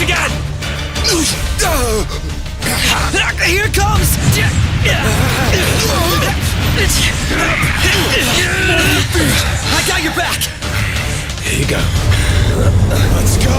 once again! Here it comes! I got your back! Here you go. Let's go!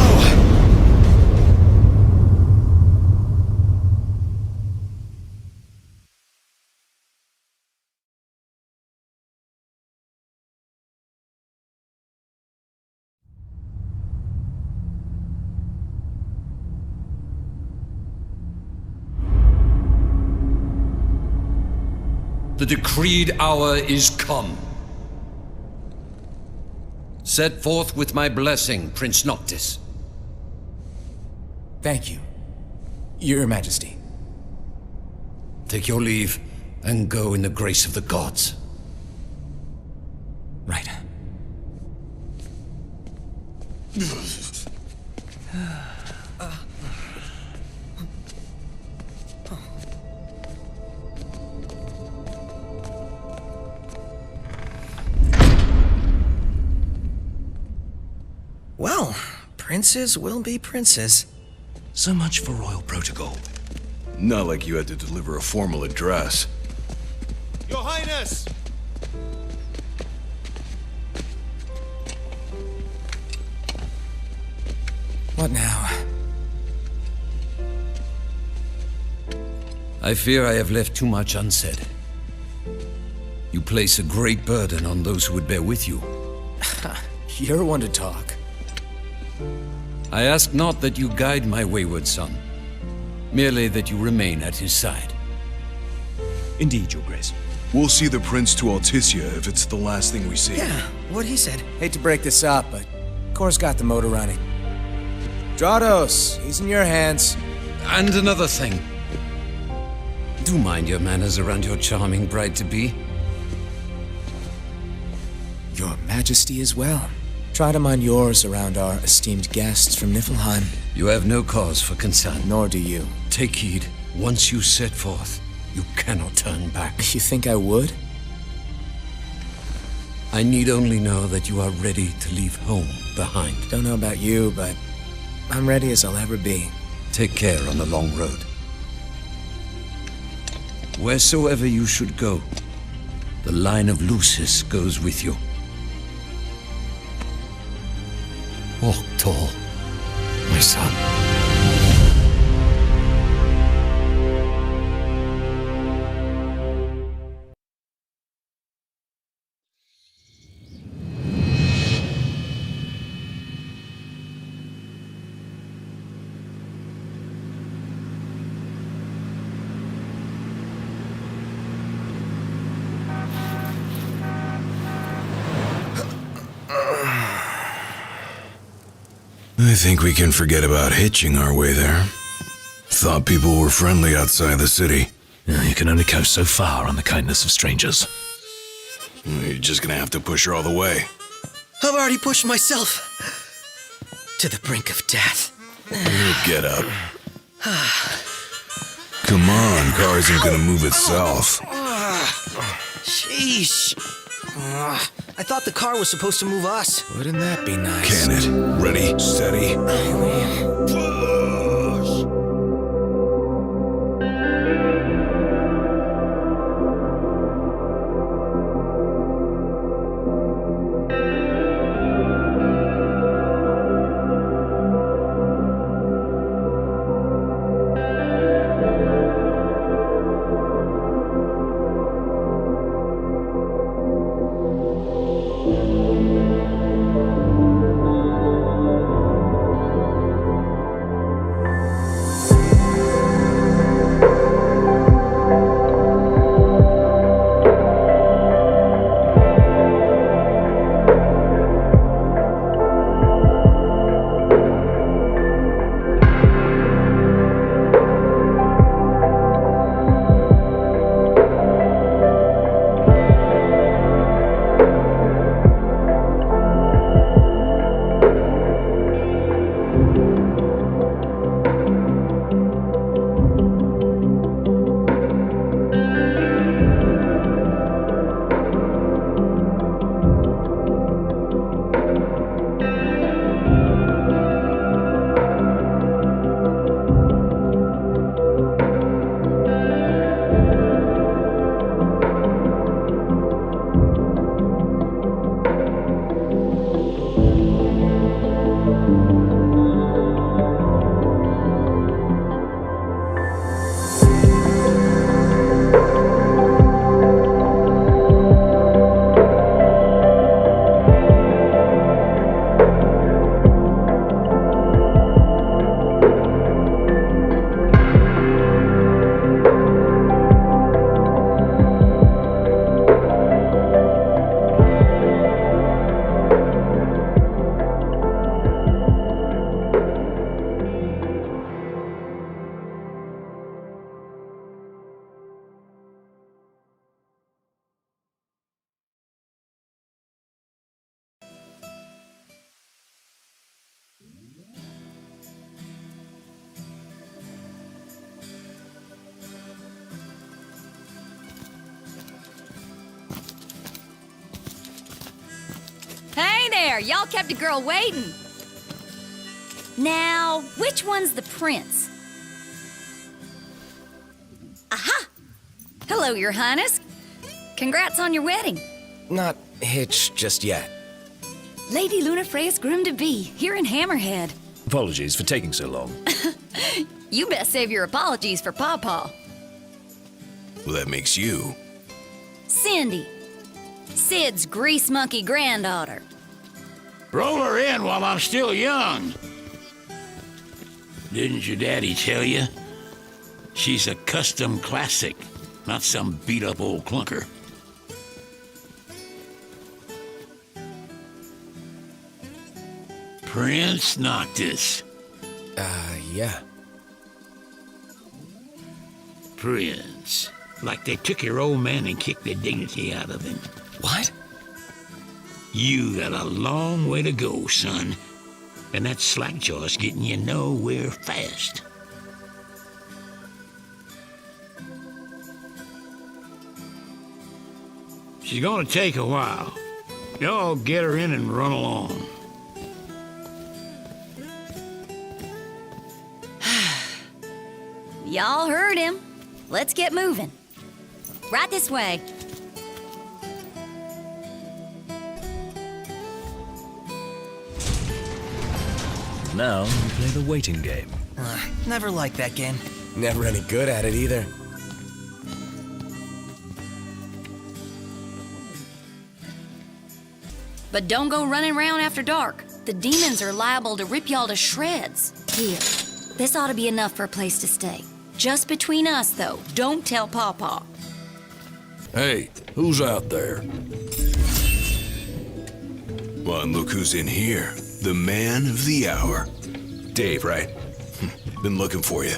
The decreed hour is come. Set forth with my blessing, Prince Noctis. Thank you, Your Majesty. Take your leave and go in the grace of the gods. Right. Well, princes will be princes. So much for royal protocol. Not like you had to deliver a formal address. Your Highness! What now? I fear I have left too much unsaid. You place a great burden on those who would bear with you. You're one to talk. I ask not that you guide my wayward son, merely that you remain at his side. Indeed, Your Grace. We'll see the prince to Alticia if it's the last thing we see. Yeah, what he said. Hate to break this up, but Kor's got the motor running. Todas, he's in your hands. And another thing. Do mind your manners around your charming bride-to-be. Your Majesty as well. Try to mind yours around our esteemed guests from Niflheim. You have no cause for concern. Nor do you. Take heed. Once you set forth, you cannot turn back. You think I would? I need only know that you are ready to leave home behind. Don't know about you, but I'm ready as I'll ever be. Take care on the long road. Wheresoever you should go, the line of Lucis goes with you. Walk tall, my son. I think we can forget about hitching our way there. Thought people were friendly outside the city. You can only go so far on the kindness of strangers. You're just gonna have to push her all the way. I've already pushed myself to the brink of death. Get up. Come on, car isn't gonna move itself. Sheesh. I thought the car was supposed to move us. Wouldn't that be nice? Can it? Ready, steady. there! Y'all kept a girl waiting. Now, which one's the prince? Aha! Hello, Your Highness. Congrats on your wedding. Not hitched just yet. Lady Lunafreya's groom-to-be, here in Hammerhead. Apologies for taking so long. You best save your apologies for Pawpaw. Well, that makes you. Cindy, Sid's grease monkey granddaughter. Roll her in while I'm still young. Didn't your daddy tell you? She's a custom classic, not some beat-up old clunker. Prince Noctis. Yeah. Prince. Like they took your old man and kicked the dignity out of him. What? You got a long way to go, son. And that slackjaw's getting you nowhere fast. She's gonna take a while. Y'all get her in and run along. Y'all heard him. Let's get moving. Right this way. Now we play the waiting game. Never liked that game. Never any good at it either. But don't go running around after dark. The demons are liable to rip y'all to shreds. Here, this ought to be enough for a place to stay. Just between us, though. Don't tell Pawpaw. Hey, who's out there? Well, and look who's in here. The man of the hour. Dave, right? Been looking for you.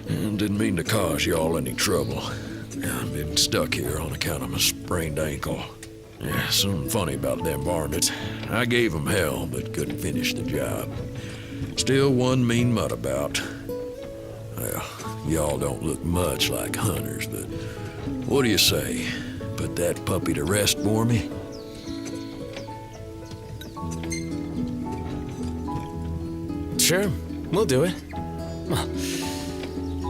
Didn't mean to cause y'all any trouble. I've been stuck here on account of my sprained ankle. Yeah, something funny about them varmints. I gave them hell, but couldn't finish the job. Still one mean mutt about. Well, y'all don't look much like hunters, but what do you say? Put that puppy to rest for me? Sure, we'll do it. Well,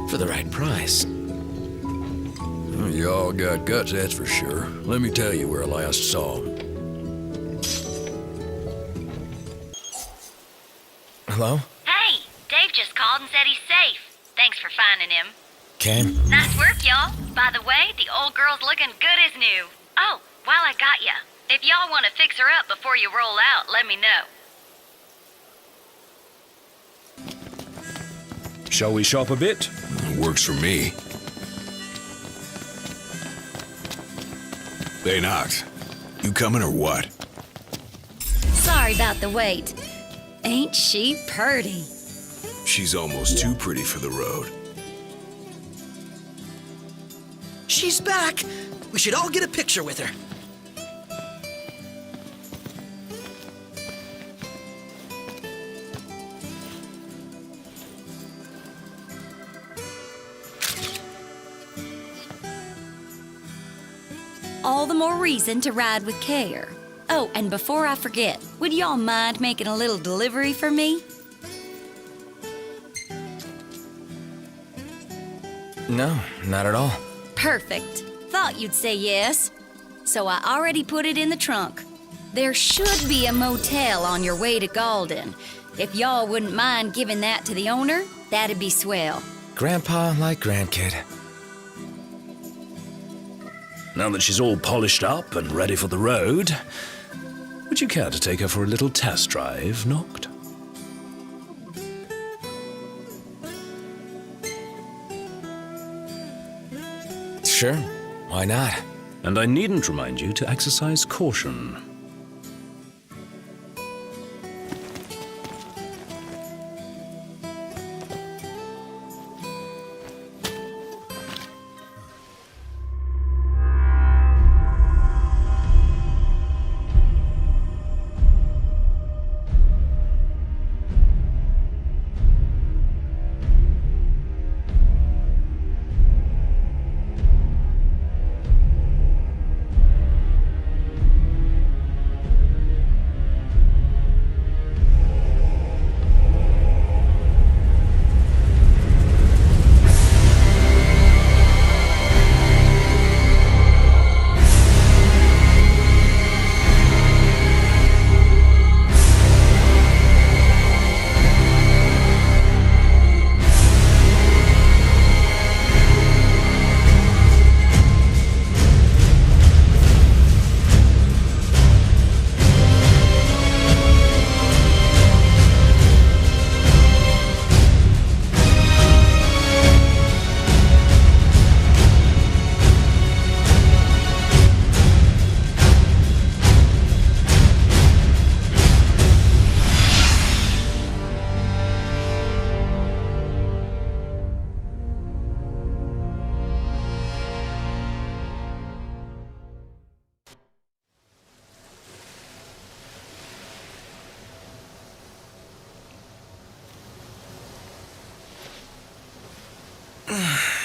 for the right price. Well, y'all got guts, that's for sure. Let me tell you where I last saw him. Hello? Hey, Dave just called and said he's safe. Thanks for finding him. Okay. Nice work, y'all. By the way, the old girl's looking good as new. Oh, while I got ya, if y'all want to fix her up before you roll out, let me know. Shall we shop a bit? Works for me. Hey, Nox. You coming or what? Sorry about the wait. Ain't she purty? She's almost too pretty for the road. She's back. We should all get a picture with her. All the more reason to ride with care. Oh, and before I forget, would y'all mind making a little delivery for me? No, not at all. Perfect. Thought you'd say yes. So I already put it in the trunk. There should be a motel on your way to Galden. If y'all wouldn't mind giving that to the owner, that'd be swell. Grandpa like grandkid. Now that she's all polished up and ready for the road, would you care to take her for a little test drive, Noct? Sure, why not? And I needn't remind you to exercise caution.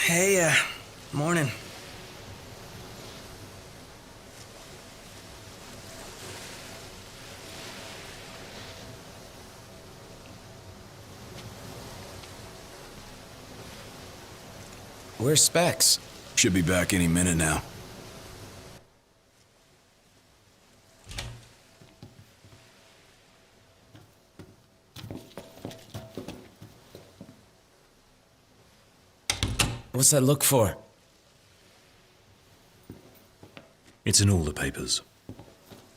Hey, morning. Where's Specs? Should be back any minute now. What's that look for? It's in all the papers.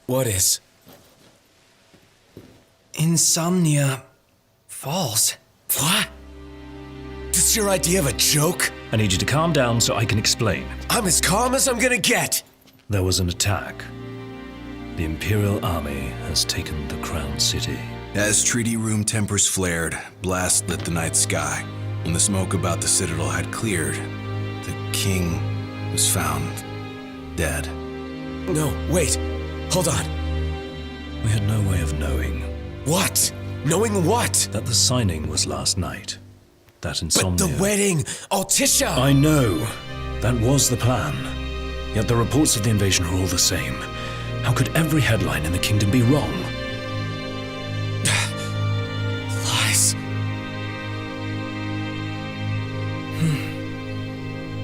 What is? Insomnia Falls. What? This your idea of a joke? I need you to calm down so I can explain. I'm as calm as I'm gonna get! There was an attack. The Imperial Army has taken the Crown City. As treaty room tempers flared, blast lit the night sky. When the smoke about the Citadel had cleared, the king was found dead. No, wait. Hold on. We had no way of knowing What? Knowing what? that the signing was last night. That insomnia... But the wedding! Altisha! I know. That was the plan. Yet the reports of the invasion are all the same. How could every headline in the kingdom be wrong? Lies.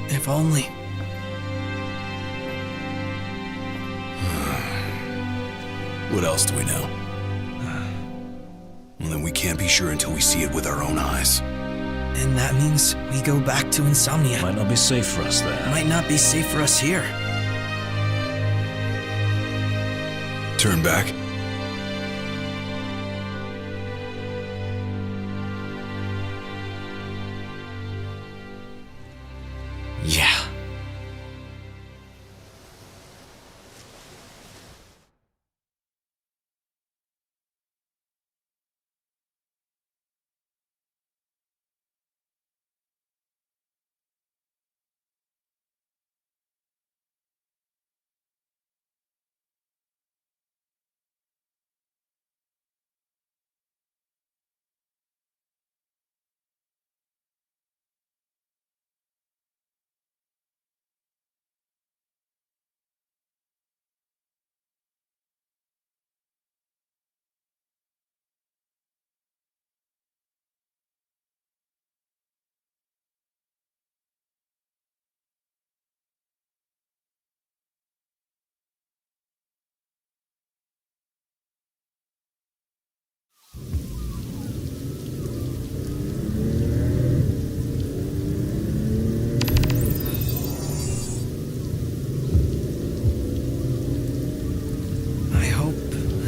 If only. What else do we know? Well, then we can't be sure until we see it with our own eyes. And that means we go back to Insomnia. Might not be safe for us there. Might not be safe for us here. Turn back. Yeah.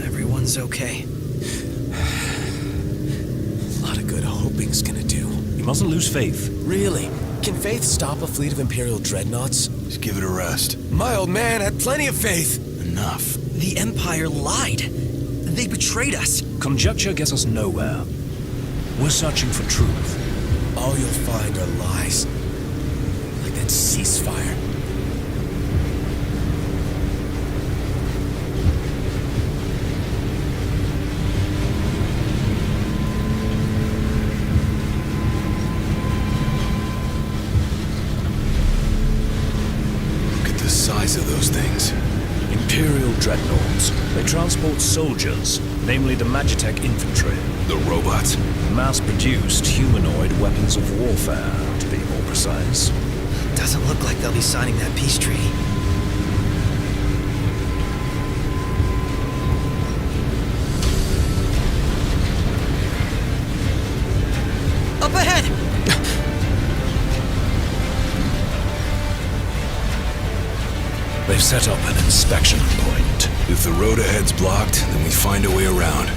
Everyone's okay. A lot of good hoping's gonna do. You mustn't lose faith. Really? Can faith stop a fleet of Imperial dreadnoughts? Just give it a rest. My old man had plenty of faith. Enough. The Empire lied. They betrayed us. Conjecture gets us nowhere. We're searching for truth. All you'll find are lies. Like that ceasefire. Look at the size of those things. Imperial dreadnoughts. They transport soldiers, namely the Magitech infantry. The robots. Mass-produced humanoid weapons of warfare, to be more precise. Doesn't look like they'll be signing that peace treaty. Up ahead! They've set up an inspection point. If the road ahead's blocked, then we find a way around.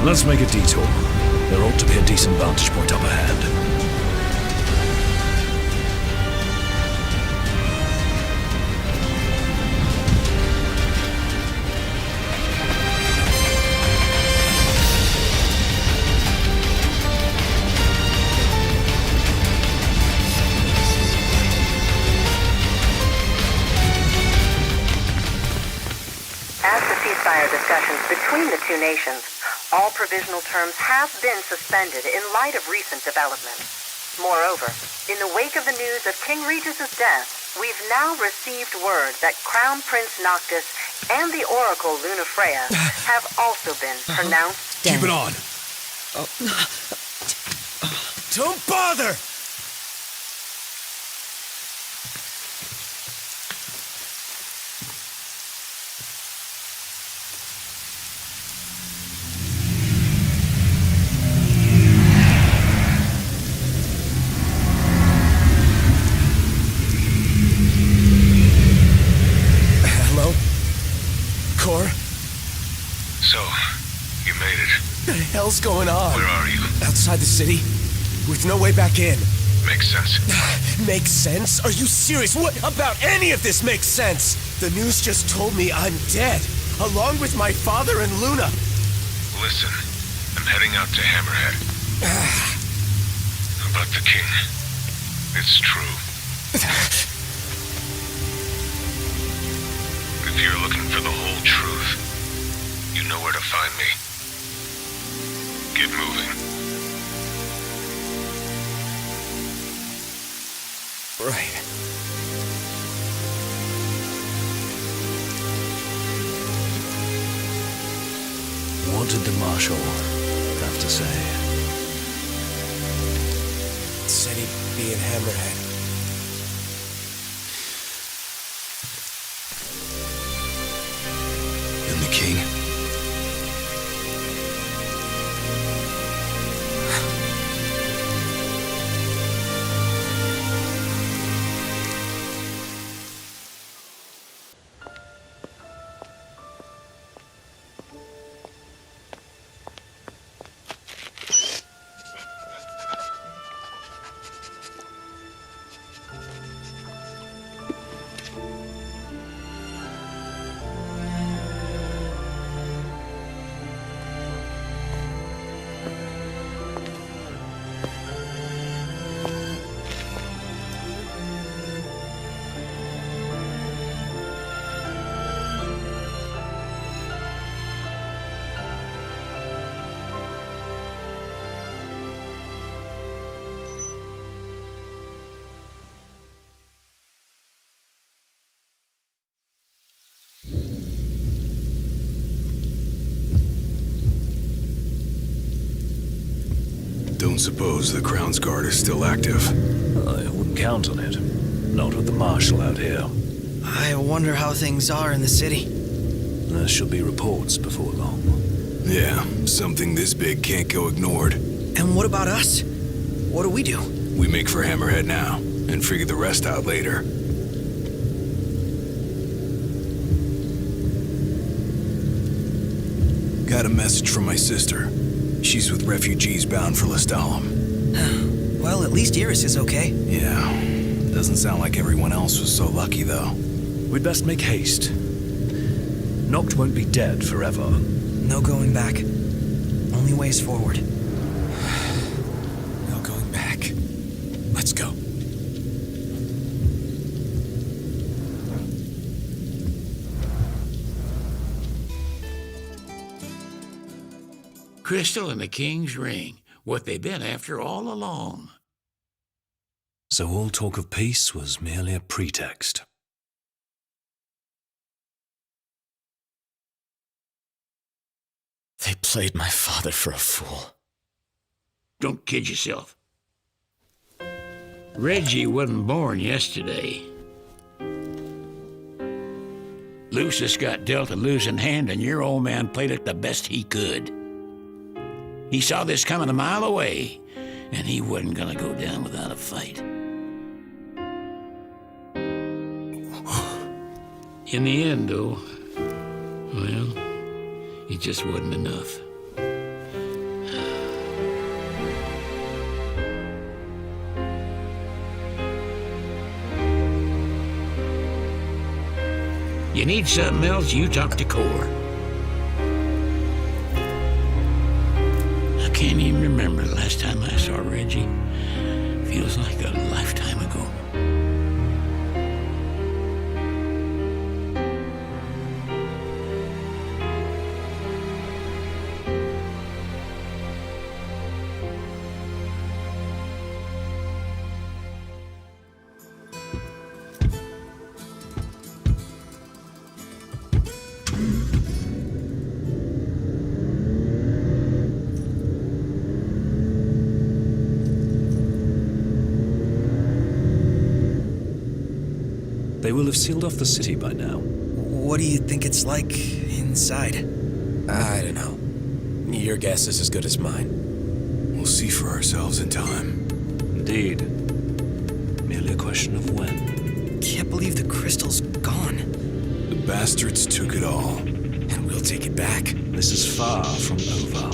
Let's make a detour. There ought to be a decent vantage point up ahead. As the ceasefire discussions between the two nations, all provisional terms have been suspended in light of recent developments. Moreover, in the wake of the news of King Regis's death, we've now received word that Crown Prince Noctis and the Oracle Lunafreya have also been pronounced Keep it on. Don't bother! Hello? Cor? So, you made it. What the hell's going on? Where are you? Outside the city, with no way back in. Makes sense. Makes sense? Are you serious? What about any of this makes sense? The news just told me I'm dead, along with my father and Luna. Listen, I'm heading out to Hammerhead. About the king. It's true. If you're looking for the whole truth, you know where to find me. Get moving. Right. What did the Marshal have to say? Said he'd be in Hammerhead. And the king? Don't suppose the Crown's Guard is still active. I wouldn't count on it. Not with the Marshal out here. I wonder how things are in the city. There shall be reports before long. Yeah, something this big can't go ignored. And what about us? What do we do? We make for Hammerhead now, and figure the rest out later. Got a message from my sister. She's with refugees bound for Lestalem. Well, at least Iris is okay. Yeah, doesn't sound like everyone else was so lucky, though. We'd best make haste. Noct won't be dead forever. No going back. Only ways forward. No going back. Let's go. Crystal and the King's ring. What they've been after all along. So all talk of peace was merely a pretext. They played my father for a fool. Don't kid yourself. Reggie wasn't born yesterday. Lucius got dealt a losing hand, and your old man played it the best he could. He saw this coming a mile away, and he wasn't gonna go down without a fight. In the end, though, well, it just wasn't enough. You need something else, you talk to Cor. I can't even remember the last time I saw Reggie. Feels like a lifetime ago. They will have sealed off the city by now. What do you think it's like inside? I don't know. Your guess is as good as mine. We'll see for ourselves in time. Indeed. Merely a question of when. Can't believe the crystal's gone. The bastards took it all. And we'll take it back. This is far from over.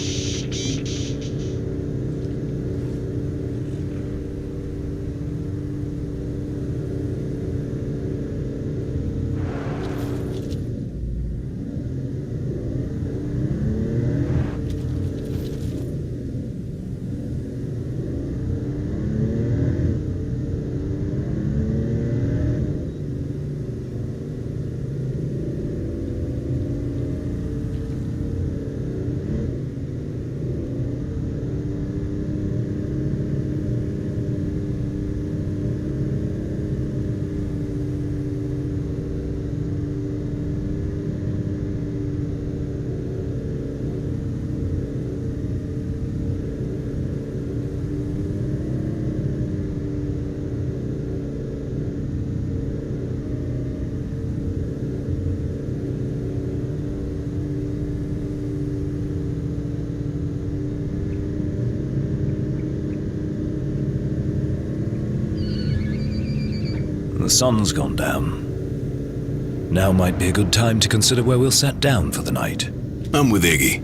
The sun's gone down. Now might be a good time to consider where we'll set down for the night. I'm with Iggy.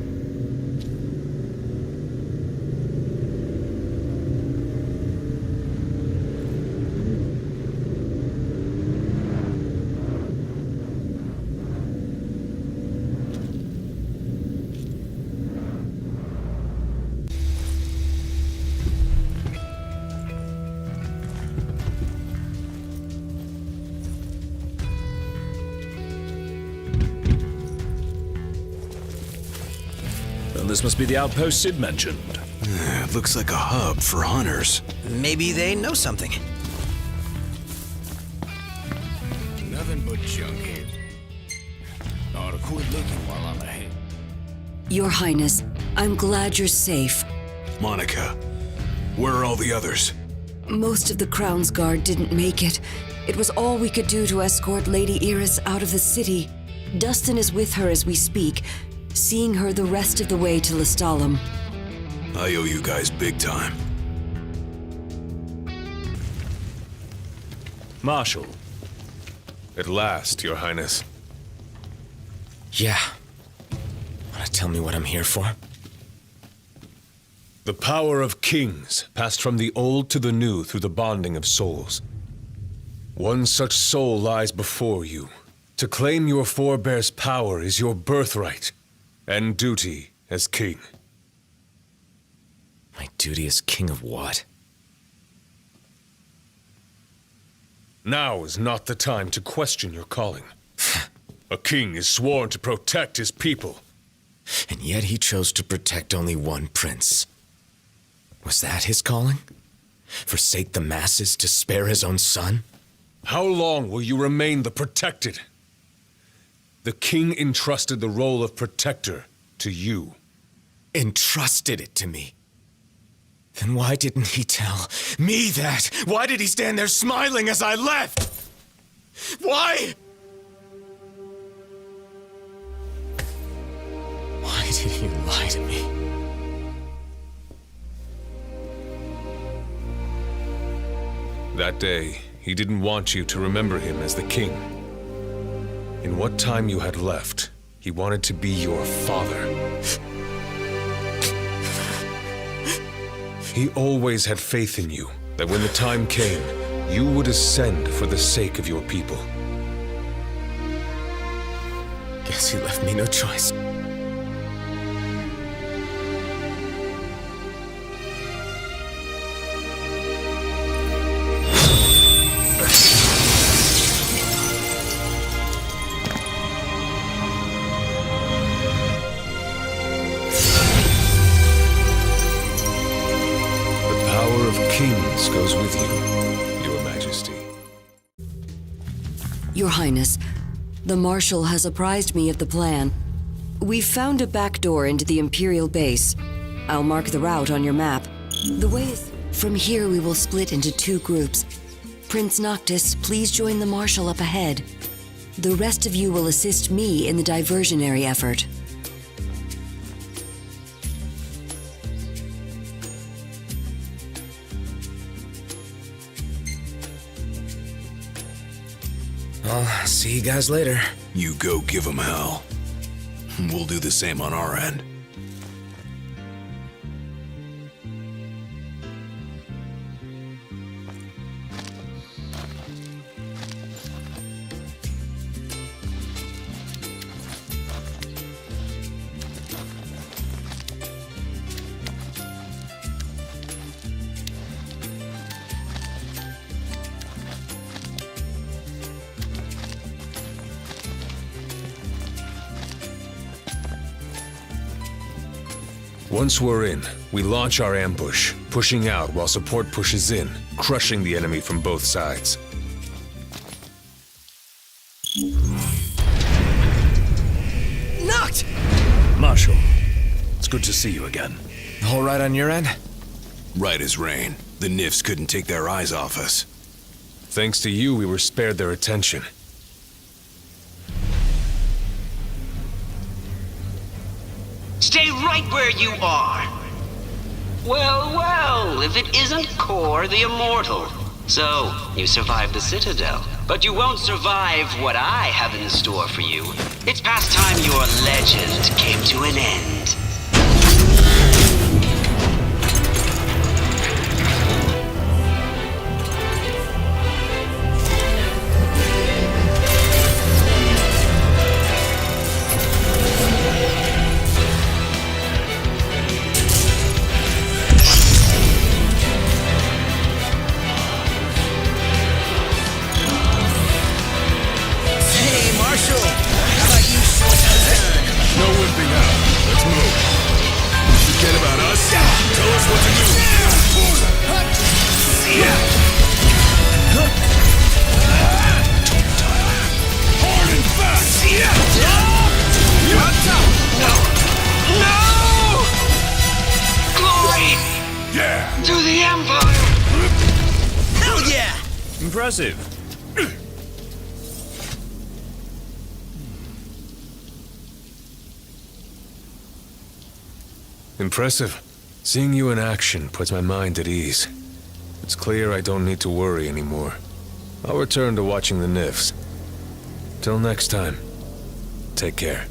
This must be the outpost Sid mentioned. It looks like a hub for hunters. Maybe they know something. Nothing but junk here. Ought to quit looking while I'm ahead. Your Highness, I'm glad you're safe. Monica, where are all the others? Most of the Crown's Guard didn't make it. It was all we could do to escort Lady Iris out of the city. Dustin is with her as we speak, seeing her the rest of the way to Lestalem. I owe you guys big time. Marshal. At last, Your Highness. Yeah. Wanna tell me what I'm here for? The power of kings passed from the old to the new through the bonding of souls. One such soul lies before you. To claim your forebear's power is your birthright and duty as king. My duty as king of what? Now is not the time to question your calling. A king is sworn to protect his people. And yet he chose to protect only one prince. Was that his calling? Forsake the masses to spare his own son? How long will you remain the protected? The king entrusted the role of protector to you. Entrusted it to me? Then why didn't he tell me that? Why did he stand there smiling as I left? Why? Why did he lie to me? That day, he didn't want you to remember him as the king. In what time you had left, he wanted to be your father. He always had faith in you, that when the time came, you would ascend for the sake of your people. Guess he left me no choice. Kings goes with you, Your Majesty. Your Highness, the Marshal has apprised me of the plan. We've found a back door into the Imperial base. I'll mark the route on your map. The way is... From here we will split into two groups. Prince Noctis, please join the Marshal up ahead. The rest of you will assist me in the diversionary effort. I'll see you guys later. You go give them hell. We'll do the same on our end. Once we're in, we launch our ambush, pushing out while support pushes in, crushing the enemy from both sides. Knocked! Marshal, it's good to see you again. All right on your end? Right as rain. The Nifs couldn't take their eyes off us. Thanks to you, we were spared their attention. Stay right where you are. Well, well, if it isn't Kor the Immortal. So, you survived the Citadel, but you won't survive what I have in store for you. It's past time your legend came to an end. Impressive. Impressive. Seeing you in action puts my mind at ease. It's clear I don't need to worry anymore. I'll return to watching the Nifs. Till next time, take care.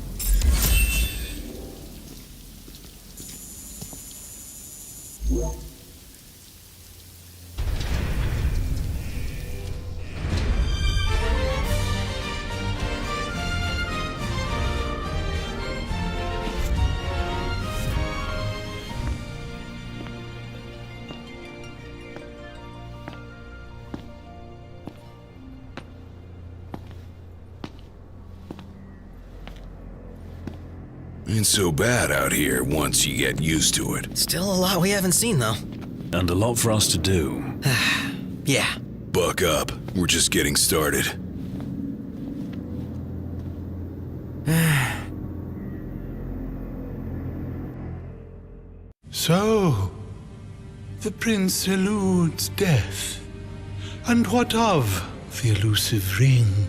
Ain't so bad out here once you get used to it. Still a lot we haven't seen, though. And a lot for us to do. Yeah. Buck up. We're just getting started. So, the prince eludes death. And what of the elusive ring?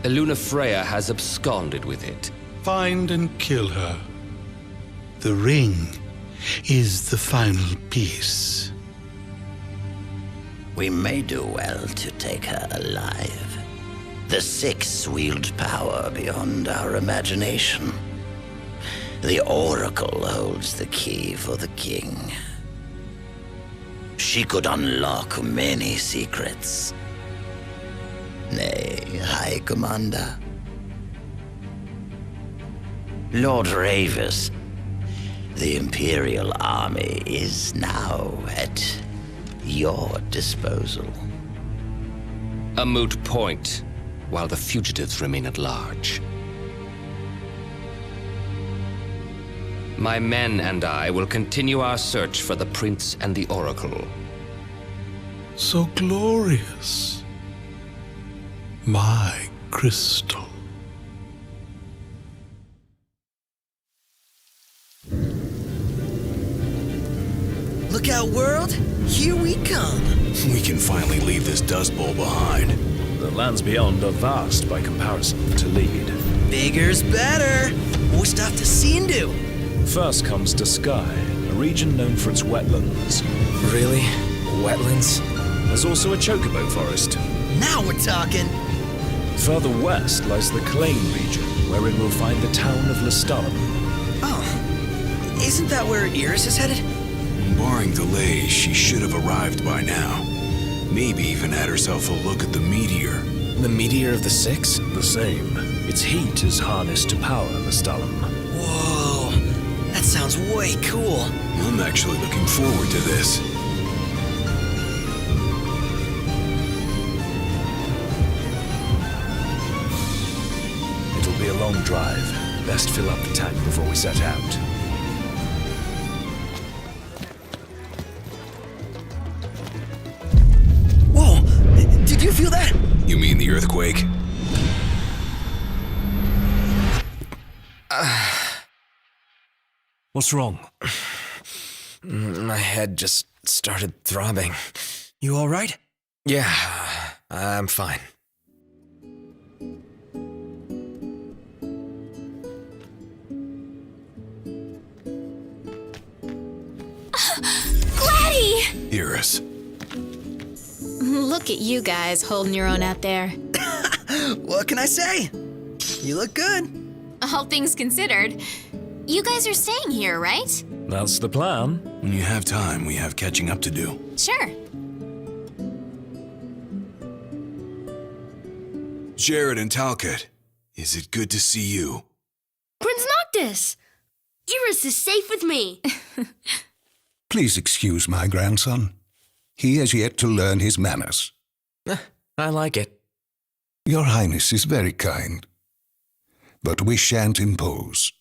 Eluna Freya has absconded with it. Find and kill her. The ring is the final piece. We may do well to take her alive. The Six wield power beyond our imagination. The Oracle holds the key for the king. She could unlock many secrets. Nay, High Commander. Lord Ravis, the Imperial Army is now at your disposal. A moot point, while the fugitives remain at large. My men and I will continue our search for the Prince and the Oracle. So glorious. My crystal. Look out, world! Here we come. We can finally leave this dust bowl behind. The lands beyond are vast by comparison to Lead. Bigger's better. More stuff to see and do. First comes to Sky, a region known for its wetlands. Really? Wetlands? There's also a chocobo forest. Now we're talking. Further west lies the Claim region, wherein we'll find the town of Lestalem. Oh, isn't that where Iris is headed? Barring delays, she should have arrived by now. Maybe even had herself a look at the meteor. The meteor of the Six? The same. Its heat is harnessed to power Lestalem. Whoa, that sounds way cool. I'm actually looking forward to this. It'll be a long drive. Best fill up the tank before we set out. Whoa, did you feel that? You mean the earthquake? What's wrong? My head just started throbbing. You all right? Yeah, I'm fine. Gladdy! Iris. Look at you guys holding your own out there. What can I say? You look good. All things considered, you guys are staying here, right? That's the plan. When you have time, we have catching up to do. Sure. Jared and Talcott, is it good to see you? Prince Noctis! Iris is safe with me. Please excuse my grandson. He has yet to learn his manners. I like it. Your Highness is very kind. But we shan't impose.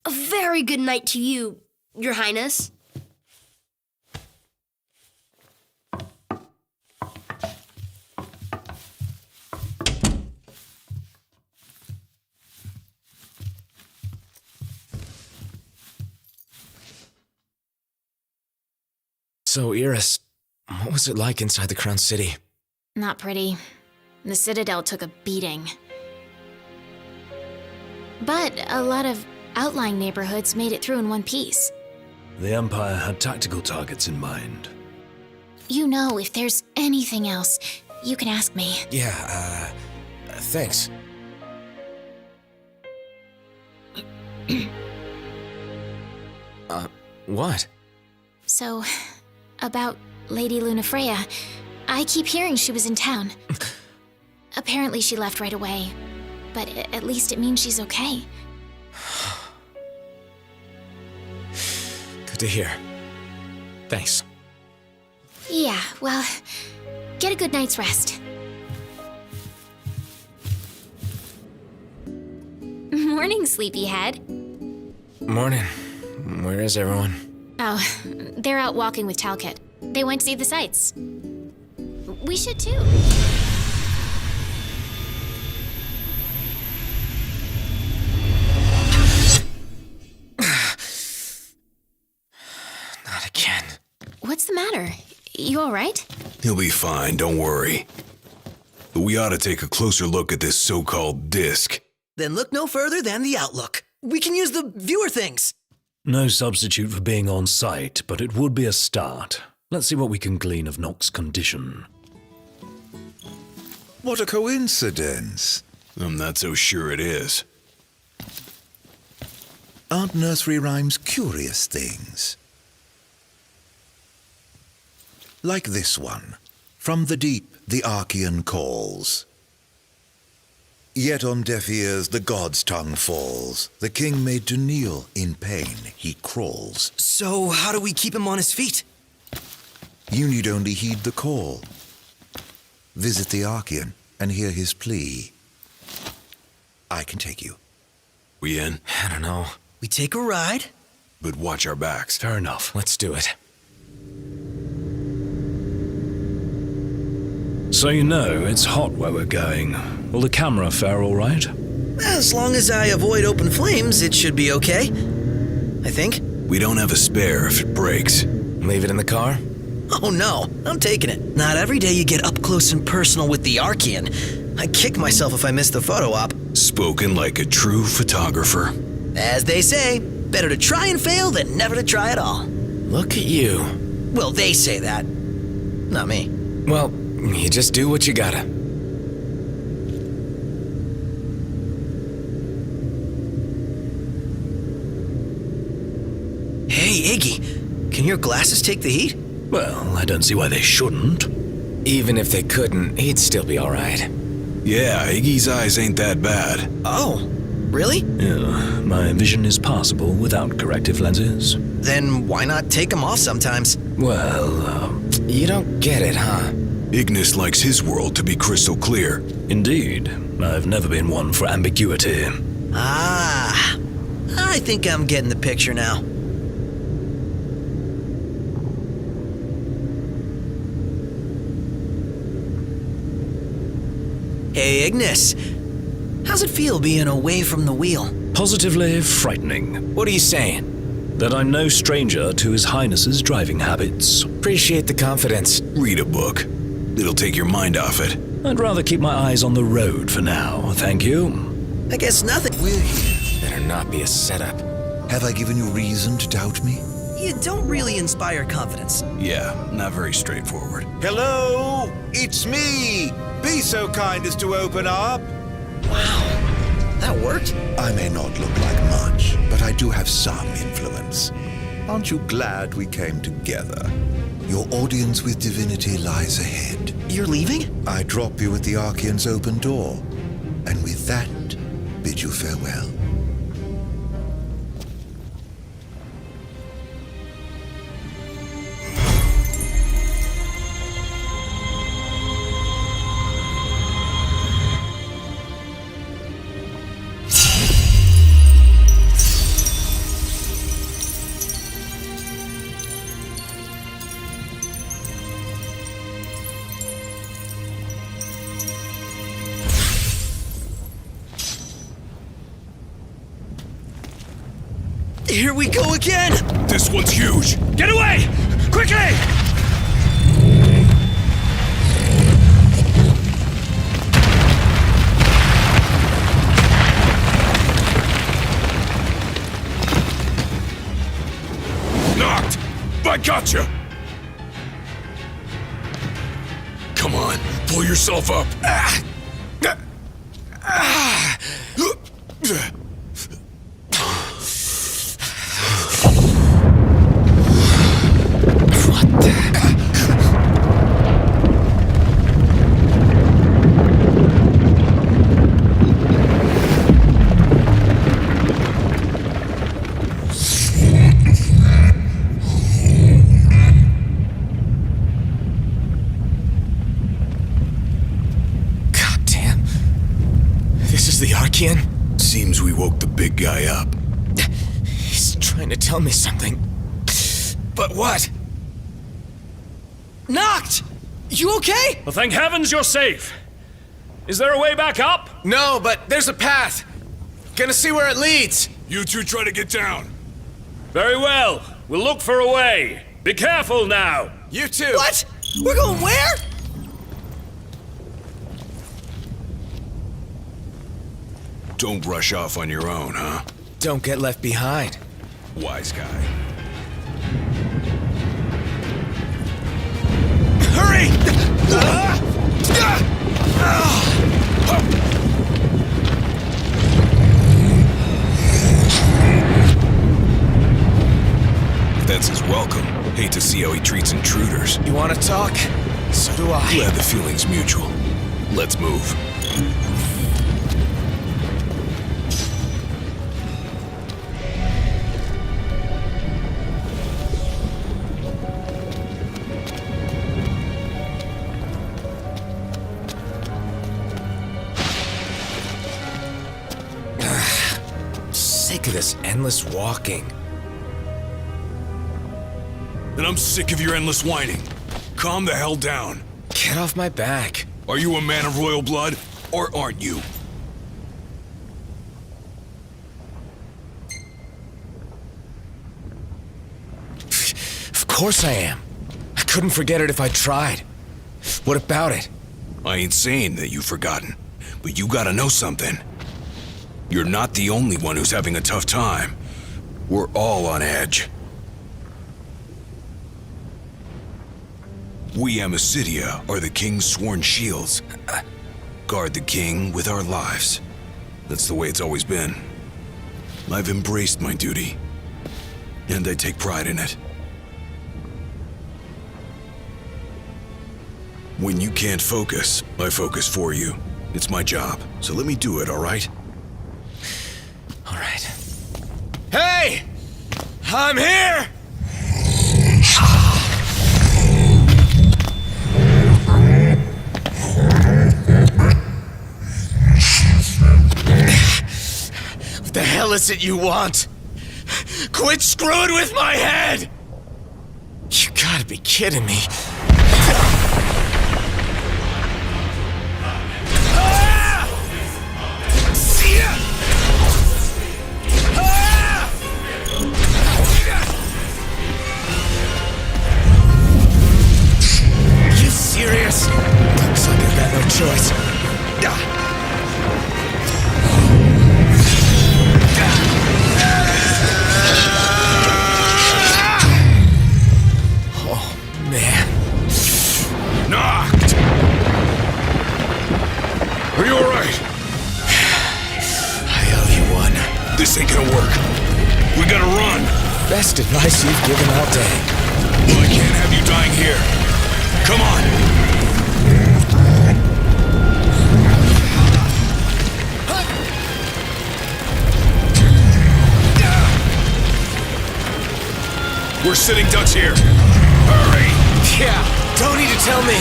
A very good night to you, Your Highness. So, Iris, what was it like inside the Crown City? Not pretty. The Citadel took a beating. But a lot of outlying neighborhoods made it through in one piece. The Empire had tactical targets in mind. You know, if there's anything else, you can ask me. Yeah, thanks. What? So, about Lady Lunafreya, I keep hearing she was in town. Apparently she left right away, but at least it means she's okay. Good to hear. Thanks. Yeah, well, get a good night's rest. Morning, sleepyhead. Morning. Where is everyone? Oh, they're out walking with Talcott. They went to see the sights. We should too. Not again. What's the matter? You all right? He'll be fine, don't worry. But we ought to take a closer look at this so-called disc. Then look no further than the Outlook. We can use the viewer things. No substitute for being on site, but it would be a start. Let's see what we can glean of Nock's condition. What a coincidence. I'm not so sure it is. Aren't nursery rhymes curious things? Like this one. From the deep, the Archean calls. Yet on deaf ears the god's tongue falls. The king made to kneel, in pain he crawls. So how do we keep him on his feet? You need only heed the call. Visit the Archean and hear his plea. I can take you. We in? I don't know. We take a ride? But watch our backs. Fair enough. Let's do it. So you know, it's hot where we're going. Will the camera fare all right? As long as I avoid open flames, it should be okay. I think. We don't have a spare if it breaks. Leave it in the car? Oh no, I'm taking it. Not every day you get up close and personal with the Archean. I'd kick myself if I missed the photo op. Spoken like a true photographer. As they say, better to try and fail than never to try at all. Look at you. Well, they say that. Not me. Well, you just do what you gotta. Hey, Iggy, can your glasses take the heat? Well, I don't see why they shouldn't. Even if they couldn't, he'd still be alright. Yeah, Iggy's eyes ain't that bad. Oh, really? Yeah, my vision is passable without corrective lenses. Then why not take them off sometimes? Well, you don't get it, huh? Ignis likes his world to be crystal clear. Indeed. I've never been one for ambiguity. Ah, I think I'm getting the picture now. Hey, Ignis. How's it feel being away from the wheel? Positively frightening. What are you saying? That I'm no stranger to His Highness's driving habits. Appreciate the confidence. Read a book. It'll take your mind off it. I'd rather keep my eyes on the road for now, thank you. I guess nothing. We're here. Better not be a setup. Have I given you reason to doubt me? You don't really inspire confidence. Yeah, not very straightforward. Hello? It's me! Be so kind as to open up. Wow, that worked. I may not look like much, but I do have some influence. Aren't you glad we came together? Your audience with divinity lies ahead. You're leaving? I drop you at the Archean's open door, and with that, bid you farewell. Here we go again! This one's huge! Get away! Quickly! Knocked! I gotcha! Come on, pull yourself up. Seems we woke the big guy up. He's trying to tell me something. But what? Knocked! You okay? Well, thank heavens you're safe. Is there a way back up? No, but there's a path. Gonna see where it leads. You two try to get down. Very well. We'll look for a way. Be careful now. You too. What? We're going where? Don't rush off on your own, huh? Don't get left behind. Wise guy. Hurry! That's his welcome. Hate to see how he treats intruders. You want to talk? So do I. Glad the feeling's mutual. Let's move. Sick of this endless walking. And I'm sick of your endless whining. Calm the hell down. Get off my back. Are you a man of royal blood, or aren't you? Of course I am. I couldn't forget it if I tried. What about it? I ain't saying that you've forgotten, but you gotta know something. You're not the only one who's having a tough time. We're all on edge. We Amicitia are the king's sworn shields. Guard the king with our lives. That's the way it's always been. I've embraced my duty, and I take pride in it. When you can't focus, I focus for you. It's my job, so let me do it, all right? All right. Hey! I'm here! What the hell is it you want? Quit screwing with my head! You gotta be kidding me. You serious? Looks like I've got no choice. Oh, man. Knocked! Are you alright? I owe you one. This ain't gonna work. We gotta run. Best advice you've given all day. Well, I can't have you dying here. Come on. We're sitting ducks here. Hurry! Yeah, don't need to tell me.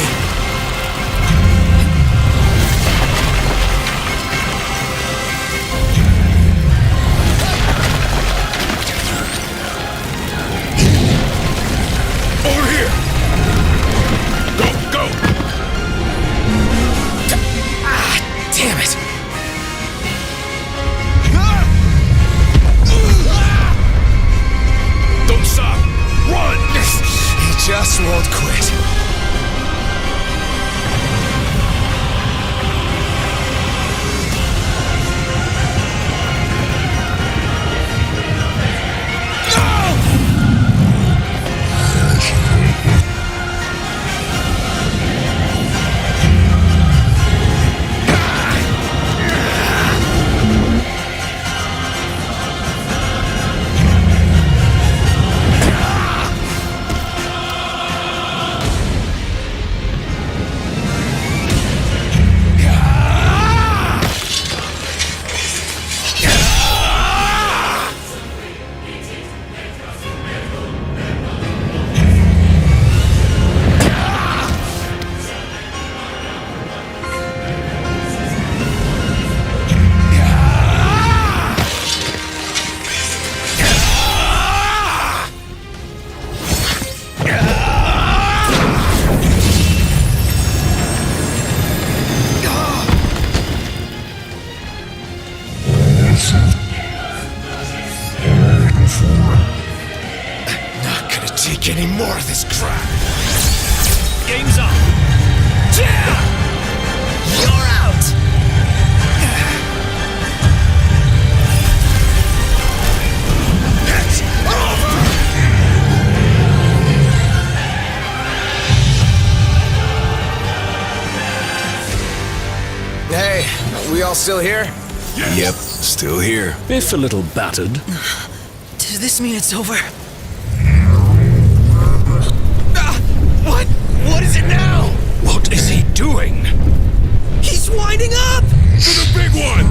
Over here! Go, go! Ah, damn it! Don't stop! Run! He just won't quit. Any more of this crap. Game's up. Yeah! You're out. It's over. Hey, we all still here? Yep, still here. If a little battered. Does this mean it's over? What is it now? What is he doing? He's winding up! For the big one!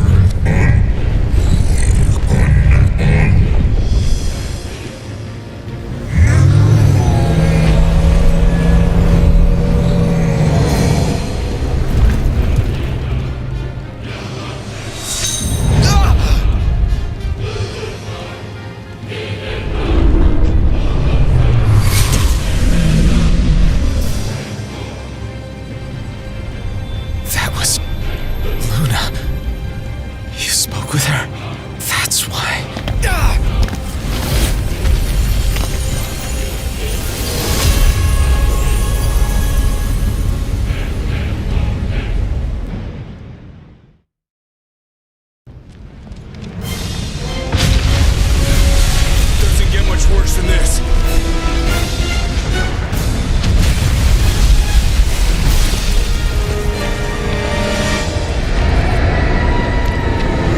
worse than this.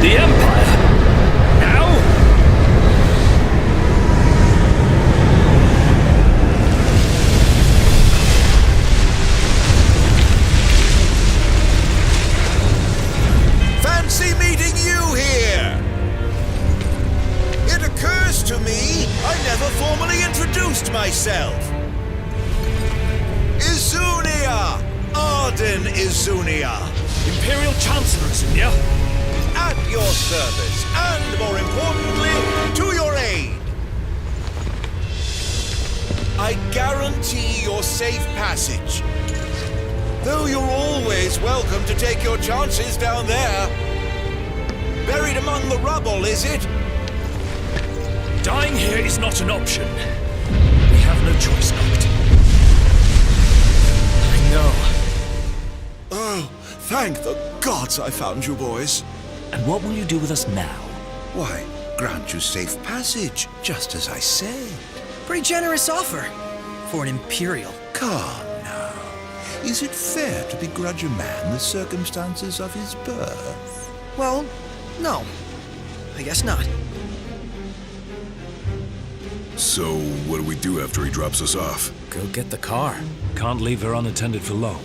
The Empire? Now? Fancy meeting you here! It occurs to me I never formally introduced myself. Izunia! Arden Izunia! Imperial Chancellor Izunia? At your service, and more importantly, to your aid. I guarantee your safe passage. Though you're always welcome to take your chances down there. Buried among the rubble, is it? Dying here is not an option. We have no choice, Noct. I know. Oh, thank the gods I found you boys. And what will you do with us now? Why, grant you safe passage, just as I said. Pretty generous offer for an Imperial. Come now. Is it fair to begrudge a man the circumstances of his birth? Well, no. I guess not. So, what do we do after he drops us off? Go get the car. Can't leave her unattended for long.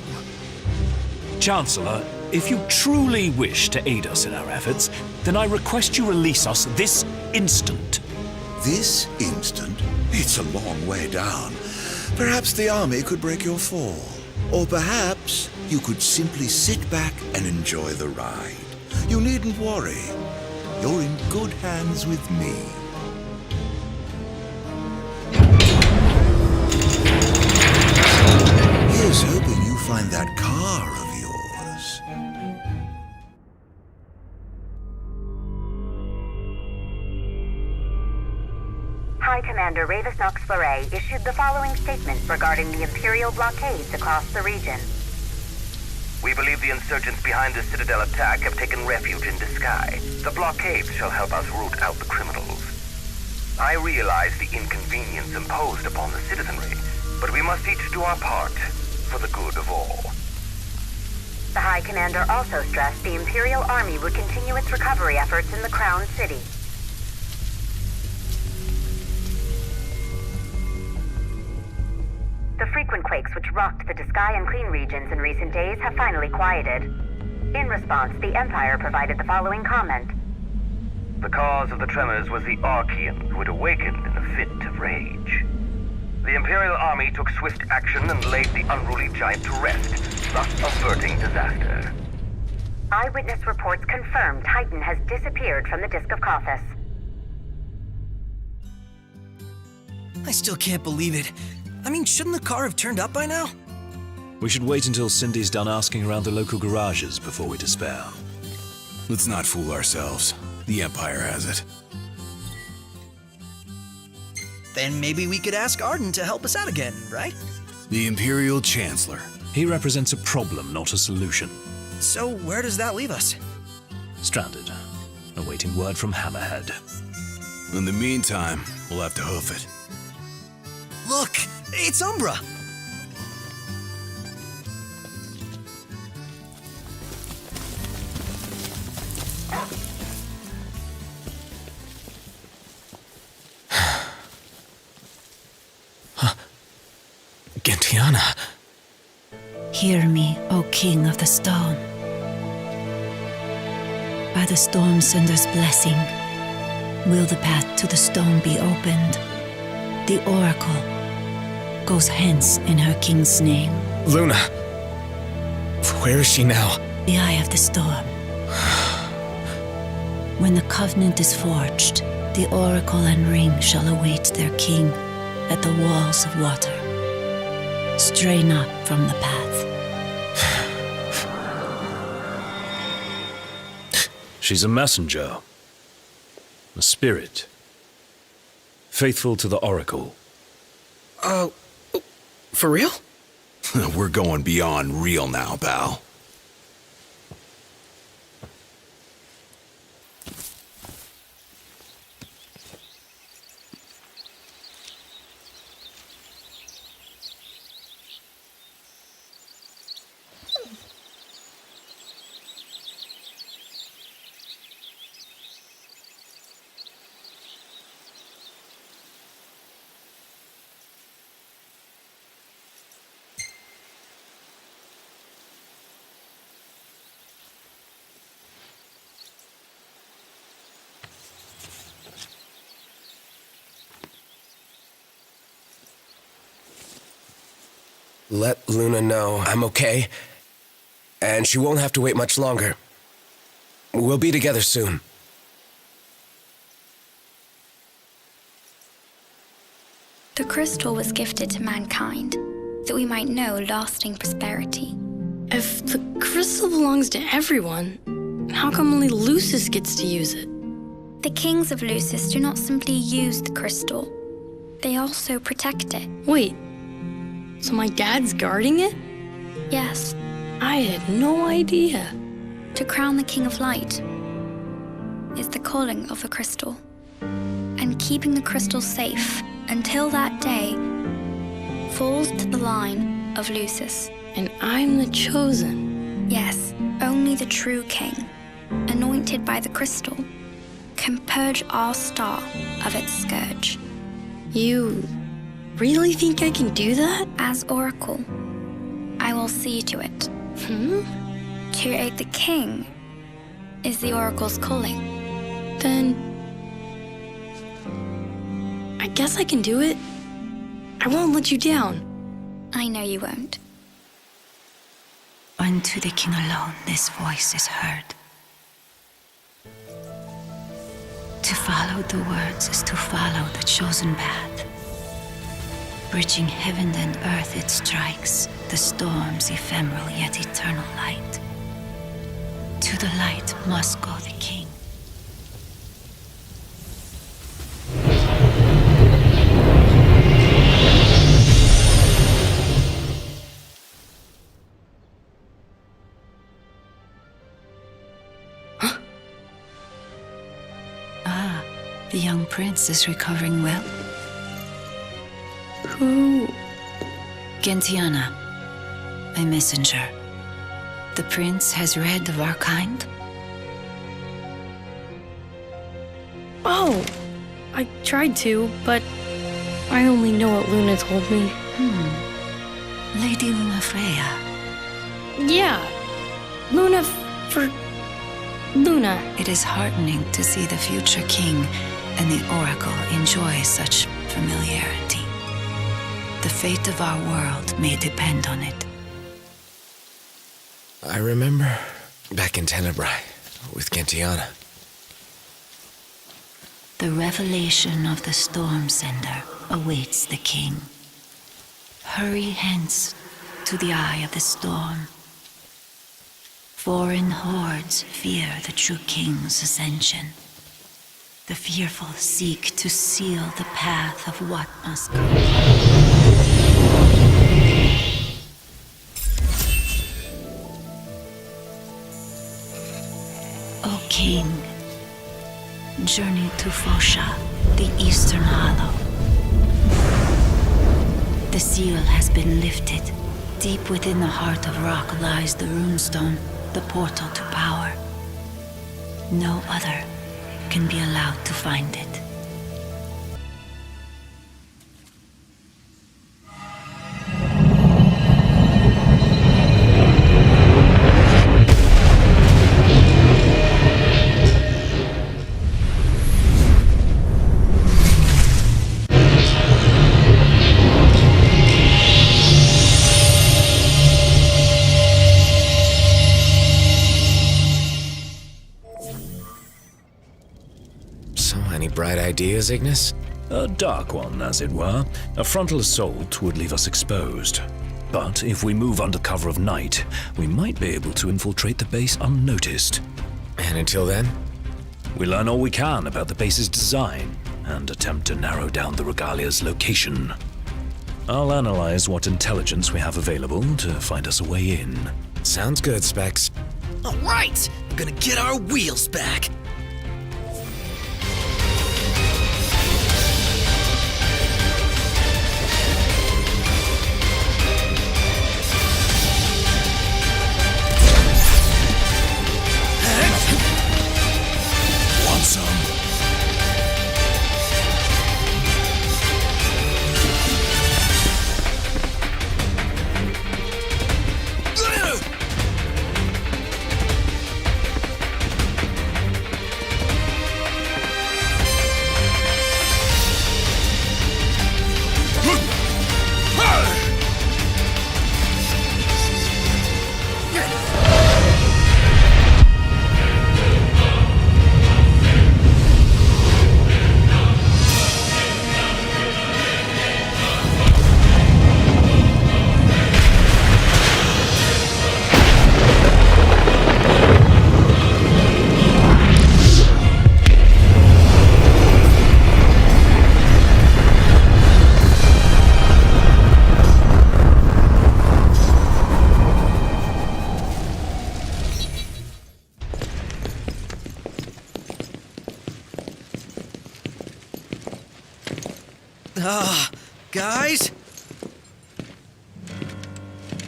Chancellor, if you truly wish to aid us in our efforts, then I request you release us this instant. This instant? It's a long way down. Perhaps the army could break your fall. Or perhaps you could simply sit back and enjoy the ride. You needn't worry. You're in good hands with me. Here's hoping you find that car of yours. High Commander Ravis Nox Fleury issued the following statement regarding the Imperial blockades across the region. We believe the insurgents behind the Citadel attack have taken refuge in the sky. The blockades shall help us root out the criminals. I realize the inconvenience imposed upon the citizenry, but we must each do our part for the good of all. The High Commander also stressed the Imperial Army would continue its recovery efforts in the Crown City. The frequent quakes which rocked the Disgaea and Clean regions in recent days have finally quieted. In response, the Empire provided the following comment. The cause of the tremors was the Archean, who had awakened in a fit of rage. The Imperial Army took swift action and laid the unruly giant to rest, thus averting disaster. Eyewitness reports confirm Titan has disappeared from the Disk of Kothis. I still can't believe it. I mean, shouldn't the car have turned up by now? We should wait until Cindy's done asking around the local garages before we despair. Let's not fool ourselves. The Empire has it. Then maybe we could ask Arden to help us out again, right? The Imperial Chancellor. He represents a problem, not a solution. So where does that leave us? Stranded, awaiting word from Hammerhead. In the meantime, we'll have to hoof it. Look, it's Umbra! Gentiana. Hear me, O King of the Stone. By the Stormsender's blessing, will the path to the stone be opened. The Oracle goes hence in her king's name. Luna. Where is she now? The eye of the storm. When the covenant is forged, the Oracle and ring shall await their king at the walls of water. Stray not from the path. She's a messenger. A spirit. Faithful to the Oracle. For real? We're going beyond real now, pal. let Luna know I'm okay, and she won't have to wait much longer. We'll be together soon. The crystal was gifted to mankind, that we might know lasting prosperity. If the crystal belongs to everyone, how come only Lucis gets to use it? The kings of Lucis do not simply use the crystal, they also protect it. Wait, so my dad's guarding it? Yes. I had no idea. To crown the King of Light is the calling of the crystal, and keeping the crystal safe until that day falls to the line of Lucis. And I'm the chosen. Yes, only the true king, anointed by the crystal, can purge our star of its scourge. You really think I can do that? As Oracle, I will see to it. To aid the king is the Oracle's calling. Then I guess I can do it. I won't let you down. I know you won't. Unto the king alone this voice is heard. To follow the words is to follow the chosen path. Bridging heaven and earth it strikes, the storm's ephemeral yet eternal light. To the light must go the king. The young prince is recovering well. Who? Gentiana, a messenger. The prince has read of our kind. Oh, I tried to, but I only know what Luna told me. Lady Lunafreya. Yeah, Luna for Luna. It is heartening to see the future king and the Oracle enjoy such familiarity. The fate of our world may depend on it. I remember back in Tenebrae with Gentiana. The revelation of the Storm Sender awaits the king. Hurry hence to the eye of the storm. Foreign hordes fear the true king's ascension. The fearful seek to seal the path of what must come. O king, journey to Phosha, the eastern hollow. The seal has been lifted. Deep within the heart of rock lies the runestone, the portal to power. No other can be allowed to find it. Bright ideas, Ignis? A dark one, as it were. A frontal assault would leave us exposed. But if we move under cover of night, we might be able to infiltrate the base unnoticed. And until then? We learn all we can about the base's design and attempt to narrow down the regalia's location. I'll analyze what intelligence we have available to find us a way in. Sounds good, Specs. All right! We're gonna get our wheels back! Guys?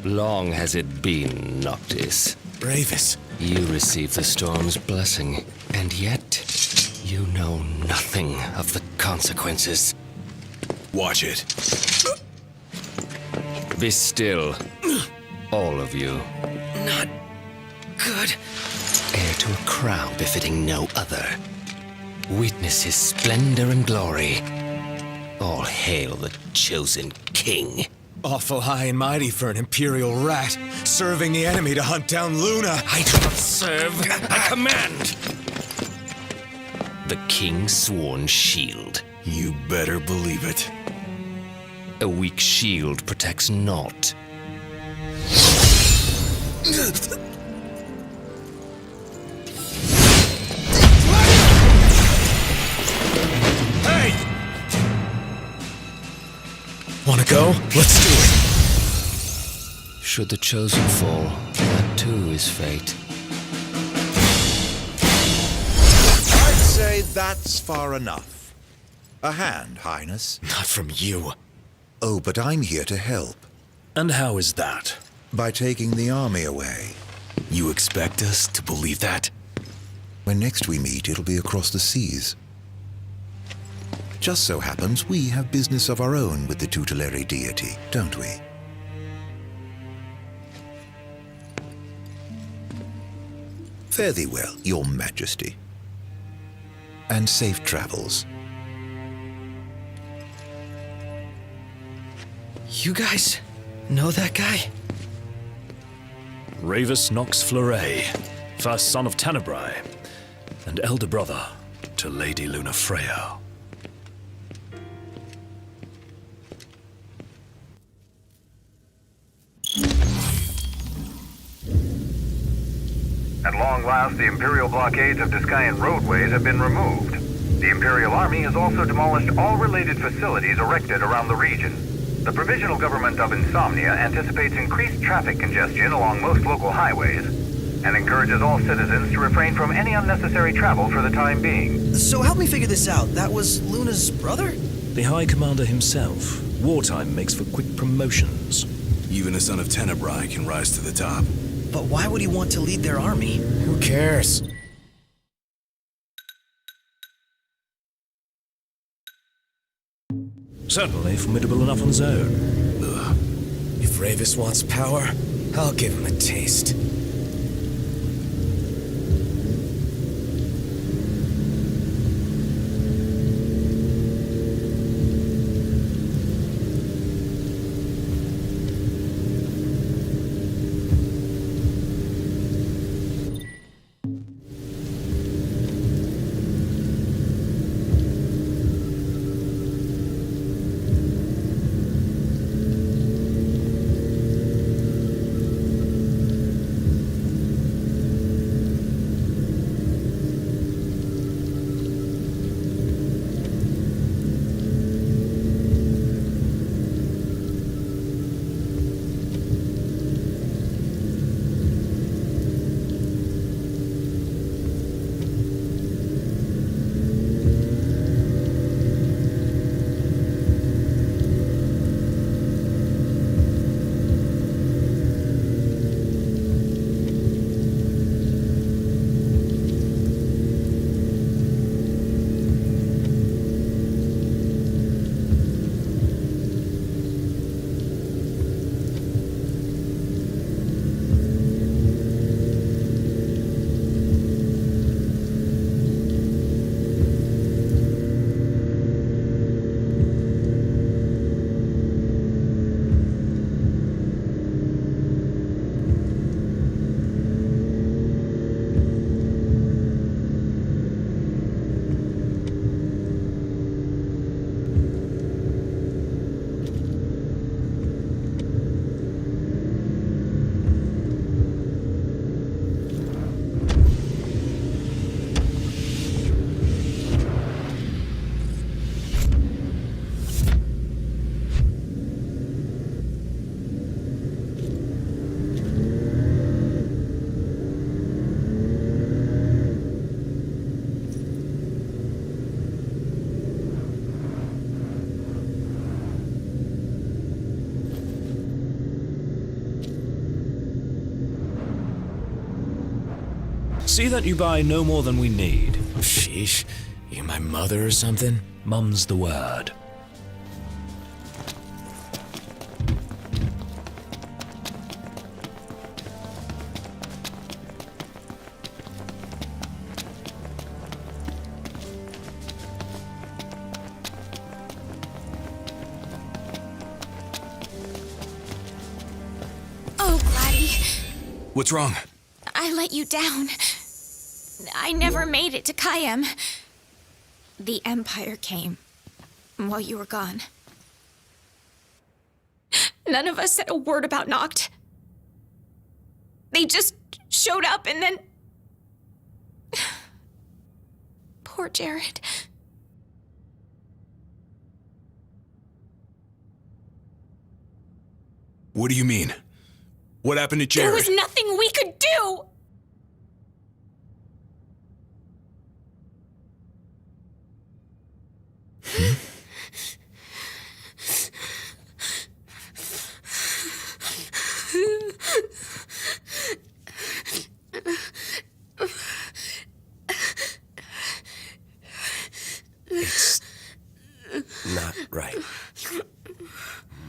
Long has it been, Noctis. Ravis. You receive the storm's blessing, and yet you know nothing of the consequences. Watch it. Be still, all of you. Not good. Heir to a crown befitting no other. Witness his splendor and glory. All hail the chosen king. Awful high and mighty for an imperial rat, serving the enemy to hunt down Luna. I do not serve, I command! The king's sworn shield. You better believe it. A weak shield protects naught. Hey! Wanna go? Let's do it! Should the chosen fall, that too is fate. I'd say that's far enough. A hand, Highness. Not from you. Oh, but I'm here to help. And how is that? By taking the army away. You expect us to believe that? When next we meet, it'll be across the seas. Just so happens we have business of our own with the tutelary deity, don't we? Fare thee well, your majesty. And safe travels. You guys know that guy? Ravis Nox Fleuret, first son of Tenebrae, and elder brother to Lady Lunafreya. At long last, the Imperial blockades of Discayan roadways have been removed. The Imperial Army has also demolished all related facilities erected around the region. The Provisional Government of Insomnia anticipates increased traffic congestion along most local highways and encourages all citizens to refrain from any unnecessary travel for the time being. So help me figure this out. That was Luna's brother? The High Commander himself. Wartime makes for quick promotions. Even a son of Tenebrae can rise to the top. But why would he want to lead their army? Who cares? Certainly formidable enough on his own. If Ravis wants power, I'll give him a taste. See that you buy no more than we need. Sheesh. You my mother or something? Mum's the word. Oh, Gladdy. What's wrong? I let you down. I never made it to Kayem. The Empire came while you were gone. None of us said a word about Noct. They just showed up and then... Poor Jared. What do you mean? What happened to Jared? There was nothing we could do! It's not right.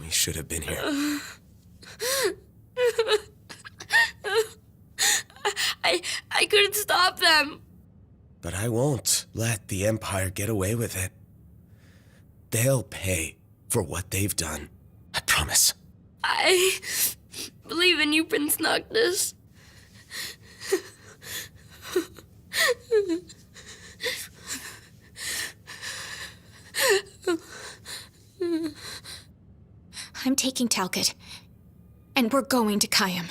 We should have been here. I couldn't stop them. But I won't let the Empire get away with it. They'll pay for what they've done. I promise. I believe in you, Prince Noctis. I'm taking Talcott, and we're going to Kayem.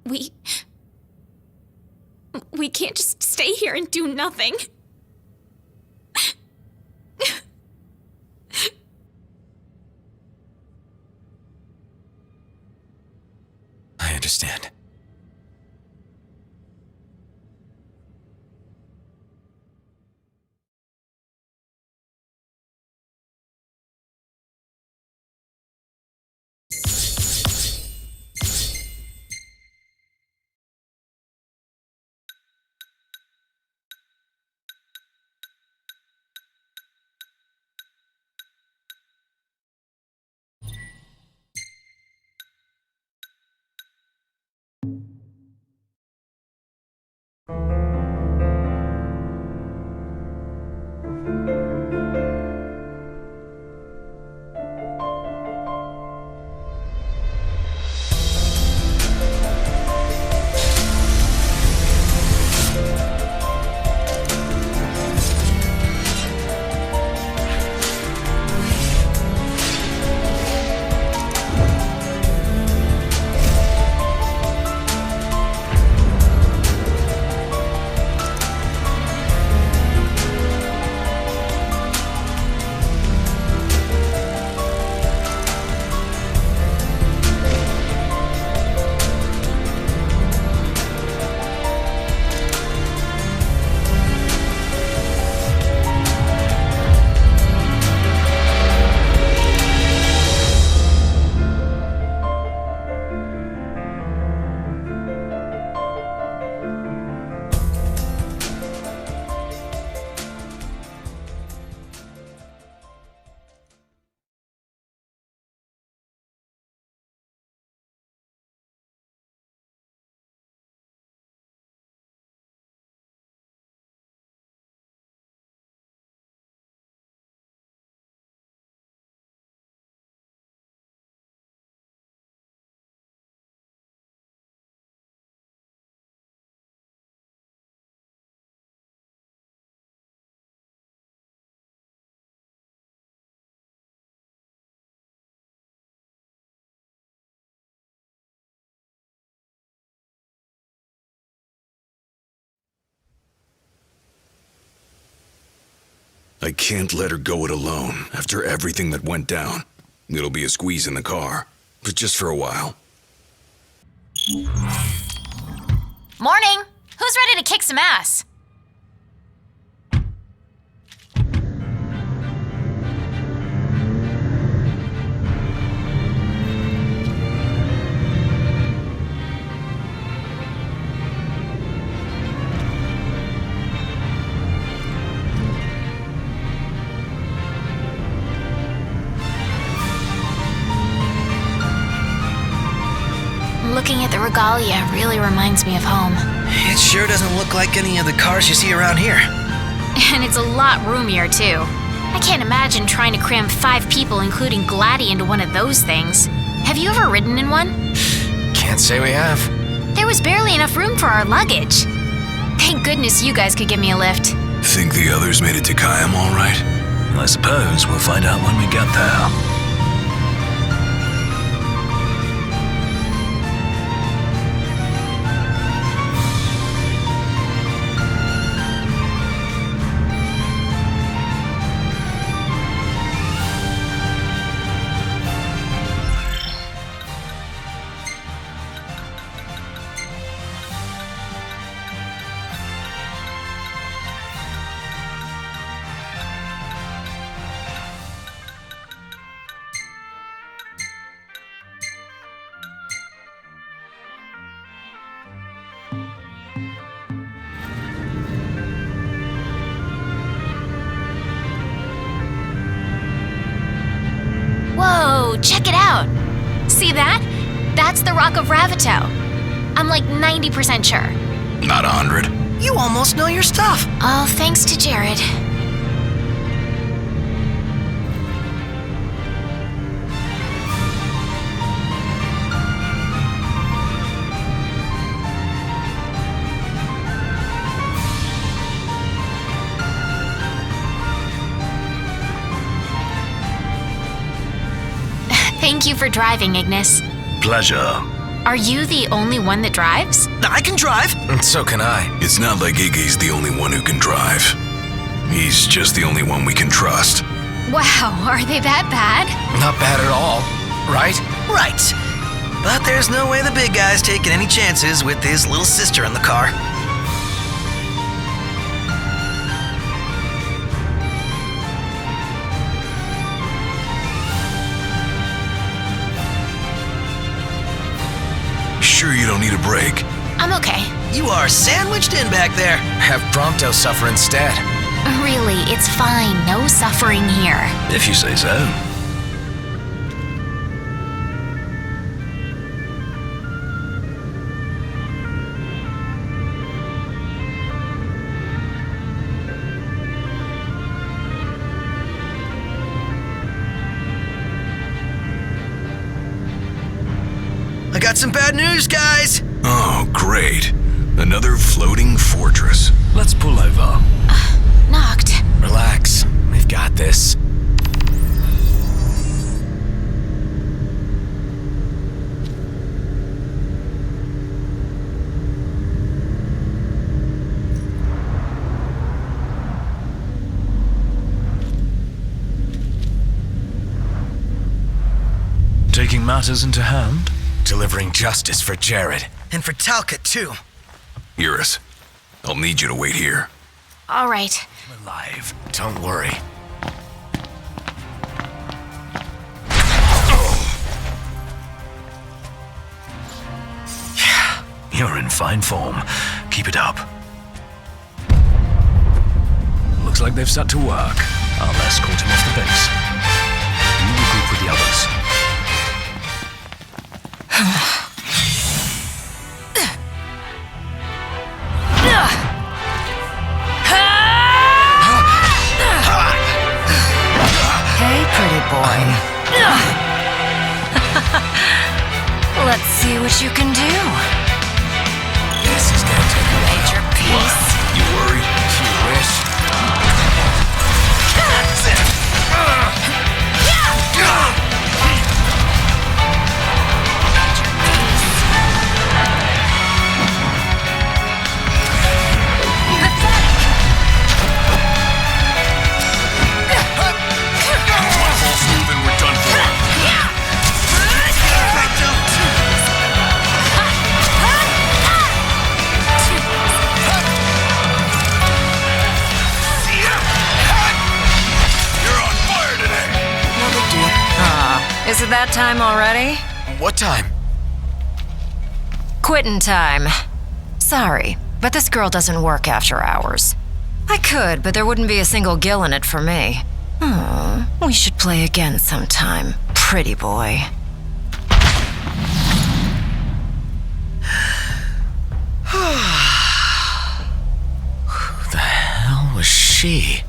We can't just stay here and do nothing. I understand. I can't let her go it alone after everything that went down. It'll be a squeeze in the car, but just for a while. Morning! Who's ready to kick some ass? regalia really reminds me of home. It sure doesn't look like any of the cars you see around here. And it's a lot roomier, too. I can't imagine trying to cram 5 people, including Gladdy, into one of those things. Have you ever ridden in one? Can't say we have. There was barely enough room for our luggage. Thank goodness you guys could give me a lift. Think the others made it to Kayam all right? I suppose we'll find out when we get there. Whoa, check it out. See that? That's the Rock of Ravito. I'm like 90% sure. Not 100. You almost know your stuff. All thanks to Jared. Thank you for driving, Ignis. Pleasure. Are you the only one that drives? I can drive. So can I. It's not like Iggy's the only one who can drive. He's just the only one we can trust. Wow, are they that bad? Not bad at all, right? Right. But there's no way the big guy's taking any chances with his little sister in the car. Sure you don't need a break? I'm okay. You are sandwiched in back there. Have Prompto suffer instead. Really, it's fine. No suffering here. If you say so. I got some bad news, guys. Oh, great. Another floating fortress. Let's pull over. Knocked. Relax. We've got this. Taking matters into hand? Delivering justice for Jared. And for Talcott, too. Iris, I'll need you to wait here. All right. I'm alive. Don't worry. You're in fine form. Keep it up. Looks like they've set to work. I'll escort him off the base. You regroup with the others. Hey, pretty boy. Let's see what you can do. This is gonna take a while. Major piece. You worried? You wish. Is it that time already? What time? Quittin' time. Sorry, but this girl doesn't work after hours. I could, but there wouldn't be a single gill in it for me. We should play again sometime, pretty boy. Who the hell was she?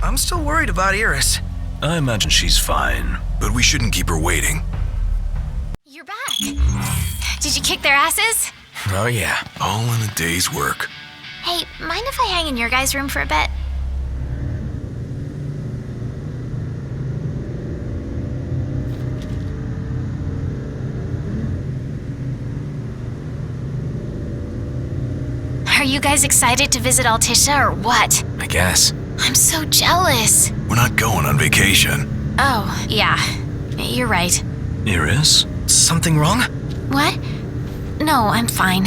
I'm still worried about Iris. I imagine she's fine. But we shouldn't keep her waiting. You're back. Did you kick their asses? Oh yeah. All in a day's work. Hey, mind if I hang in your guys' room for a bit? Are you guys excited to visit Altisha or what? I guess. I'm so jealous. We're not going on vacation. Oh, yeah. You're right. Iris? Something wrong? What? No, I'm fine.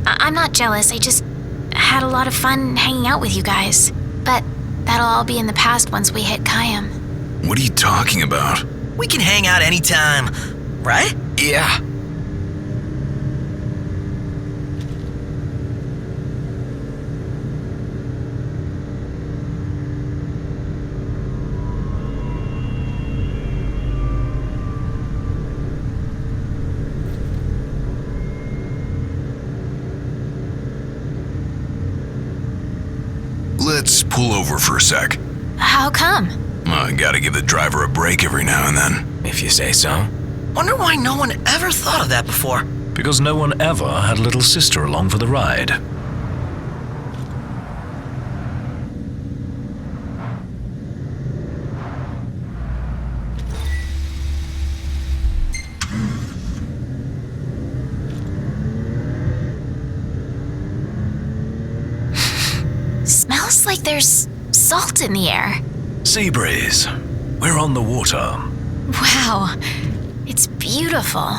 I'm not jealous. I just had a lot of fun hanging out with you guys. But that'll all be in the past once we hit Kayam. What are you talking about? We can hang out anytime, right? Yeah. Let's pull over for a sec. How come? I gotta give the driver a break every now and then. If you say so. Wonder why no one ever thought of that before. Because no one ever had a little sister along for the ride. Smells like there's salt in the air. Sea breeze. We're on the water. Wow, it's beautiful.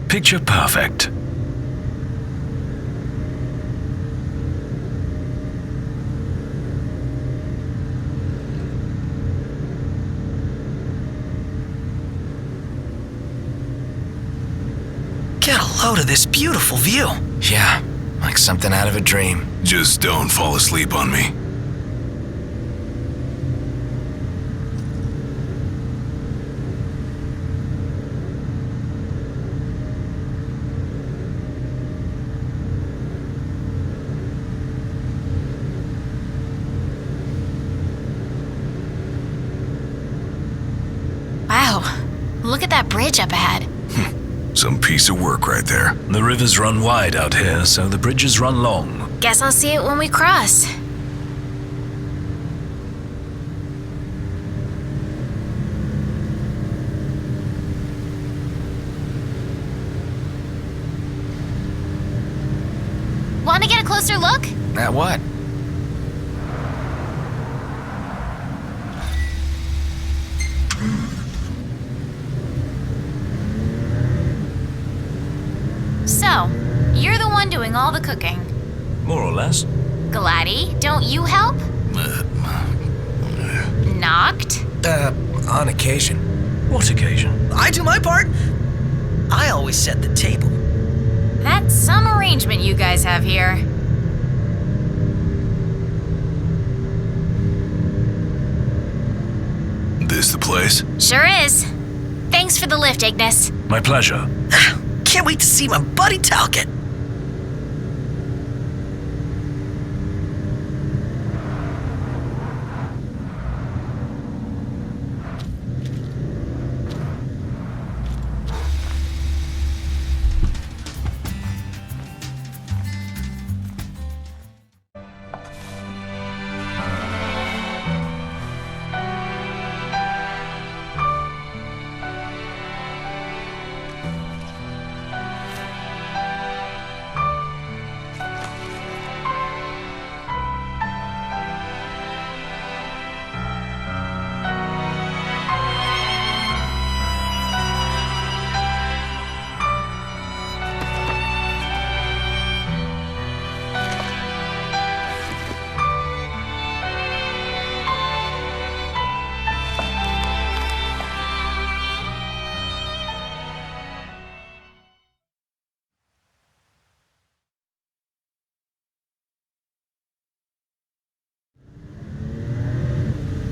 Picture perfect. Get a load of this beautiful view. Yeah, like something out of a dream. Just don't fall asleep on me. Wow, look at that bridge up ahead. Some piece of work right there. The rivers run wide out here, so the bridges run long. Guess I'll see it when we cross. Want to get a closer look? At what? So, you're the one doing all the cooking. More or less. Gladdy, don't you help? Knocked? On occasion. What occasion? I do my part. I always set the table. That's some arrangement you guys have here. This the place? Sure is. Thanks for the lift, Ignis. My pleasure. Can't wait to see my buddy Talcott.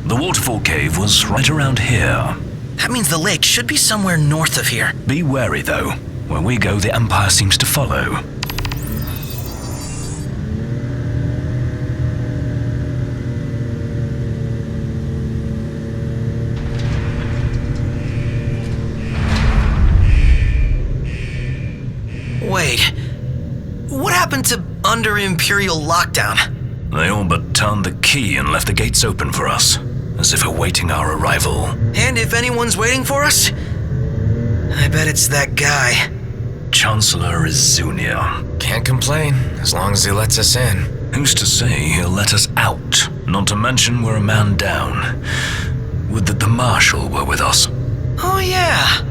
The waterfall cave was right around here. That means the lake should be somewhere north of here. Be wary, though. Where we go, the Empire seems to follow. Wait. What happened to under Imperial lockdown? They all but turned the key and left the gates open for us, as if awaiting our arrival. And if anyone's waiting for us, I bet it's that guy. Chancellor Izunia. Can't complain, as long as he lets us in. Who's to say he'll let us out? Not to mention we're a man down. Would that the Marshal were with us. Oh yeah.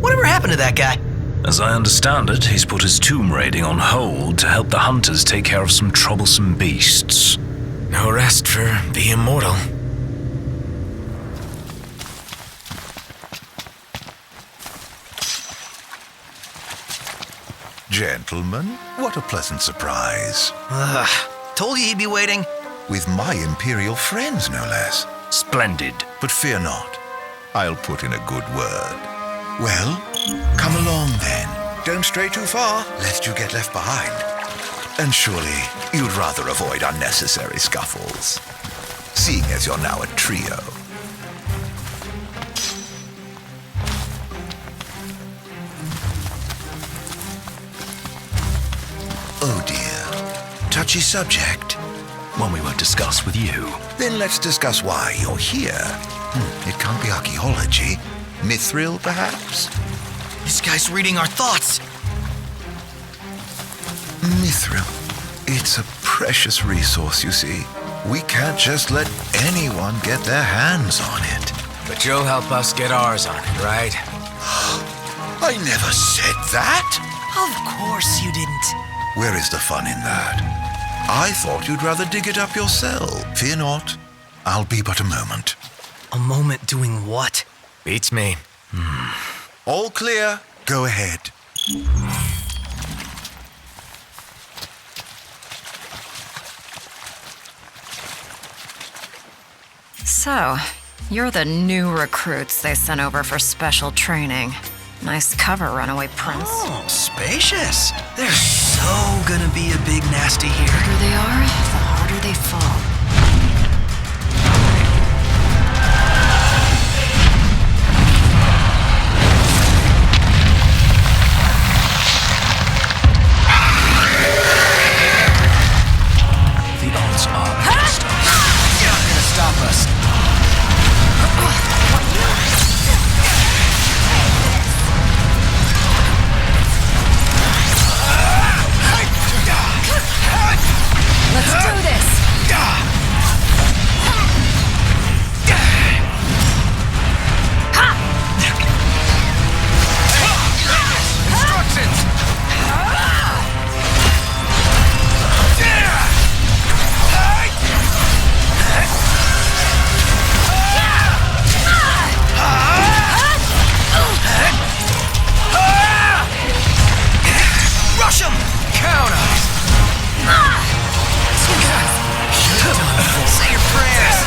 Whatever happened to that guy? As I understand it, he's put his tomb raiding on hold to help the hunters take care of some troublesome beasts. No rest for the immortal. Gentlemen, what a pleasant surprise. Told you he'd be waiting. With my Imperial friends, no less. Splendid. But fear not. I'll put in a good word. Well, come along then. Don't stray too far, lest you get left behind. And surely you'd rather avoid unnecessary scuffles, seeing as you're now a trio. Oh dear, touchy subject. One we won't discuss with you. Then let's discuss why you're here. It can't be archaeology. Mithril, perhaps? This guy's reading our thoughts. Mithril. It's a precious resource, you see. We can't just let anyone get their hands on it. But you'll help us get ours on it, right? I never said that. Of course you didn't. Where is the fun in that? I thought you'd rather dig it up yourself. Fear not. I'll be but a moment. A moment doing what? Beats me. All clear. Go ahead. So, you're the new recruits they sent over for special training. Nice cover, runaway prince. Oh, spacious. They're so gonna be a big nasty here. The harder they are, the harder they fall. The odds are against us. You're not gonna stop us. Let's do this! Instructions! Rush him! Count us! Say your prayers.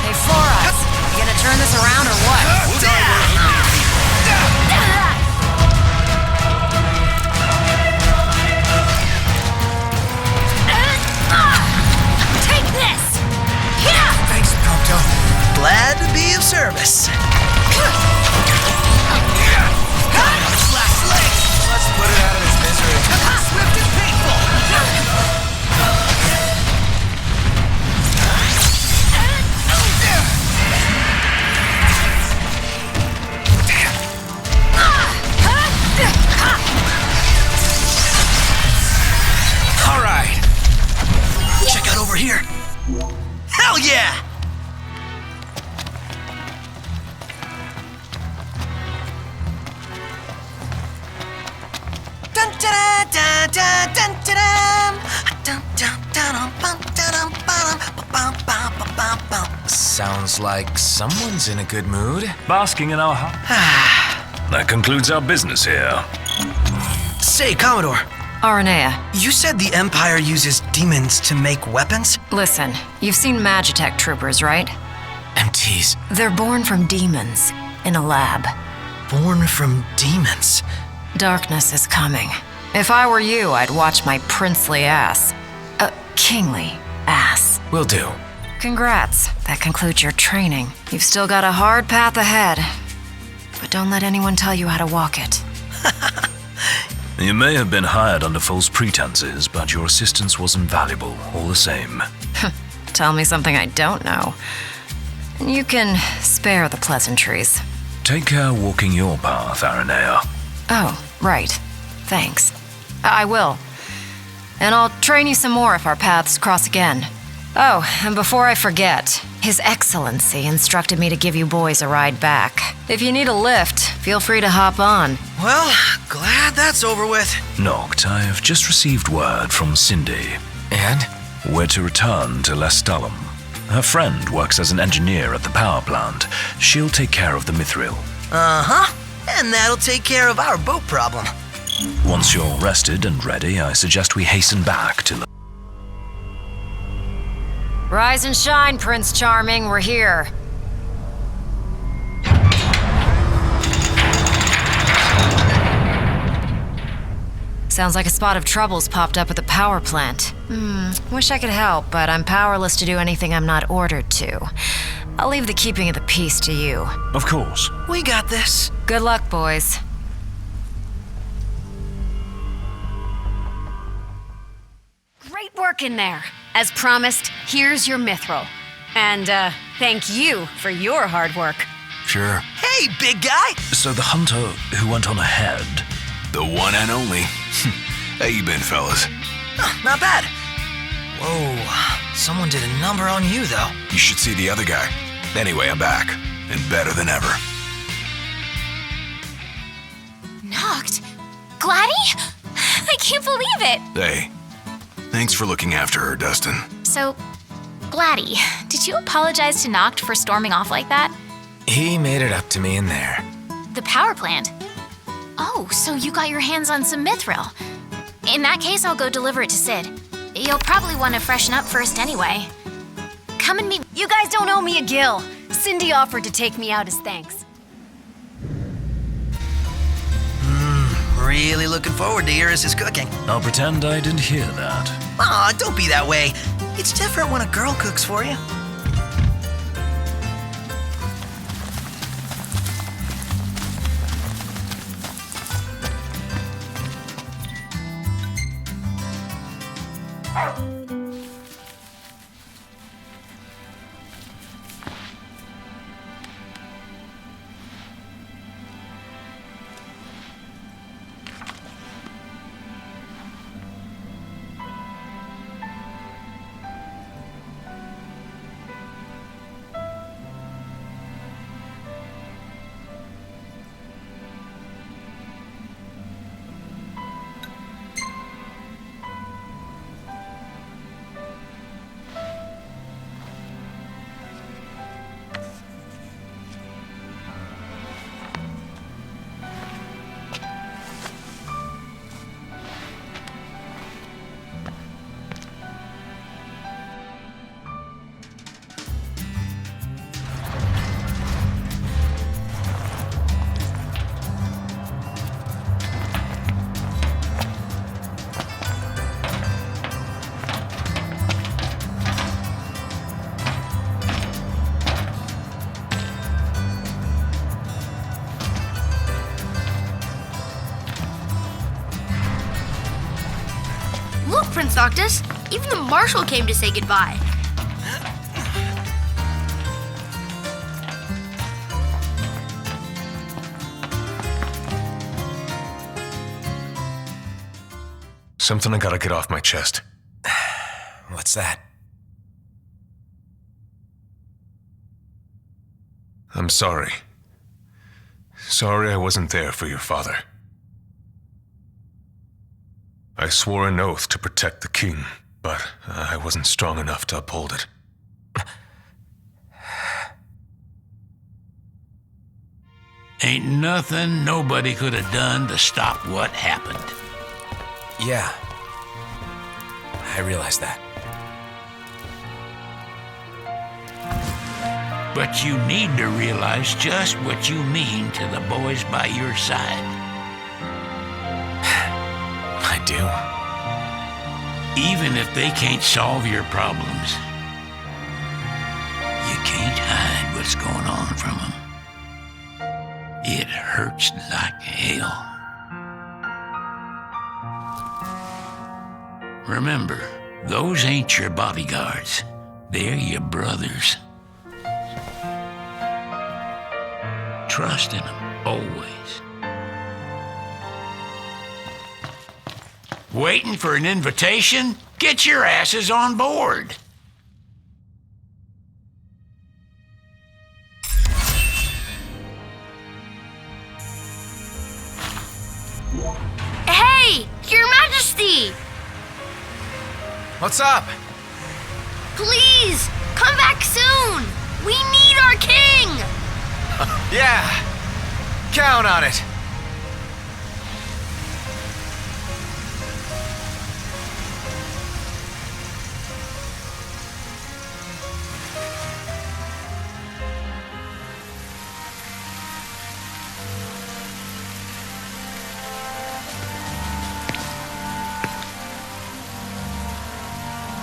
Hey, Flores, you gonna turn this around or what? Take this! Thanks, Prompto. Glad to be of service. Last leg! Let's put it out of its misery. Swift and painful. All right. Check out over here. Hell yeah! Dun, dun. Sounds like someone's in a good mood. Basking in our That concludes our business here. Say, Commodore. Aranea. You said the Empire uses demons to make weapons? Listen, you've seen Magitech troopers, right? MTs. They're born from demons in a lab. Born from demons? Darkness is coming. If I were you, I'd watch my princely ass. Kingly ass. Will do. Congrats. That concludes your training. You've still got a hard path ahead. But don't let anyone tell you how to walk it. You may have been hired under false pretenses, but your assistance was invaluable, all the same. Tell me something I don't know. You can spare the pleasantries. Take care walking your path, Aranea. Oh, right. Thanks. I will. And I'll train you some more if our paths cross again. Oh, and before I forget, His Excellency instructed me to give you boys a ride back. If you need a lift, feel free to hop on. Well, glad that's over with. Noct, I have just received word from Cindy. And? We're to return to Lestalem. Her friend works as an engineer at the power plant. She'll take care of the mithril. Uh-huh. And that'll take care of our boat problem. Once you're rested and ready, I suggest we hasten back to... Rise and shine, Prince Charming. We're here. Sounds like a spot of trouble's popped up at the power plant. Wish I could help, but I'm powerless to do anything I'm not ordered to. I'll leave the keeping of the peace to you. Of course. We got this. Good luck, boys. Great work in there. As promised, here's your mithril. And, thank you for your hard work. Sure. Hey, big guy! So the hunter who went on ahead... The one and only. How you been, fellas? Not bad. Whoa, someone did a number on you, though. You should see the other guy. Anyway, I'm back, and better than ever. Noct? Gladdy? I can't believe it! Hey, thanks for looking after her, Dustin. So, Gladdy, did you apologize to Noct for storming off like that? He made it up to me in there. The power plant? Oh, so you got your hands on some mithril. In that case, I'll go deliver it to Sid. You'll probably want to freshen up first anyway. Come and meet... You guys don't owe me a gill. Cindy offered to take me out as thanks. Really looking forward to Iris' cooking. I'll pretend I didn't hear that. Aw, don't be that way. It's different when a girl cooks for you. Look, Prince Noctis, even the Marshal came to say goodbye. Something I gotta get off my chest. What's that? I'm sorry. Sorry I wasn't there for your father. I swore an oath to protect the king, but I wasn't strong enough to uphold it. Ain't nothing nobody could have done to stop what happened. Yeah. I realize that. But you need to realize just what you mean to the boys by your side. I do. Even if they can't solve your problems, you can't hide what's going on from them. It hurts like hell. Remember, those ain't your bodyguards. They're your brothers. Trust in them, always. Waiting for an invitation? Get your asses on board. Hey, Your Majesty! What's up? Please, come back soon! We need our king! Yeah, count on it.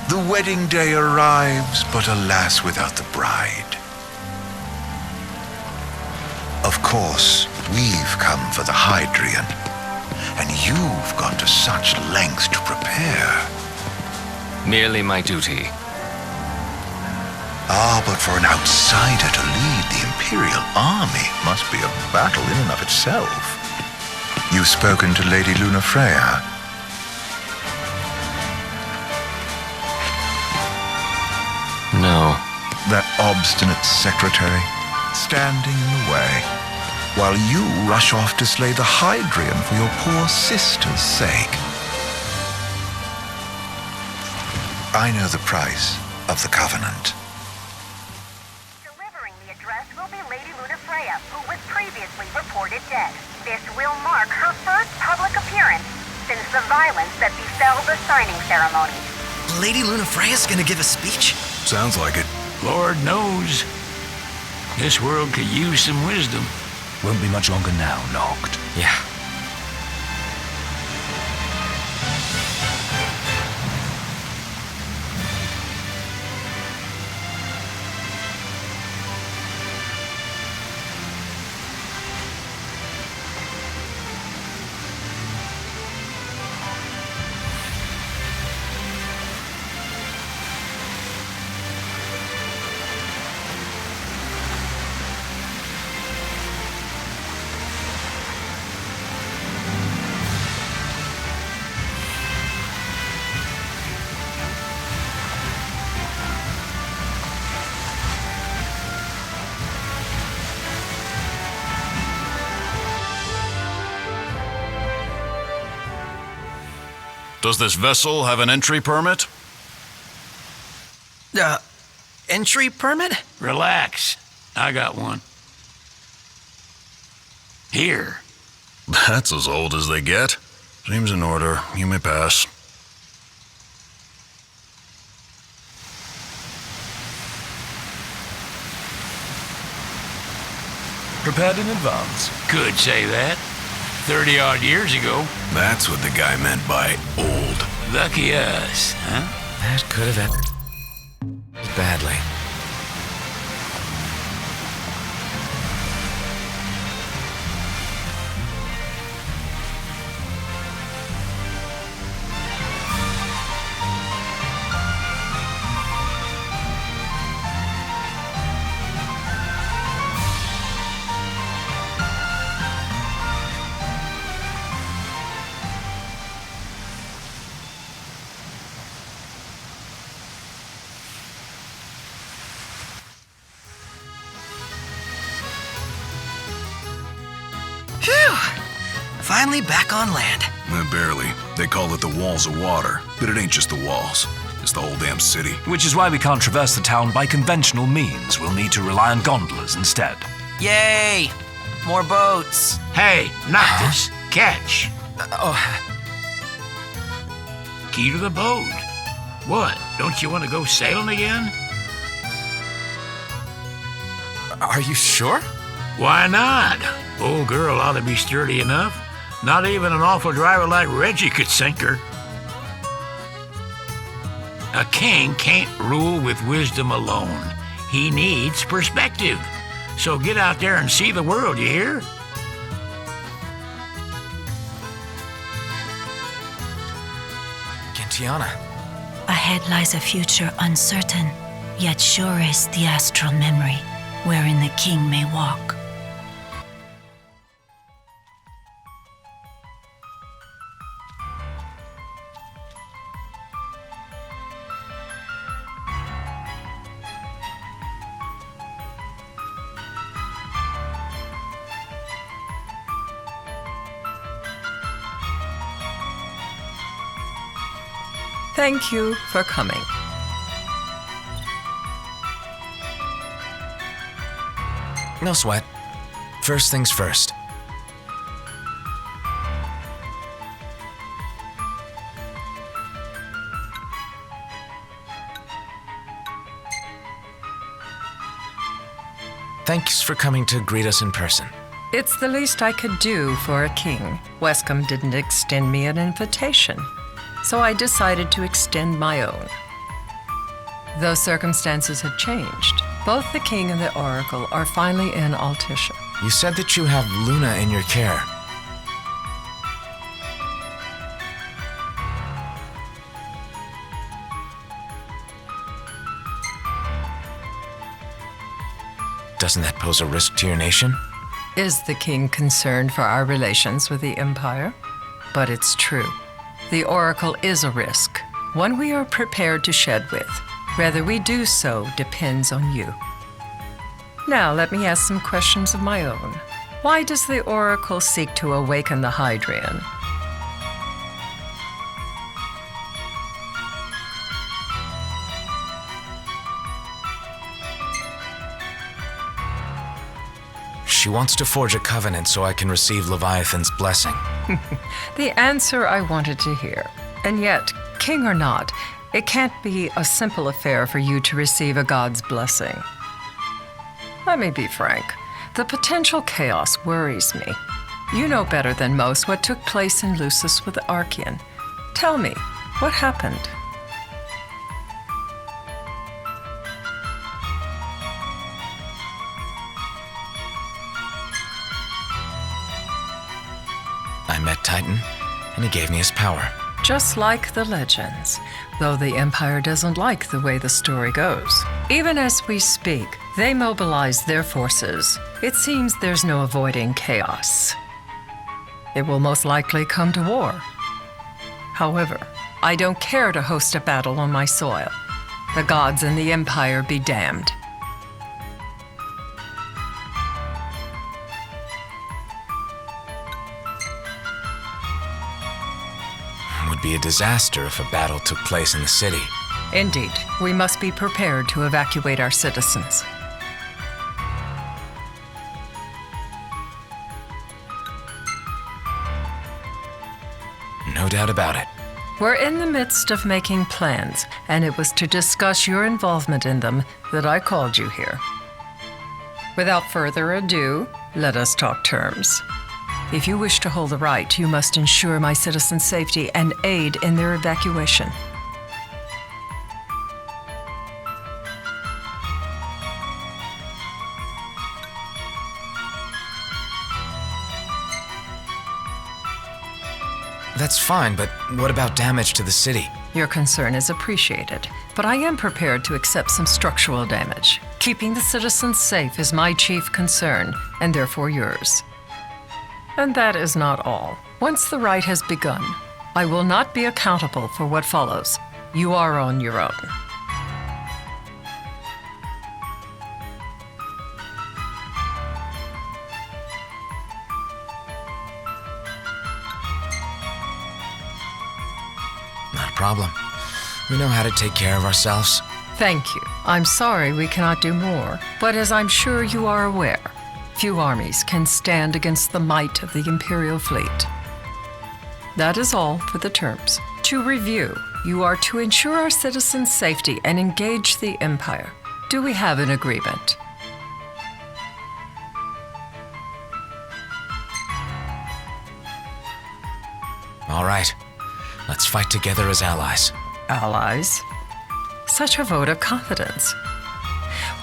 The wedding day arrives, but alas, without the bride. Of course, we've come for the Hydrian, and you've gone to such lengths to prepare. Merely my duty. Ah, but for an outsider to lead the Imperial army must be a battle in and of itself. You've spoken to Lady Lunafreya. No. That obstinate secretary, standing in the way, while you rush off to slay the Hydrian for your poor sister's sake. I know the price of the Covenant. Delivering the address will be Lady Lunafreya, who was previously reported dead. This will mark her first public appearance since the violence that befell the signing ceremony. Lady Lunafreya's gonna give a speech? Sounds like it. Lord knows. This world could use some wisdom. Won't be much longer now, Noct. Yeah. Does this vessel have an entry permit? Entry permit? Relax. I got one. Here. That's as old as they get. Seems in order. You may pass. Prepared in advance. Could say that. 30-odd years ago. That's what the guy meant by old. Lucky us, huh? That could have ended badly. finally back on land. Barely. They call it the walls of water, but it ain't just the walls. It's the whole damn city. Which is why we can't traverse the town by conventional means. We'll need to rely on gondolas instead. Yay! More boats. Hey, not this. Catch. Key to the boat. What? Don't you want to go sailing again? Are you sure? Why not? Old girl ought to be sturdy enough. Not even an awful driver like Reggie could sink her. A king can't rule with wisdom alone. He needs perspective. So get out there and see the world, you hear? Gentiana. Ahead lies a future uncertain, yet sure is the astral memory, wherein the king may walk. Thank you for coming. No sweat. First things first. Thanks for coming to greet us in person. It's the least I could do for a king. Wescombe didn't extend me an invitation, so I decided to extend my own. Though circumstances have changed, both the king and the oracle are finally in Altisha. You said that you have Luna in your care. Doesn't that pose a risk to your nation? Is the king concerned for our relations with the Empire? But it's true. The oracle is a risk, one we are prepared to shed with. Whether we do so depends on you. Now let me ask some questions of my own. Why does the oracle seek to awaken the Hydrian? She wants to forge a covenant so I can receive Leviathan's blessing. The answer I wanted to hear. And yet, king or not, it can't be a simple affair for you to receive a god's blessing. Let me be frank. The potential chaos worries me. You know better than most what took place in Lucis with the Archean. Tell me, what happened? I met Titan, and he gave me his power. Just like the legends, though the Empire doesn't like the way the story goes. Even as we speak, they mobilize their forces. It seems there's no avoiding chaos. It will most likely come to war. However, I don't care to host a battle on my soil. The gods and the Empire be damned. It would be a disaster if a battle took place in the city. Indeed, we must be prepared to evacuate our citizens. No doubt about it. We're in the midst of making plans, and it was to discuss your involvement in them that I called you here. Without further ado, let us talk terms. If you wish to hold the right, you must ensure my citizens' safety and aid in their evacuation. That's fine, but what about damage to the city? Your concern is appreciated, but I am prepared to accept some structural damage. Keeping the citizens safe is my chief concern, and therefore yours. And that is not all. Once the rite has begun, I will not be accountable for what follows. You are on your own. problem. We know how to take care of ourselves. Thank you. I'm sorry we cannot do more, but as I'm sure you are aware, few armies can stand against the might of the Imperial fleet. That is all for the terms. To review, you are to ensure our citizens' safety and engage the Empire. Do we have an agreement? All right. Let's fight together as allies. Allies? Such a vote of confidence.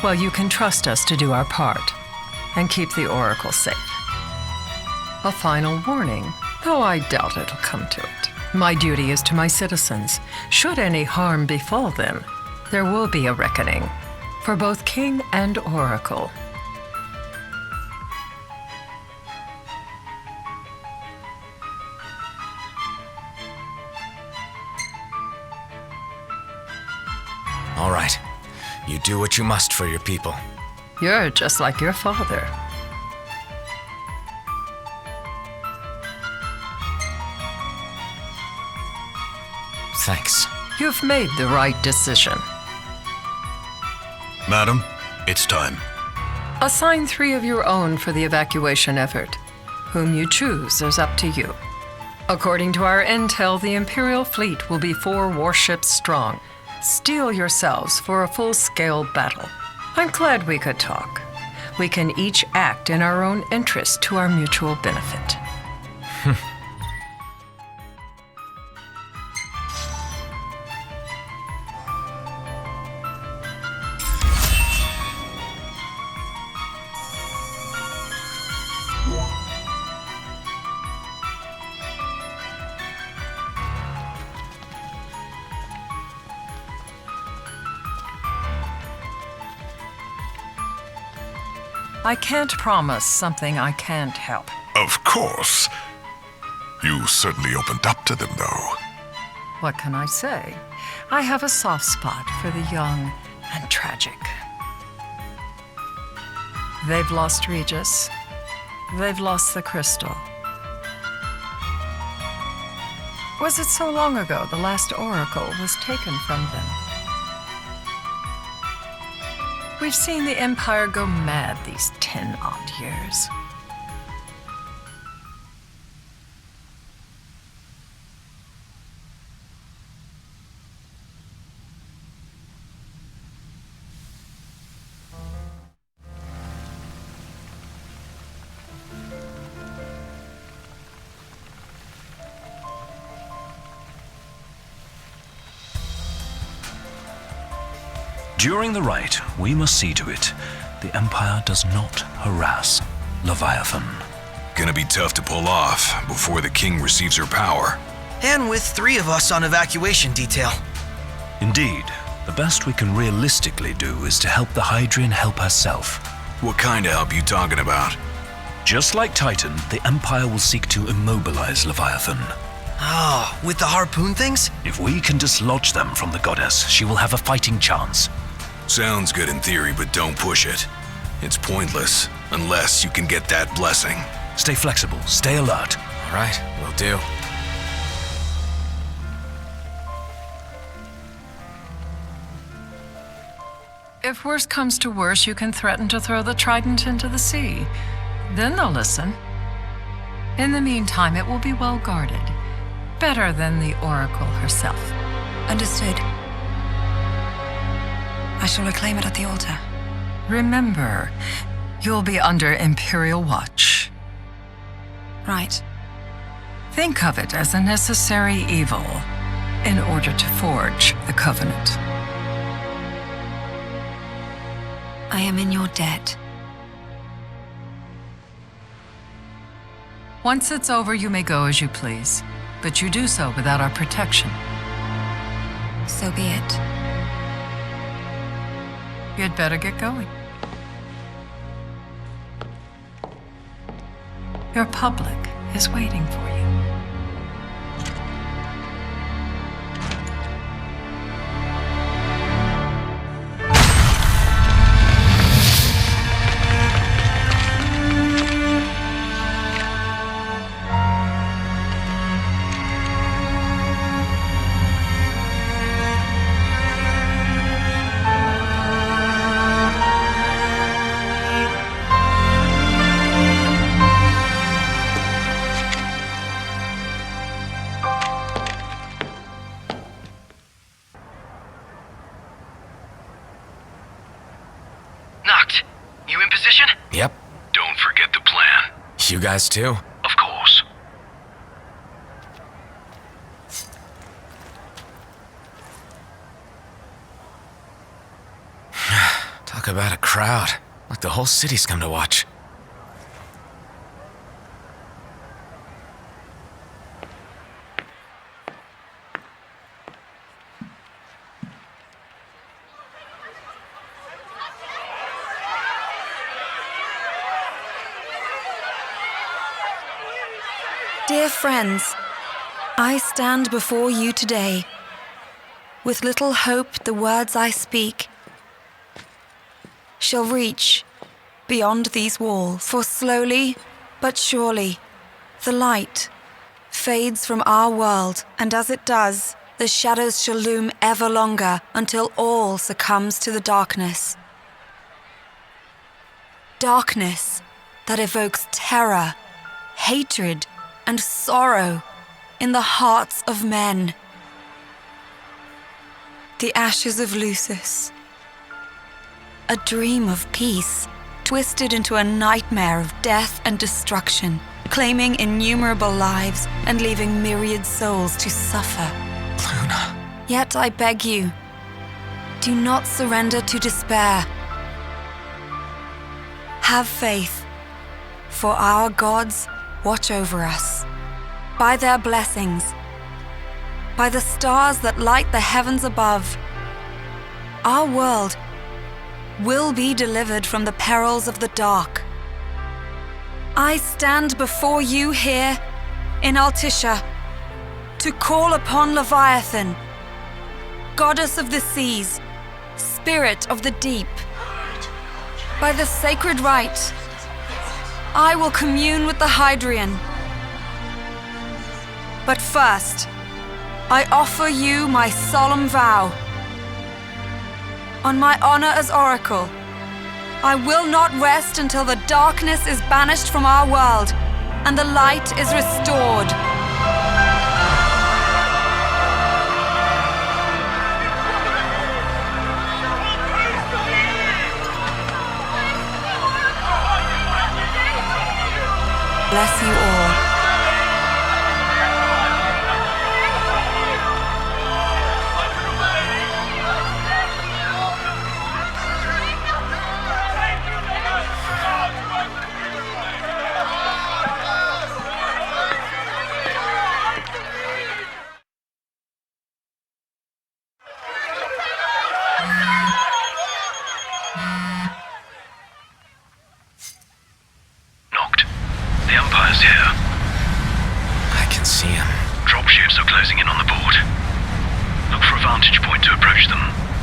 Well, you can trust us to do our part and keep the Oracle safe. A final warning, though I doubt it'll come to it. My duty is to my citizens. Should any harm befall them, there will be a reckoning for both King and Oracle. All right. You do what you must for your people. You're just like your father. Thanks. You've made the right decision. Madam, it's time. Assign 3 of your own for the evacuation effort. Whom you choose is up to you. According to our intel, the Imperial fleet will be 4 warships strong. Steel yourselves for a full-scale battle. I'm glad we could talk. We can each act in our own interest to our mutual benefit. I can't promise something I can't help. Of course. You certainly opened up to them, though. What can I say? I have a soft spot for the young and tragic. They've lost Regis. They've lost the crystal. Was it so long ago the last oracle was taken from them? We've seen the Empire go mad these 10-odd years. During the rite, we must see to it the Empire does not harass Leviathan. Gonna be tough to pull off before the king receives her power. And with 3 of us on evacuation detail. Indeed, the best we can realistically do is to help the Hydrian help herself. What kind of help you talking about? Just like Titan, the Empire will seek to immobilize Leviathan. Ah, with the harpoon things? If we can dislodge them from the goddess, she will have a fighting chance. Sounds good in theory, but don't push it. It's pointless, unless you can get that blessing. Stay flexible, stay alert. All right, will do. If worse comes to worse, you can threaten to throw the trident into the sea. Then they'll listen. In the meantime, it will be well guarded. Better than the Oracle herself. Understood. I shall reclaim it at the altar. Remember, you'll be under Imperial watch. Right. Think of it as a necessary evil in order to forge the Covenant. I am in your debt. Once it's over, you may go as you please, but you do so without our protection. So be it. You'd better get going. Your public is waiting for you. You guys too? Of course. Talk about a crowd. Like the whole city's come to watch. Dear friends, I stand before you today. With little hope the words I speak shall reach beyond these walls. For slowly but surely the light fades from our world, and as it does, the shadows shall loom ever longer until all succumbs to the darkness. Darkness that evokes terror, hatred, and sorrow in the hearts of men. The ashes of Lucis, a dream of peace, twisted into a nightmare of death and destruction, claiming innumerable lives and leaving myriad souls to suffer. Luna. Yet I beg you, do not surrender to despair. Have faith, for our gods watch over us. By their blessings, by the stars that light the heavens above, our world will be delivered from the perils of the dark. I stand before you here in Altissia to call upon Leviathan, goddess of the seas, spirit of the deep. By the sacred rite, I will commune with the Hydrian. But first, I offer you my solemn vow. On my honor as Oracle, I will not rest until the darkness is banished from our world and the light is restored. Bless you all.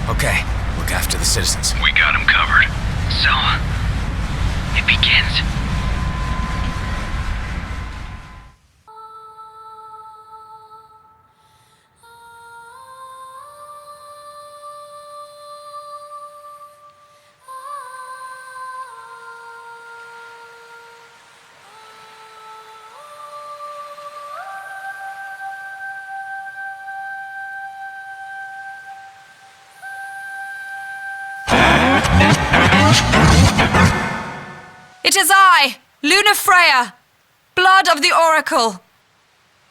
Okay, look after the citizens. We got them covered. So, it begins. It is I, Lunafreya, blood of the Oracle.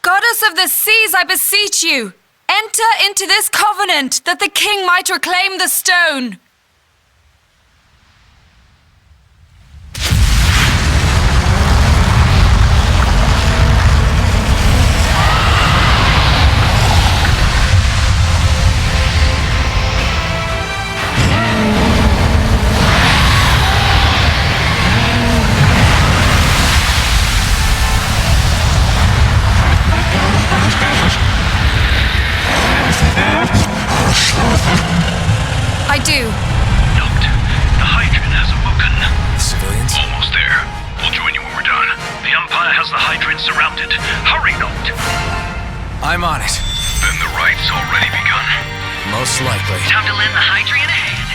Goddess of the seas, I beseech you, enter into this covenant that the king might reclaim the stone. I do. Note, the Hydrian has awoken. The civilians? Almost there. We'll join you when we're done. The Empire has the Hydrian surrounded. Hurry, Note! I'm on it. Then the right's already begun. Most likely. Time to lend the Hydrian a hand.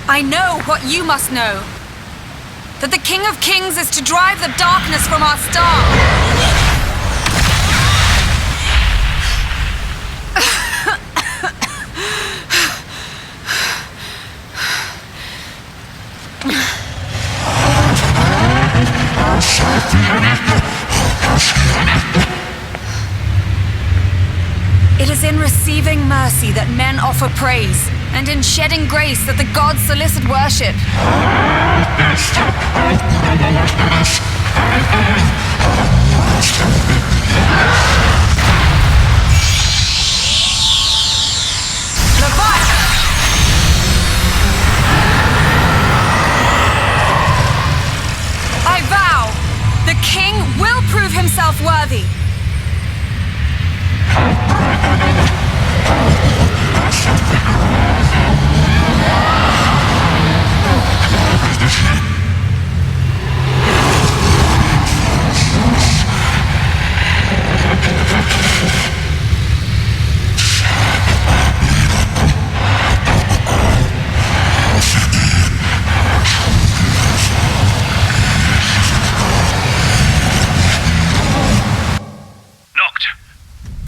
I know what you must know. That the King of Kings is to drive the darkness from our star. It is in receiving mercy that men offer praise, and in shedding grace that the gods solicit worship. I vow, the king will prove himself worthy.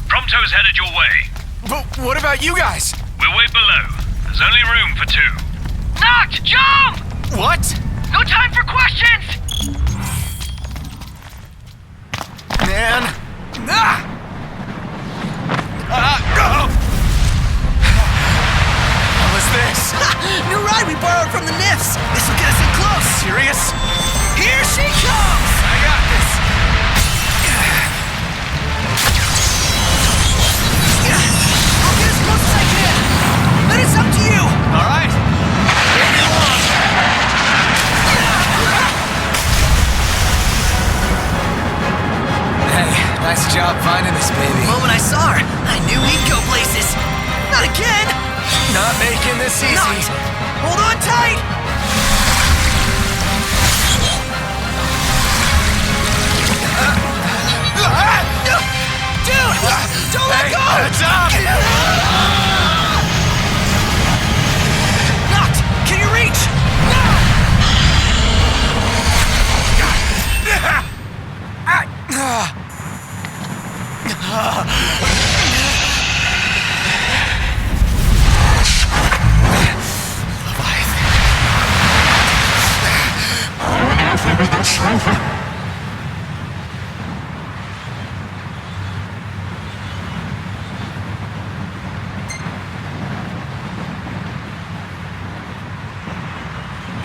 Prompto's headed your way. But what about you guys? We'll wait below. There's only room for 2. Noct, jump! What? No time for questions! Man. What was this? New ride we borrowed from the Nifs. This will get us in close. Serious? Here she comes! I got this. I'll get as close as I can. Then it's up to you. All right. Hey, nice job finding this baby. The moment I saw her, I knew we'd go places. Not again. Not making this easy. Not. Hold on tight. Dude, don't let go. Heads up. Noct, can you reach?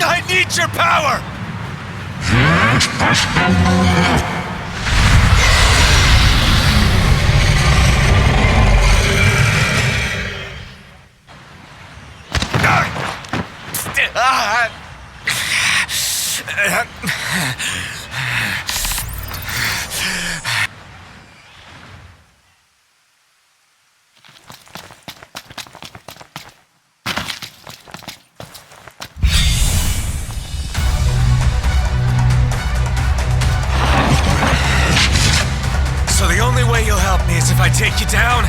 I need your power! So the only way you'll help me is if I take you down?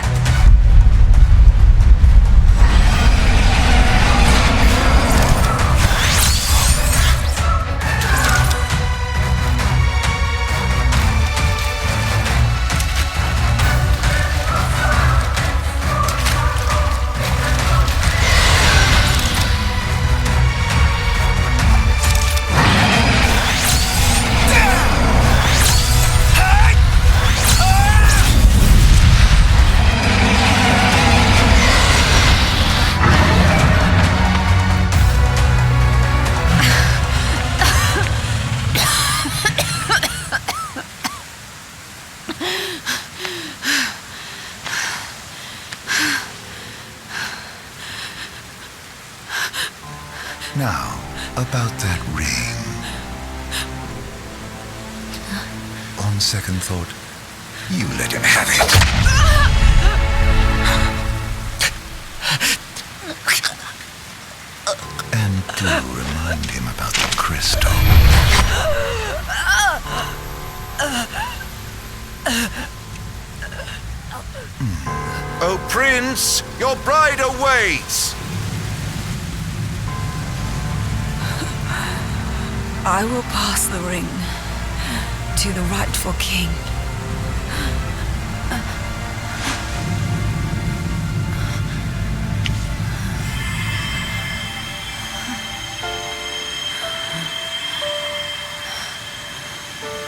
Now, about that ring. On second thought, you let him have it. And do remind him about the crystal. Oh, Prince, your bride awaits. I will pass the ring to the rightful king.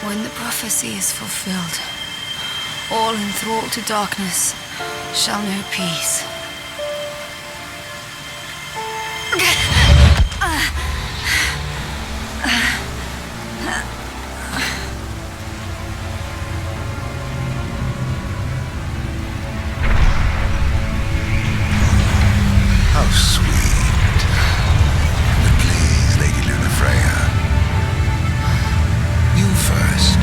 When the prophecy is fulfilled, all enthralled to darkness shall know peace. How sweet. But please, Lady Lunafreya, you first.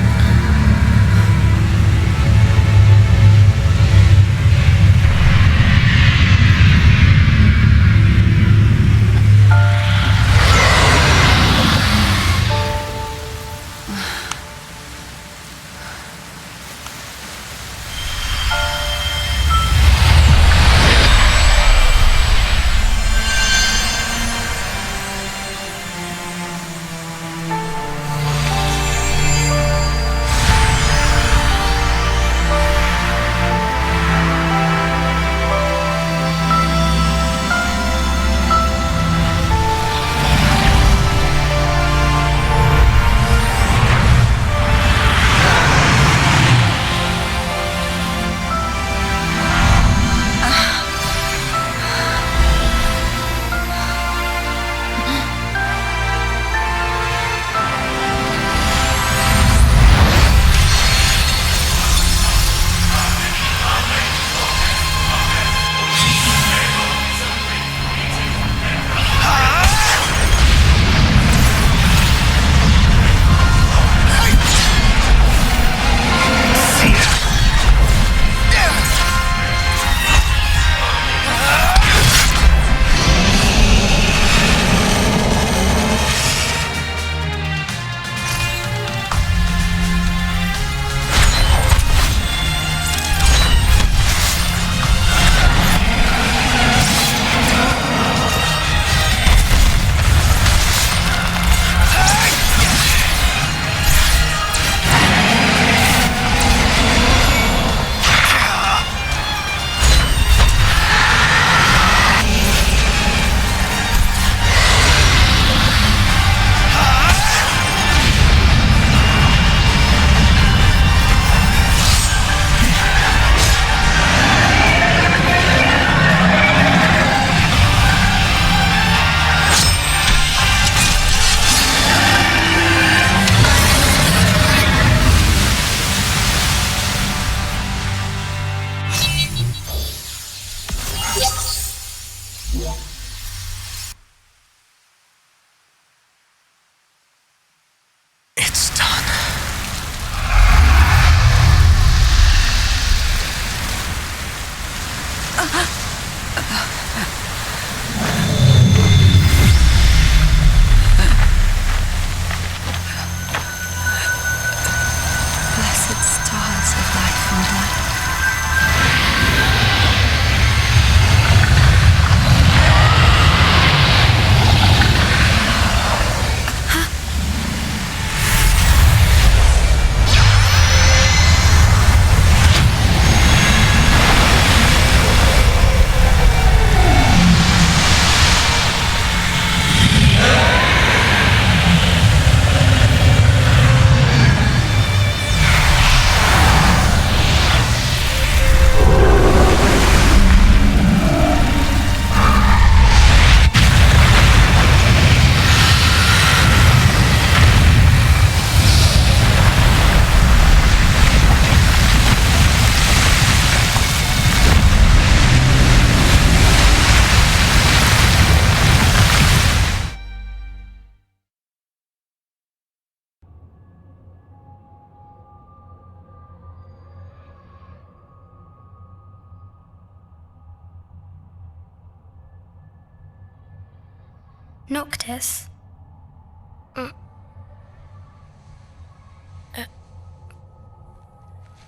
Noctis?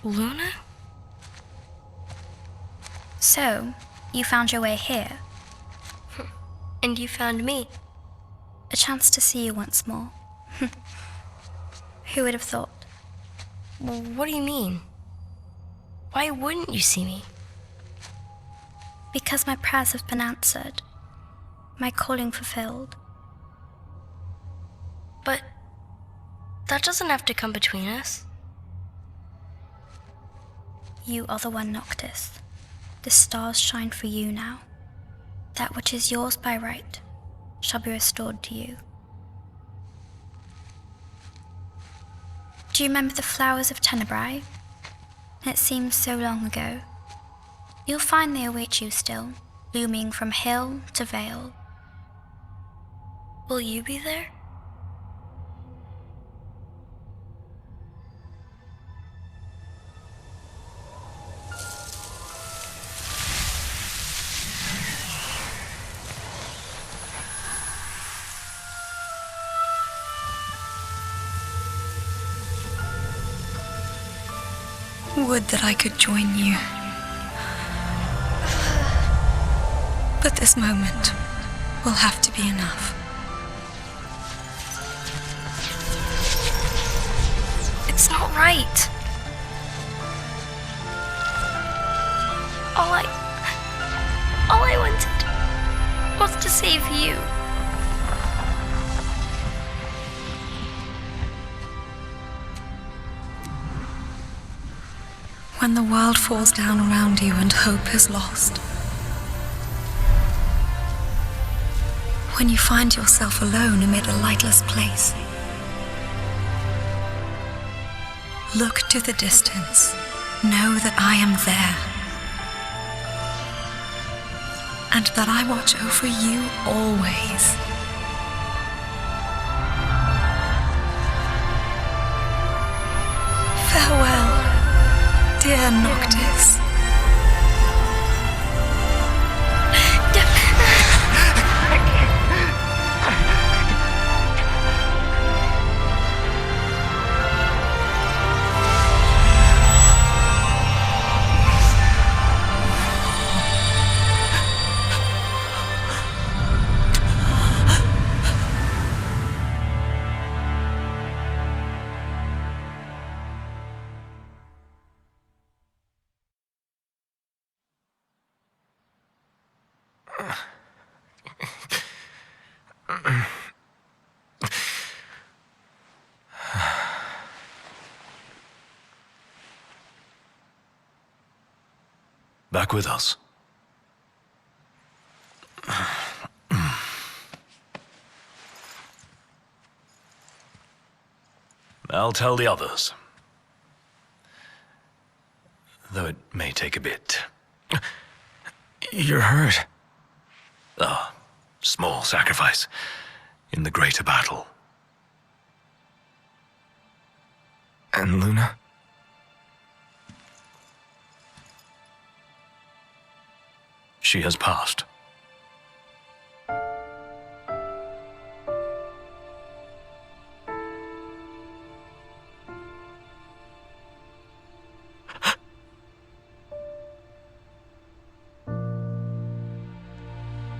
Luna? So, you found your way here. And you found me. A chance to see you once more. Who would have thought? Well, what do you mean? Why wouldn't you see me? Because my prayers have been answered, my calling fulfilled. But that doesn't have to come between us. You are the one, Noctis. The stars shine for you now. That which is yours by right shall be restored to you. Do you remember the flowers of Tenebrae? It seems so long ago. You'll find they await you still, blooming from hill to vale. Will you be there? Would that I could join you. But this moment will have to be enough. It's not right. All I wanted was to save you. When the world falls down around you and hope is lost. When you find yourself alone amid a lightless place. Look to the distance. Know that I am there. And that I watch over you always. Farewell, dear Noctis. Back with us. I'll tell the others. Though it may take a bit. You're hurt. Ah, small sacrifice in the greater battle. And Luna? She has passed.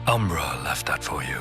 Umbra left that for you.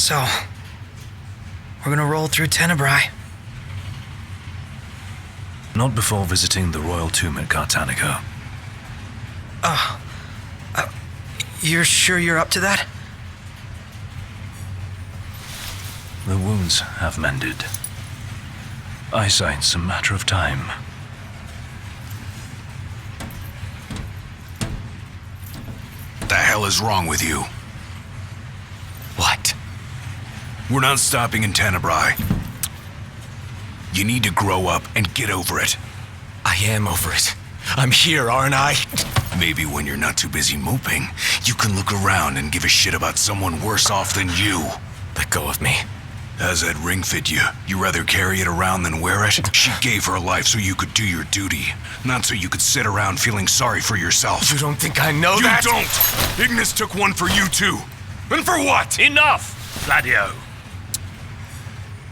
So, we're gonna roll through Tenebrae. Not before visiting the royal tomb at Cartanico. You're sure you're up to that? The wounds have mended. Eyesight's a matter of time. What the hell is wrong with you? What? We're not stopping in Tenebrae. You need to grow up and get over it. I am over it. I'm here, aren't I? Maybe when you're not too busy moping, you can look around and give a shit about someone worse off than you. Let go of me. How's that ring fit you? You rather carry it around than wear it? She gave her life so you could do your duty, not so you could sit around feeling sorry for yourself. You don't think I know that? You don't! Ignis took one for you too. And for what? Enough, Gladio.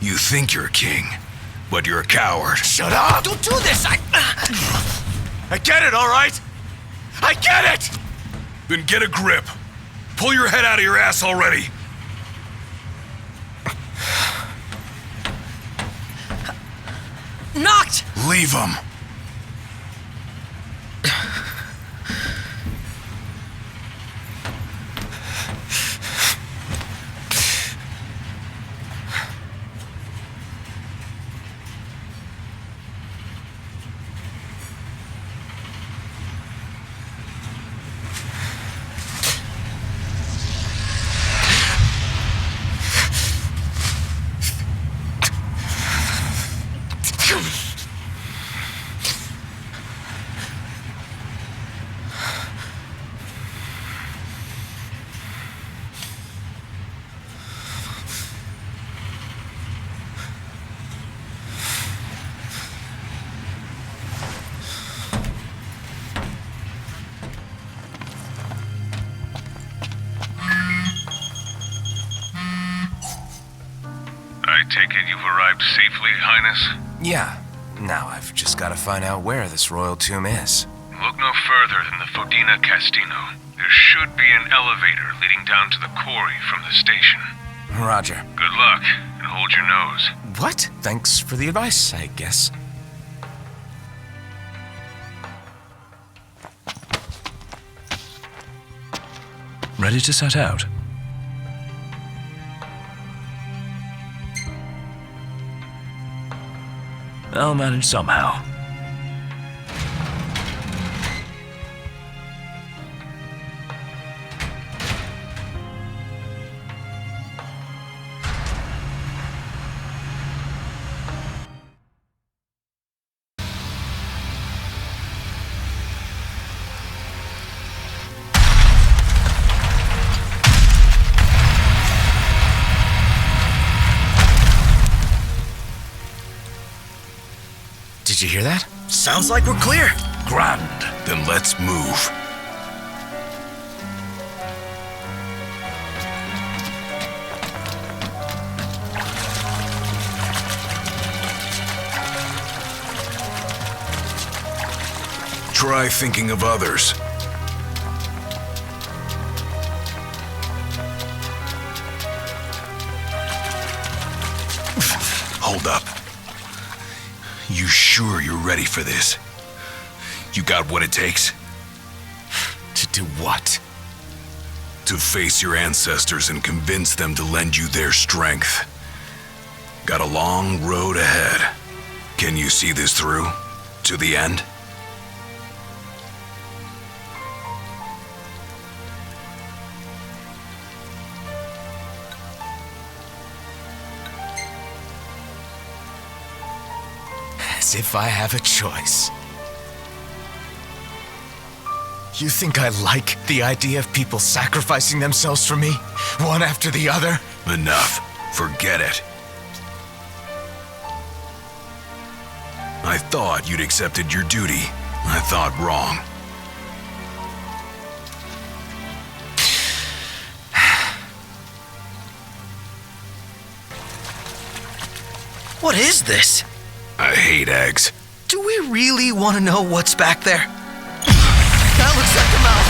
You think you're a king, but you're a coward. Shut up! Don't do this! I get it, all right? I get it! Then get a grip. Pull your head out of your ass already. Knocked! Leave him. I take it you've arrived safely, Highness? Yeah. Now I've just got to find out where this royal tomb is. Look no further than the Fodina Castino. There should be an elevator leading down to the quarry from the station. Roger. Good luck, and hold your nose. What? Thanks for the advice, I guess. Ready to set out? I'll manage somehow. Did you hear that? Sounds like we're clear. Grand. Then let's move. Try thinking of others. Hold up. You sure you're ready for this? You got what it takes? To do what? To face your ancestors and convince them to lend you their strength. Got a long road ahead. Can you see this through? To the end? As if I have a choice. You think I like the idea of people sacrificing themselves for me, one after the other? Enough. Forget it. I thought you'd accepted your duty. I thought wrong. What is this? I hate eggs. Do we really want to know what's back there? That looks like the mouth.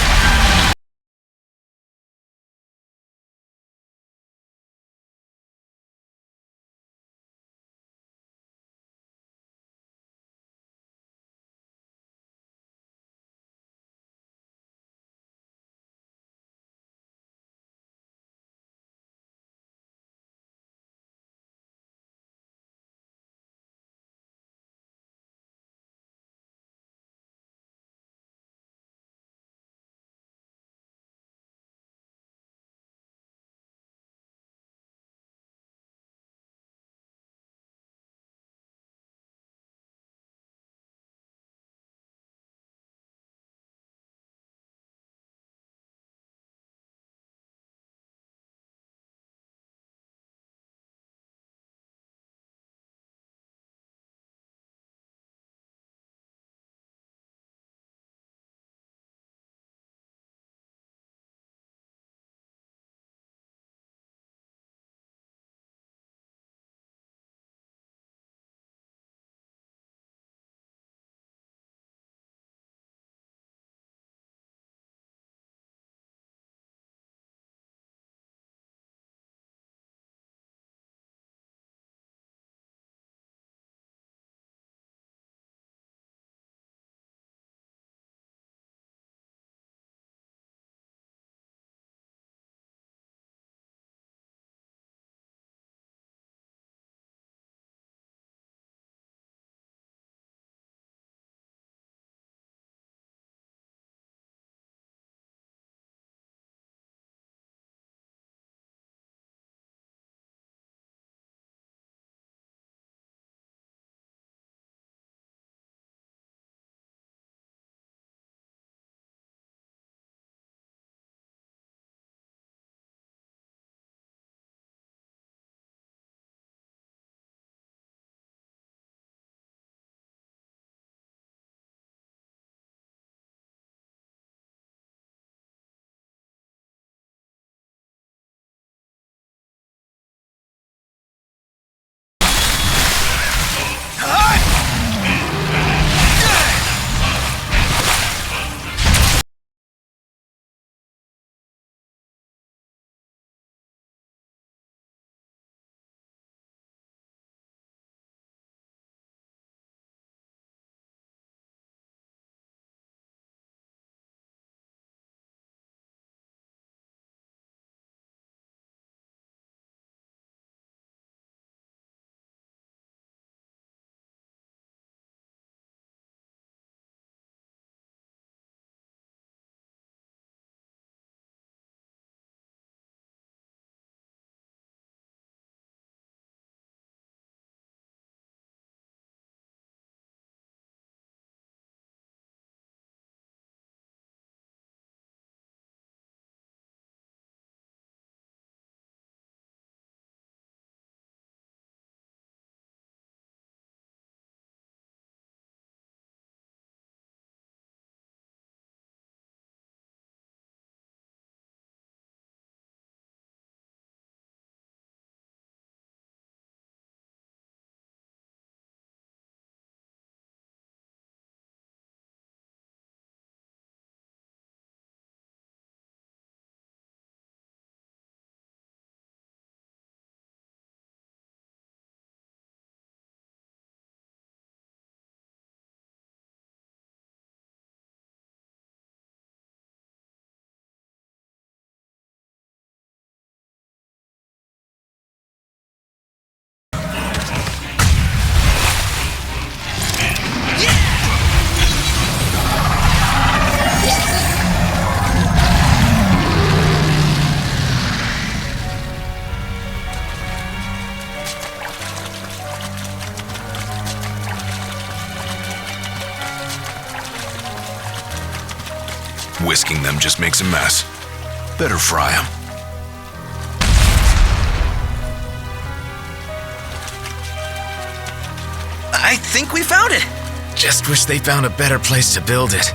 Whisking them just makes a mess. Better fry them. I think we found it. Just wish they found a better place to build it.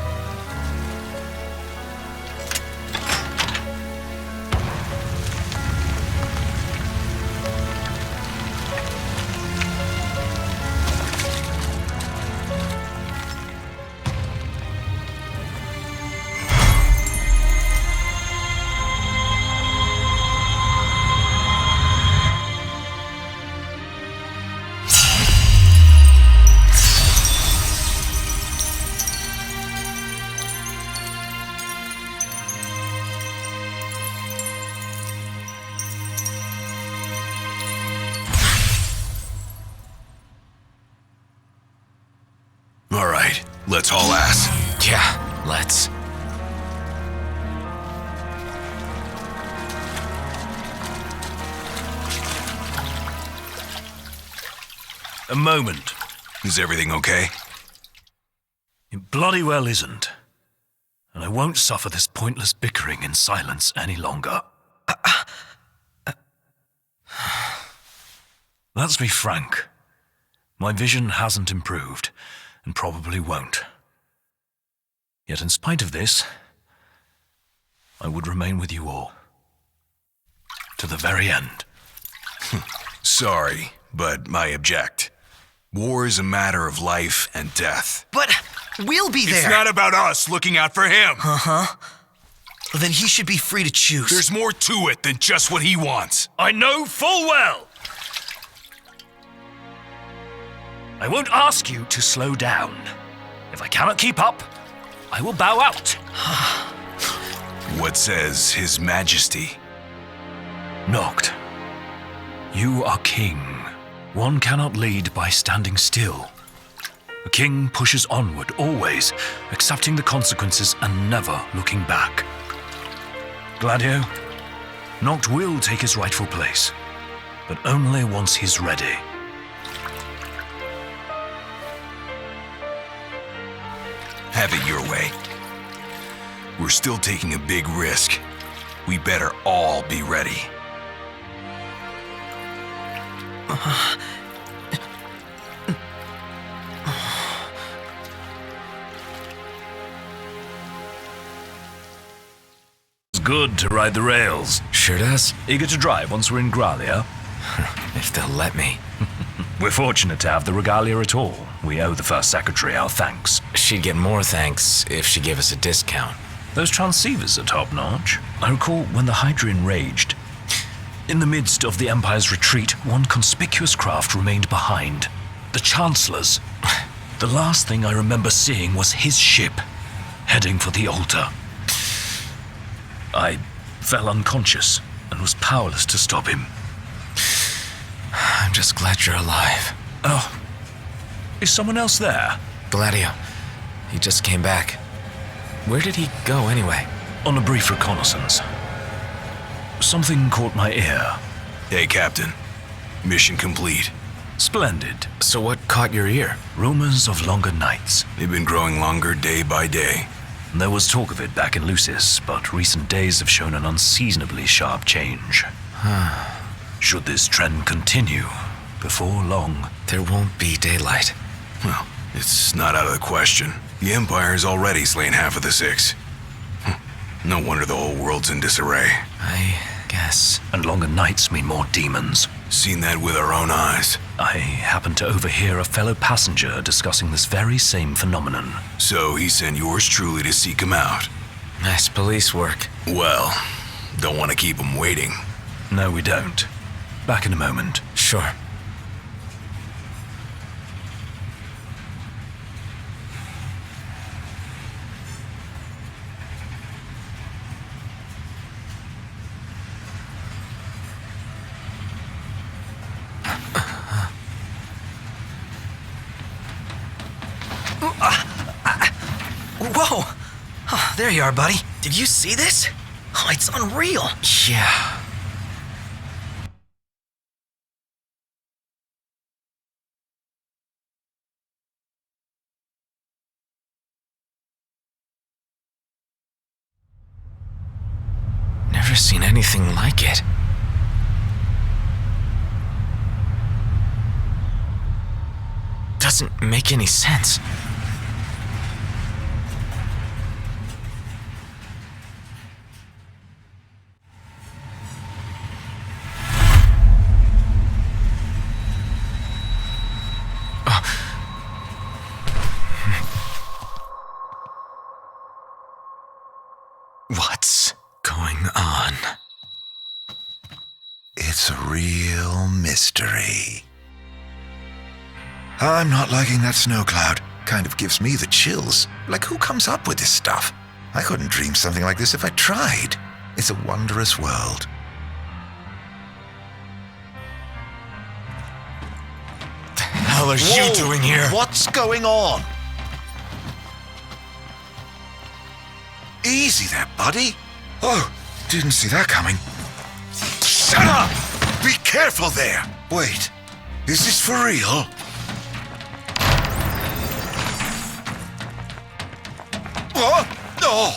All right, let's haul ass. Yeah, let's. A moment. Is everything okay? It bloody well isn't. And I won't suffer this pointless bickering in silence any longer. Let's be frank. My vision hasn't improved, and probably won't. Yet in spite of this, I would remain with you all. To the very end. Sorry, but I object. War is a matter of life and death. But we'll be there. It's not about us looking out for him. Uh-huh. Well, then he should be free to choose. There's more to it than just what he wants. I know full well. I won't ask you to slow down. If I cannot keep up, I will bow out. What says His Majesty? Noct, you are king. One cannot lead by standing still. A king pushes onward, always, accepting the consequences and never looking back. Gladio, Noct will take his rightful place, but only once he's ready. Have it your way. We're still taking a big risk. We better all be ready. It's good to ride the rails. Sure does. Eager to drive once we're in Gralia? If they'll let me. We're fortunate to have the regalia at all. We owe the First Secretary our thanks. She'd get more thanks if she gave us a discount. Those transceivers are top-notch. I recall when the Hydrian raged. In the midst of the Empire's retreat, one conspicuous craft remained behind. The Chancellor's. The last thing I remember seeing was his ship, heading for the altar. I fell unconscious and was powerless to stop him. I'm just glad you're alive. Oh, is someone else there? Gladio. He just came back. Where did he go anyway? On a brief reconnaissance. Something caught my ear. Hey, Captain. Mission complete. Splendid. So what caught your ear? Rumors of longer nights. They've been growing longer day by day. There was talk of it back in Lucis, but recent days have shown an unseasonably sharp change. Should this trend continue, before long... There won't be daylight. Well, it's not out of the question. The Empire's already slain half of the Six. No wonder the whole world's in disarray. I guess. And longer nights mean more demons. Seen that with our own eyes. I happened to overhear a fellow passenger discussing this very same phenomenon. So he sent yours truly to seek him out. Nice police work. Well, don't want to keep him waiting. No, we don't. Back in a moment. Sure. Whoa! Oh, there you are, buddy. Did you see this? Oh, it's unreal. Yeah. seen anything like it. Doesn't make any sense. What's going on? It's a real mystery. I'm not liking that snow cloud. Kind of gives me the chills. Like, who comes up with this stuff? I couldn't dream something like this if I tried. It's a wondrous world. The hell are you doing here? What's going on? Easy there, buddy. Oh, didn't see that coming. Shut up! Be careful there. Wait, is this for real? What? No!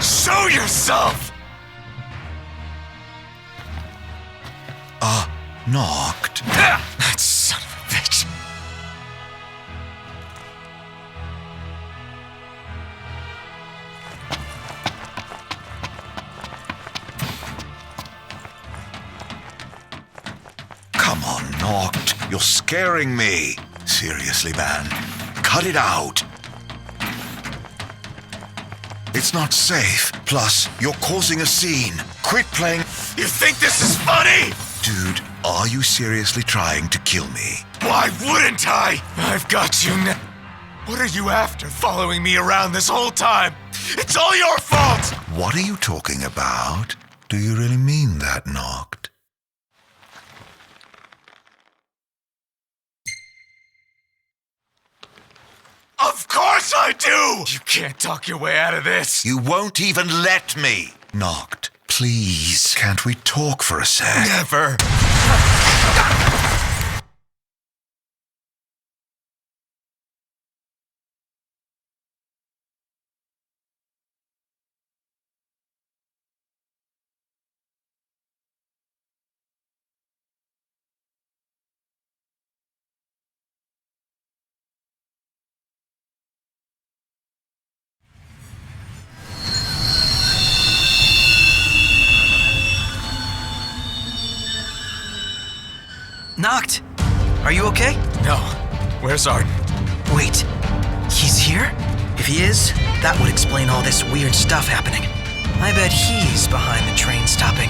Show yourself! Knocked. That son of a bitch. Come on, Knocked. You're scaring me. Seriously, man. Cut it out. It's not safe. Plus, you're causing a scene. Quit playing. You think this is funny? Dude, are you seriously trying to kill me? Why wouldn't I? I've got you now. What are you after, following me around this whole time? It's all your fault! What are you talking about? Do you really mean that, Knocked? Of course I do! You can't talk your way out of this. You won't even let me. Knocked, please. Can't we talk for a sec? Never. Knocked! Are you okay? No. Where's Arden? Wait, he's here? If he is, that would explain all this weird stuff happening. I bet he's behind the train stopping.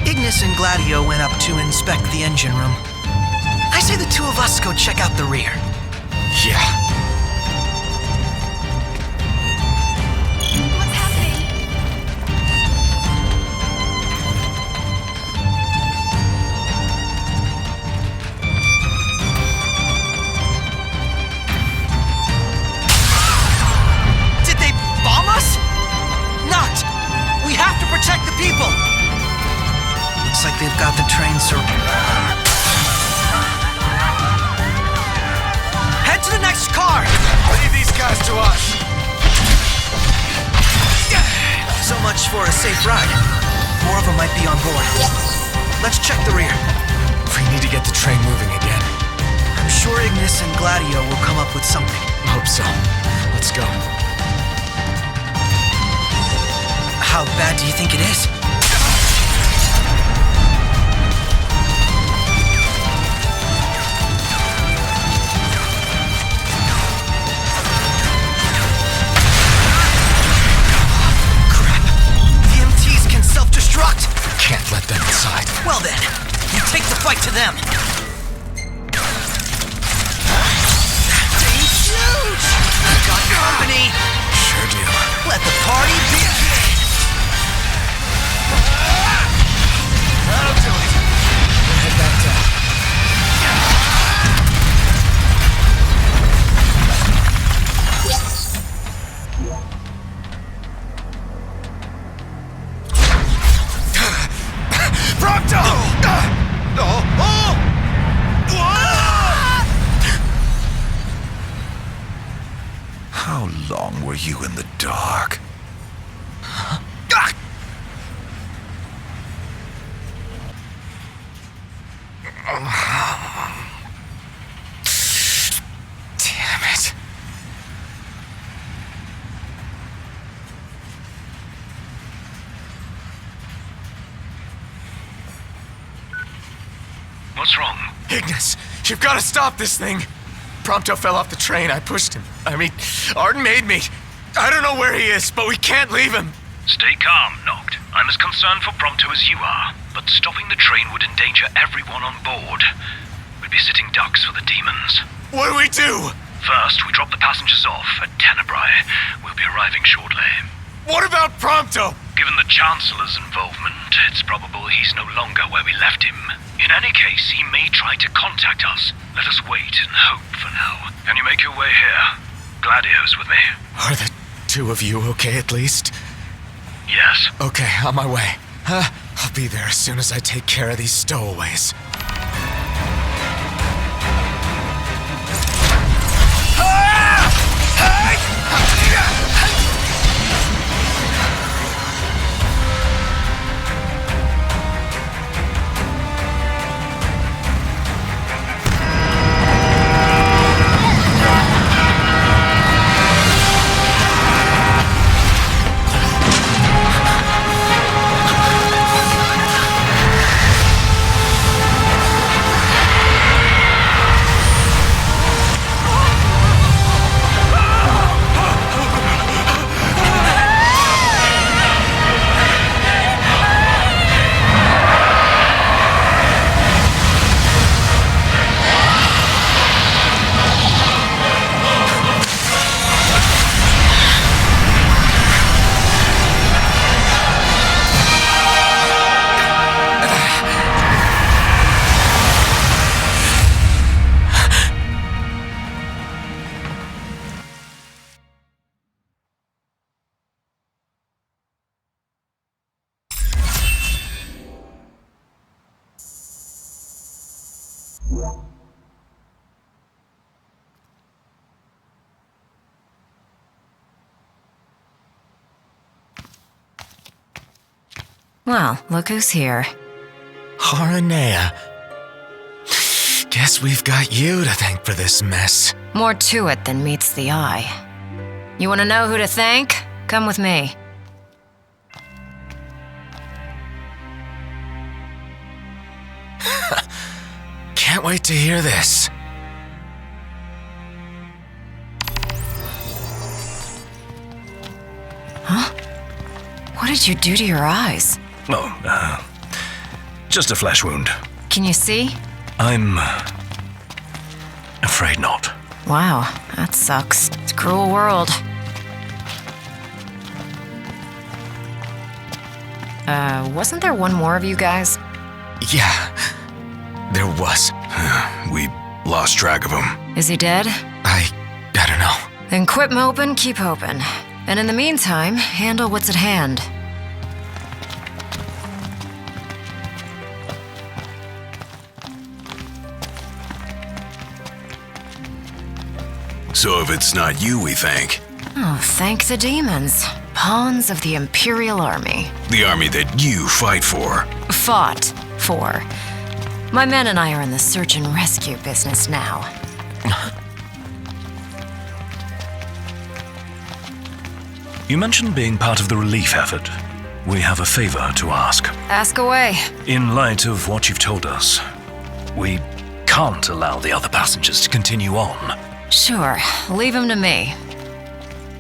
Ignis and Gladio went up to inspect the engine room. I say the two of us go check out the rear. Yeah. What's happening? Did they bomb us? Knocked! We have to protect the people! Looks like they've got the train circled. Head to the next car! Leave these guys to us. So much for a safe ride. More of them might be on board. Let's check the rear. We need to get the train moving again. I'm sure Ignis and Gladio will come up with something. Hope so. Let's go. How bad do you think it is? Self-destruct! Can't let them inside. Well then, you take the fight to them. Thing's huge! Got company! Sure do. Let the party begin! That'll do it. We'll head back down. How long were you in the dark? Damn it. What's wrong? Ignis, you've got to stop this thing. Prompto fell off the train. I pushed him. I mean, Arden made me. I don't know where he is, but we can't leave him. Stay calm, Noct. I'm as concerned for Prompto as you are, but stopping the train would endanger everyone on board. We'd be sitting ducks for the demons. What do we do? First, we drop the passengers off at Tenebrae. We'll be arriving shortly. What about Prompto? Given the Chancellor's involvement, it's probable he's no longer where we left him. In any case, he may try to contact us. Let us wait and hope for now. Can you make your way here? Gladio's with me. Are the two of you okay at least? Yes. Okay, on my way. I'll be there as soon as I take care of these stowaways. Well, look who's here. Haranea. Guess we've got you to thank for this mess. More to it than meets the eye. You want to know who to thank? Come with me. Can't wait to hear this. Huh? What did you do to your eyes? Oh, just a flesh wound. Can you see? I'm afraid not. Wow, that sucks. It's a cruel world. Wasn't there one more of you guys? Yeah, there was. We lost track of him. Is he dead? I don't know. Then quit moping, keep hoping. And in the meantime, handle what's at hand. So if it's not you, we thank. Oh, thank the demons. Pawns of the Imperial Army. The army that you fight for. Fought for. My men and I are in the search and rescue business now. You mentioned being part of the relief effort. We have a favor to ask. Ask away. In light of what you've told us, we can't allow the other passengers to continue on. Sure, leave him to me.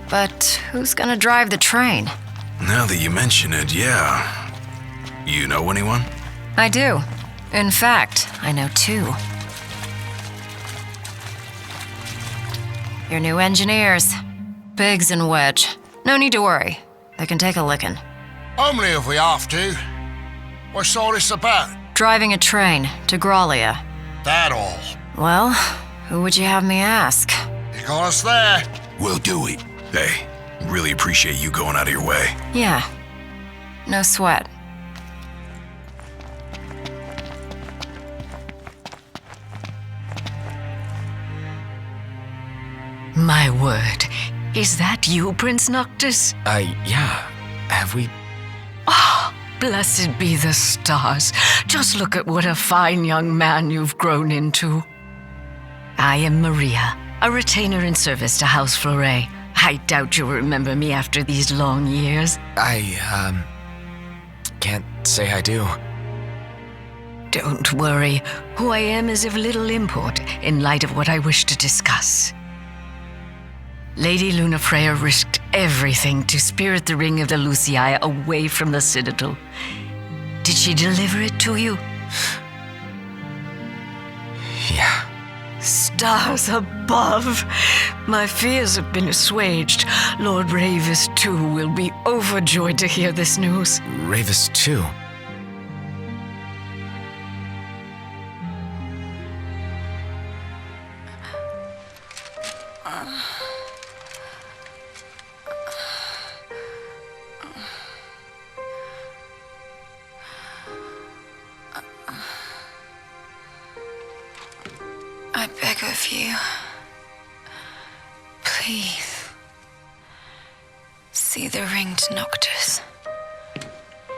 But who's gonna drive the train? Now that you mention it, yeah. You know anyone? I do. In fact, I know two. Your new engineers. Biggs and Wedge. No need to worry. They can take a licking. Only if we have to. What's all this about? Driving a train to Graulia. That all? Well, who would you have me ask? You got us there. We'll do it. Hey, really appreciate you going out of your way. Yeah. No sweat. My word, Is that you, Prince Noctis? Yeah. Have we... Oh, blessed be the stars. Just look at what a fine young man you've grown into. I am Maria, a retainer in service to House Fleuret. I doubt you'll remember me after these long years. I can't say I do. Don't worry. Who I am is of little import in light of what I wish to discuss. Lady Lunafreya risked everything to spirit the ring of the Lucii away from the Citadel. Did she deliver it to you? Yeah. Stars above! My fears have been assuaged. Lord Ravis, too, will be overjoyed to hear this news. Ravis, too? I beg of you, please, see the ring to Noctis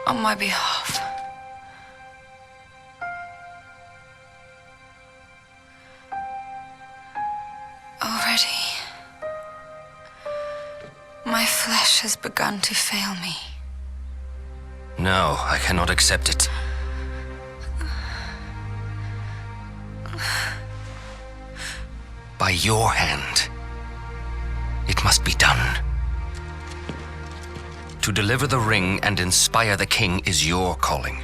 on my behalf. Already, my flesh has begun to fail me. No, I cannot accept it. By your hand, it must be done. To deliver the ring and inspire the king is your calling.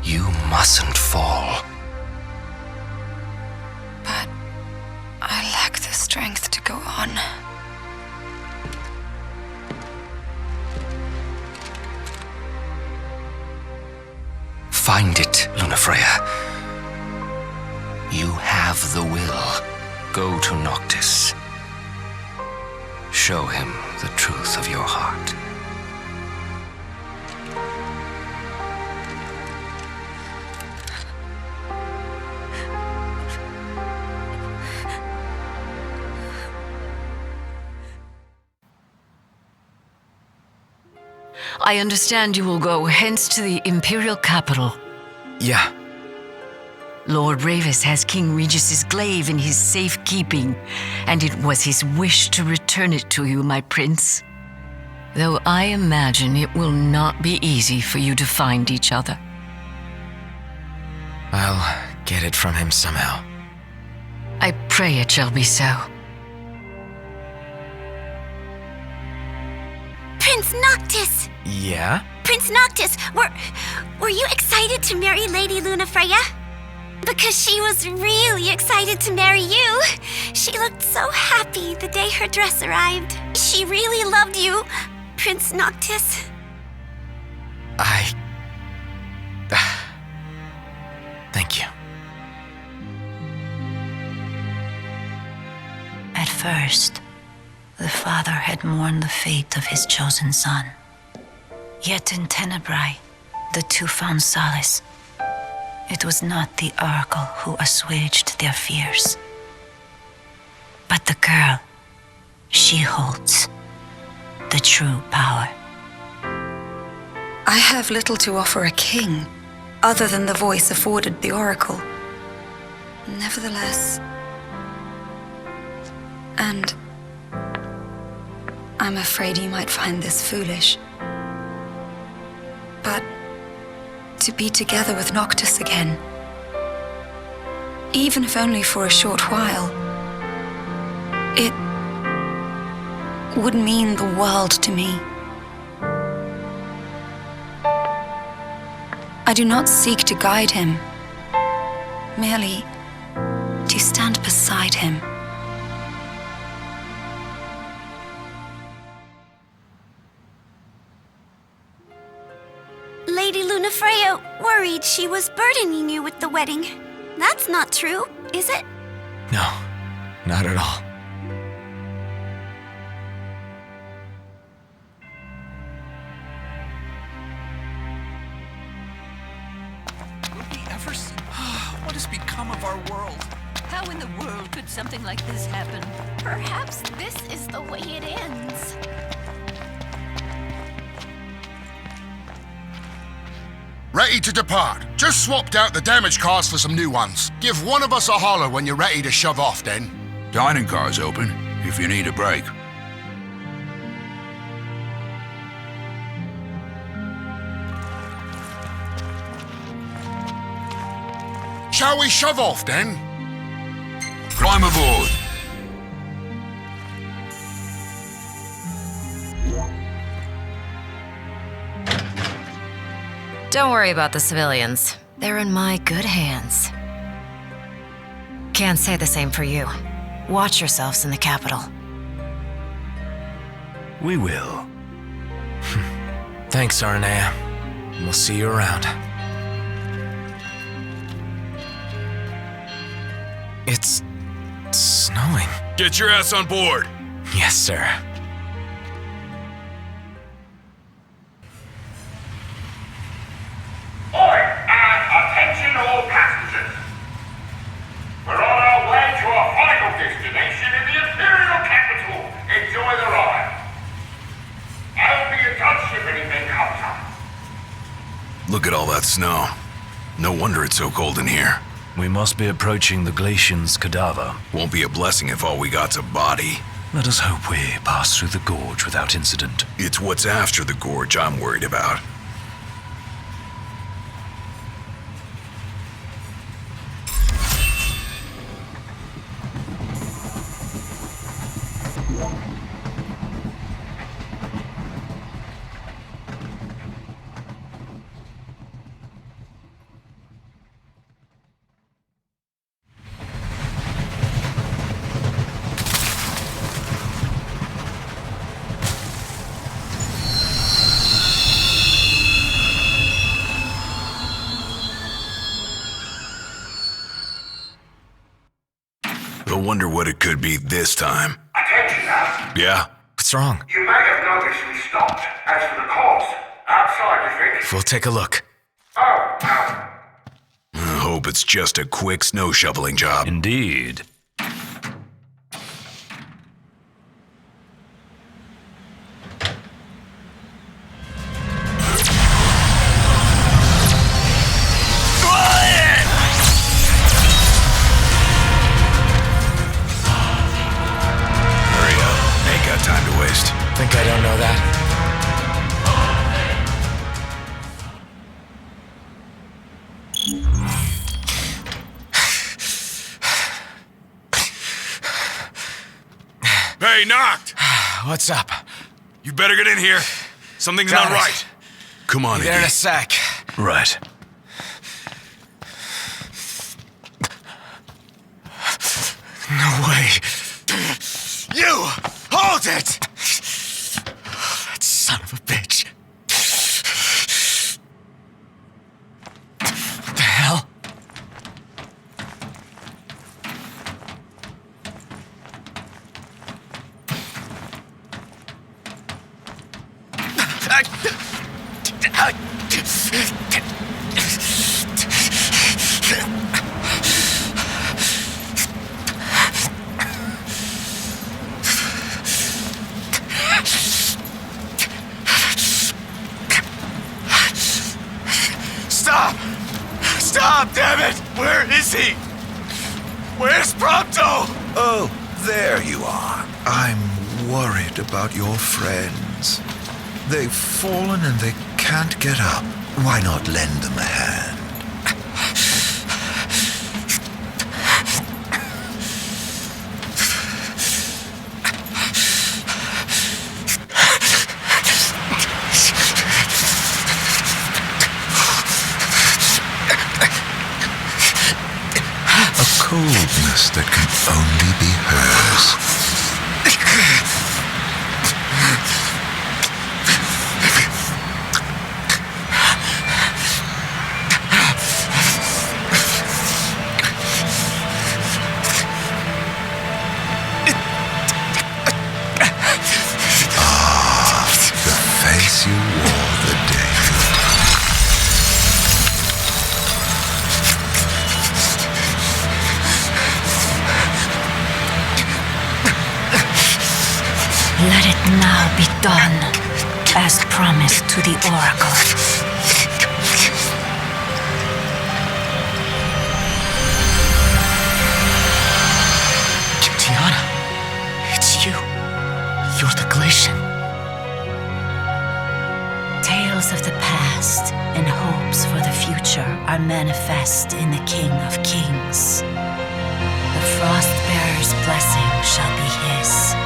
You mustn't fall. But I lack the strength to go on. Find it, Lunafreya. You have the will. Go to Noctis. Show him the truth of your heart. I understand you will go hence to the Imperial capital. Yeah. Lord Ravis has King Regis's glaive in his safekeeping, and it was his wish to return it to you, my prince. Though I imagine it will not be easy for you to find each other. I'll get it from him somehow. I pray it shall be so. Prince Noctis! Yeah? Prince Noctis, were you excited to marry Lady Lunafreya? Because she was really excited to marry you. She looked so happy the day her dress arrived. She really loved you, Prince Noctis. Thank you. At first, the father had mourned the fate of his chosen son. Yet in Tenebrae, the two found solace. It was not the oracle who assuaged their fears, but the girl. She holds the true power. I have little to offer a king, other than the voice afforded the oracle. Nevertheless, and I'm afraid you might find this foolish, but to be together with Noctis again, even if only for a short while, it would mean the world to me. I do not seek to guide him, merely to stand beside him. Lady Lunafreya worried she was burdening you with the wedding. That's not true, is it? No, not at all. What has become of our world? How in the world could something like this happen? Perhaps this is the way it ends. Ready to depart. Just swapped out the damage cars for some new ones. Give one of us a holler when you're ready to shove off, then. Dining car's open, if you need a break. Shall we shove off, then? Climb aboard. Don't worry about the civilians. They're in my good hands. Can't say the same for you. Watch yourselves in the capital. We will. Thanks, Arnea. We'll see you around. It's snowing. Get your ass on board. Yes, sir. Attention all passengers. We're on our way to our final destination in the Imperial capital. Enjoy the ride. I'll be in touch if anything comes up. Look at all that snow. No wonder it's so cold in here. We must be approaching the Glacian's cadaver. Won't be a blessing if all we got's a body. Let us hope we pass through the gorge without incident. It's what's after the gorge I'm worried about. I wonder what it could be this time. Attention now. Yeah? What's wrong? You may have noticed we stopped. As for the cause, outside, you think? We'll take a look. Oh, I hope it's just a quick snow shoveling job. Indeed. Think I don't know that? Hey, Knocked! What's up? You better get in here. Something's Got not it. right. Come on, Be there in Iggy. a sec. Right. No way. You! Hold it! That son of a bitch. What the hell? Stop! Stop, damn it! Where is he? Where's Prompto? Oh, there you are. I'm worried about your friends. They've fallen and they can't get up. Why not lend them a hand? A coldness that can only be hers. The face you wore the day you died. be done, as promised to the Oracle. Tiana, it's you. You're the Glacian. Tales of the past and hopes for the future are manifest in the King of Kings. The Frostbearer's blessing shall be his.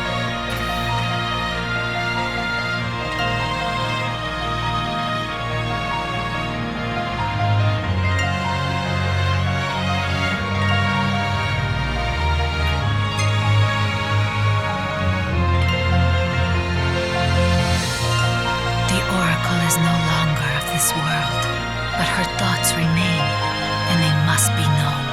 This world, but her thoughts remain, and they must be known.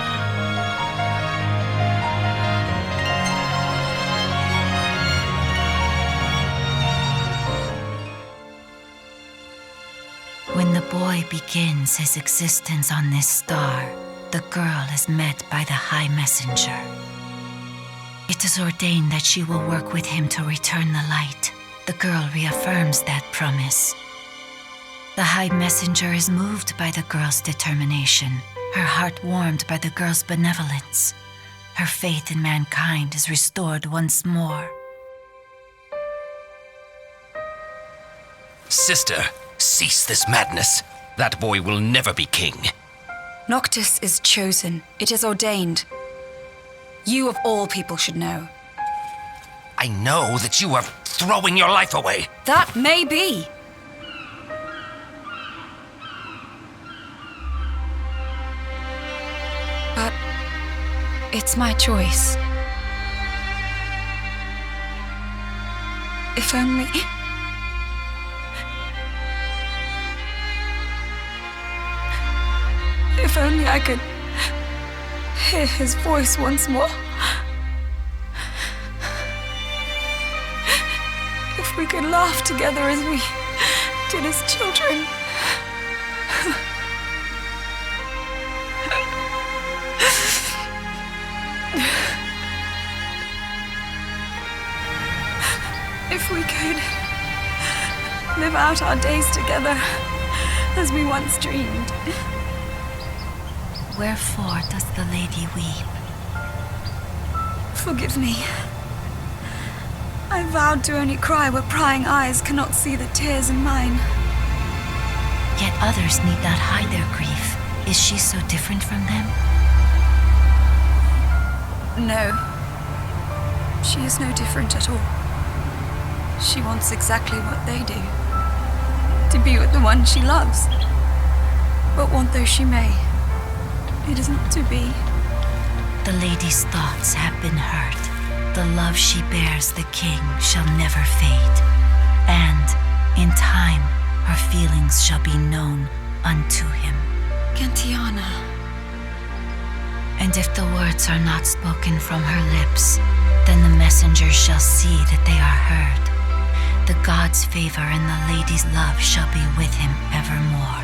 When the boy begins his existence on this star, the girl is met by the High Messenger. It is ordained that she will work with him to return the light. The girl reaffirms that promise. The High Messenger is moved by the girl's determination, her heart warmed by the girl's benevolence. Her faith in mankind is restored once more. Sister, cease this madness. That boy will never be king. Noctis is chosen. It is ordained. You of all people should know. I know that you are throwing your life away. That may be. But it's my choice. If only... If only I could hear his voice once more. If we could laugh together as we did as children. If we could live out our days together as we once dreamed. Wherefore does the lady weep? Forgive me. I vowed to only cry where prying eyes cannot see the tears in mine. Yet others need not hide their grief. Is she so different from them? No. She is no different at all. She wants exactly what they do. To be with the one she loves. But want though she may, it is not to be. The lady's thoughts have been hurt. The love she bears the king shall never fade. And, in time, her feelings shall be known unto him. Gentiana. And if the words are not spoken from her lips, then the messenger shall see that they are heard. The god's favor and the lady's love shall be with him evermore.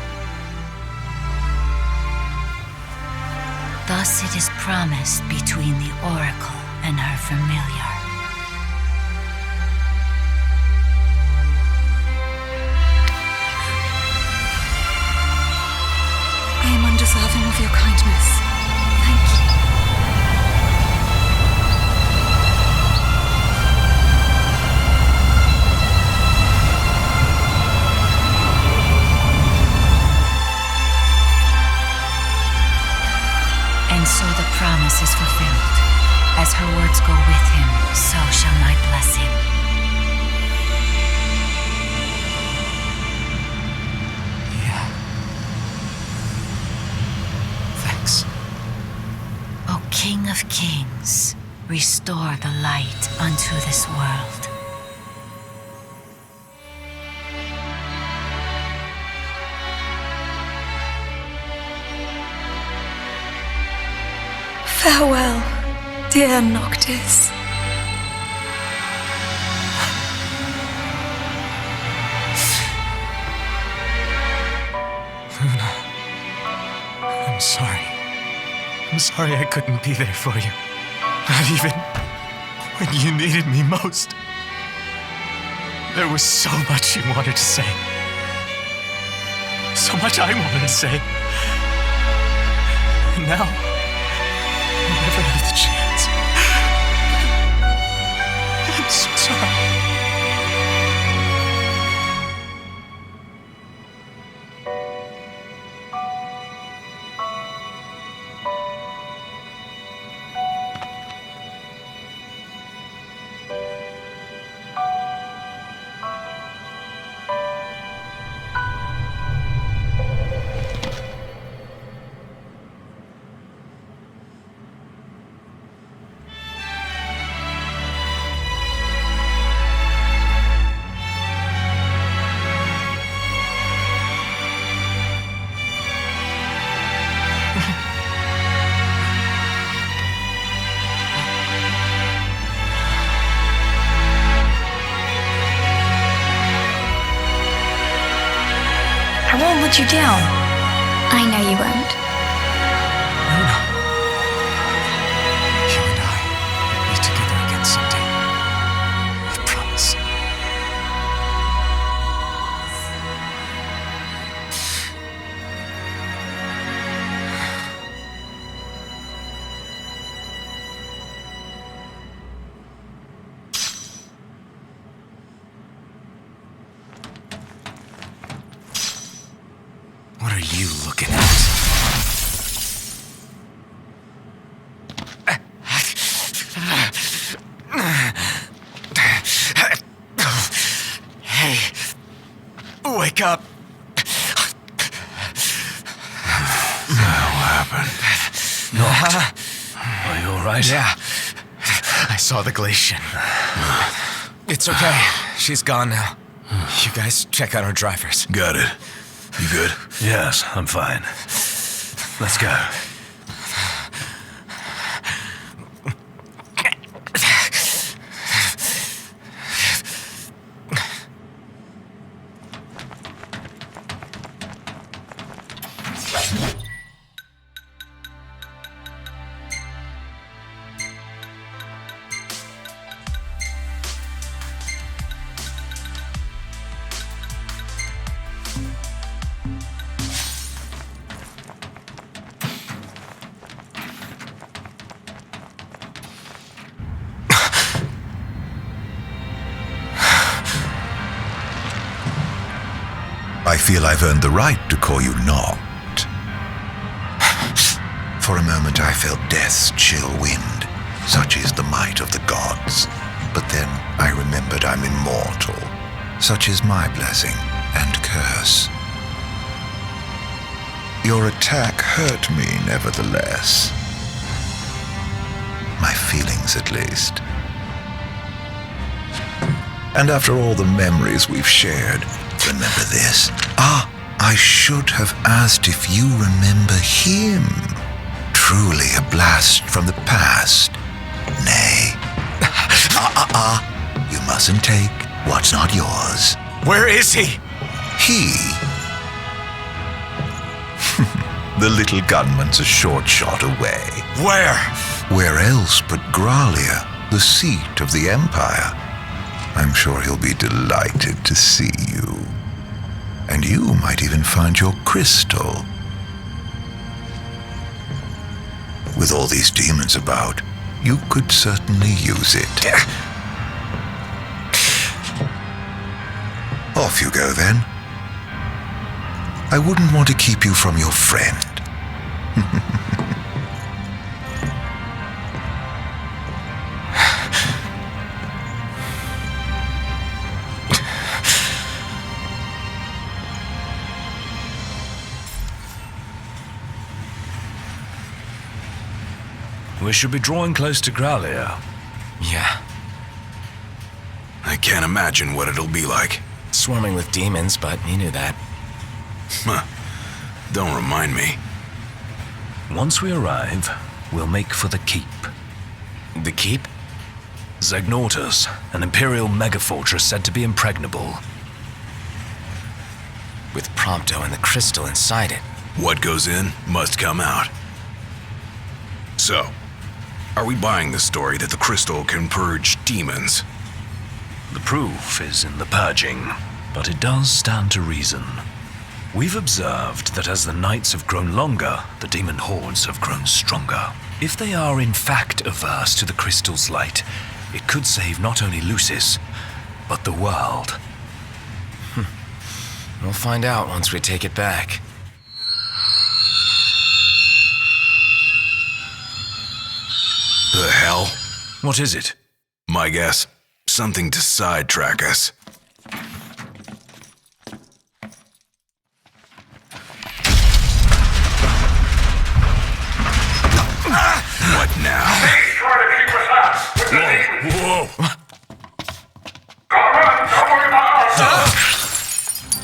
Thus it is promised between the oracle and her familiar. I am undeserving of your kindness. Thank you. And so the promise is fulfilled. As her words go with him, so shall my blessing. Yeah. Thanks. O King of Kings, restore the light unto this world. Farewell, dear Noctis. Luna, I'm sorry. I'm sorry I couldn't be there for you. Not even when you needed me most. There was so much you wanted to say. So much I wanted to say. And now, I'll never have the chance. I'm so sorry. I won't let you down. I know you won't. Luna. You and I will be together again someday. I promise. What are you looking at? Hey, wake up. What happened? Knocked. Are you all right? Yeah. I saw the glacier. It's okay. She's gone now. You guys check out our drivers. Got it. You good? Yes, I'm fine. Let's go. I feel I've earned the right to call you knocked. For a moment I felt death's chill wind. Such is the might of the gods. But then I remembered I'm immortal. Such is my blessing and curse. Your attack hurt me, nevertheless. My feelings, at least. And after all the memories we've shared, remember this? I should have asked if you remember him. Truly a blast from the past. Nay. You mustn't take what's not yours. Where is he? He? The little gunman's a short shot away. Where? Where else but Gralia, the seat of the Empire? I'm sure he'll be delighted to see you. And you might even find your crystal. With all these demons about, you could certainly use it. Off you go, then. I wouldn't want to keep you from your friend. We should be drawing close to Gralia. Yeah. I can't imagine what it'll be like. Swarming with demons, but you knew that. Huh. Don't remind me. Once we arrive, we'll make for the keep. The keep? Zegnortus, an imperial megafortress said to be impregnable. With Prompto and the crystal inside it. What goes in must come out. So, are we buying the story that the crystal can purge demons? The proof is in the purging, but it does stand to reason. We've observed that as the nights have grown longer, the demon hordes have grown stronger. If they are in fact averse to the crystal's light, it could save not only Lucis, but the world. We'll find out once we take it back. The hell? What is it? My guess, something to sidetrack us. What now? He's trying to keep us out with the demons. Whoa! Gotta run, don't worry about us.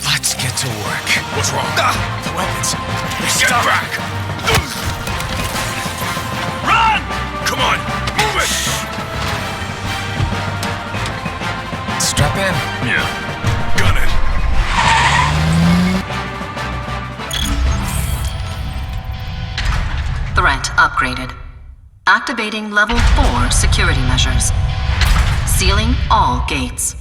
Let's get to work. What's wrong? The weapons. They're Get stuck. back! Run! Come on, move it! Strap in. Yeah. Gun it. Threat upgraded. Activating level 4 security measures. Sealing all gates.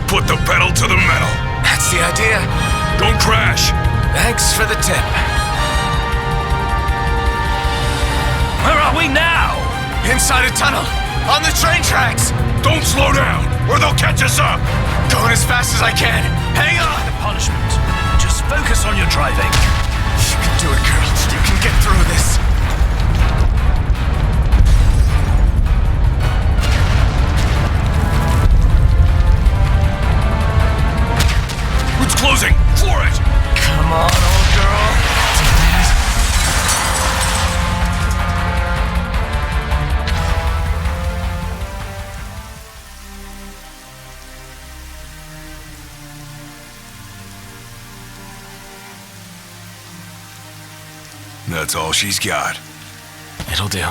Put the pedal to the metal. That's the idea. Don't crash. Thanks for the tip. Where are we now? Inside a tunnel. On the train tracks. Don't slow down, or they'll catch us up. Going as fast as I can. Hang on. The punishment. Just focus on your driving. You can do it, girl. You can get through this. It's closing. Floor it. Come on, old girl. That's all she's got. It'll do.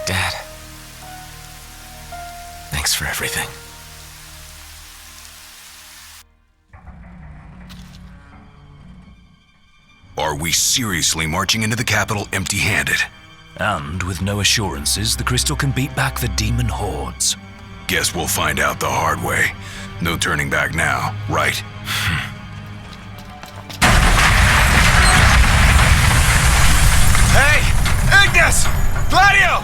Dad. Thanks for everything. Are we seriously marching into the capital empty-handed? And with no assurances, the crystal can beat back the demon hordes. Guess we'll find out the hard way. No turning back now, right? Hey! Ignis! Gladio!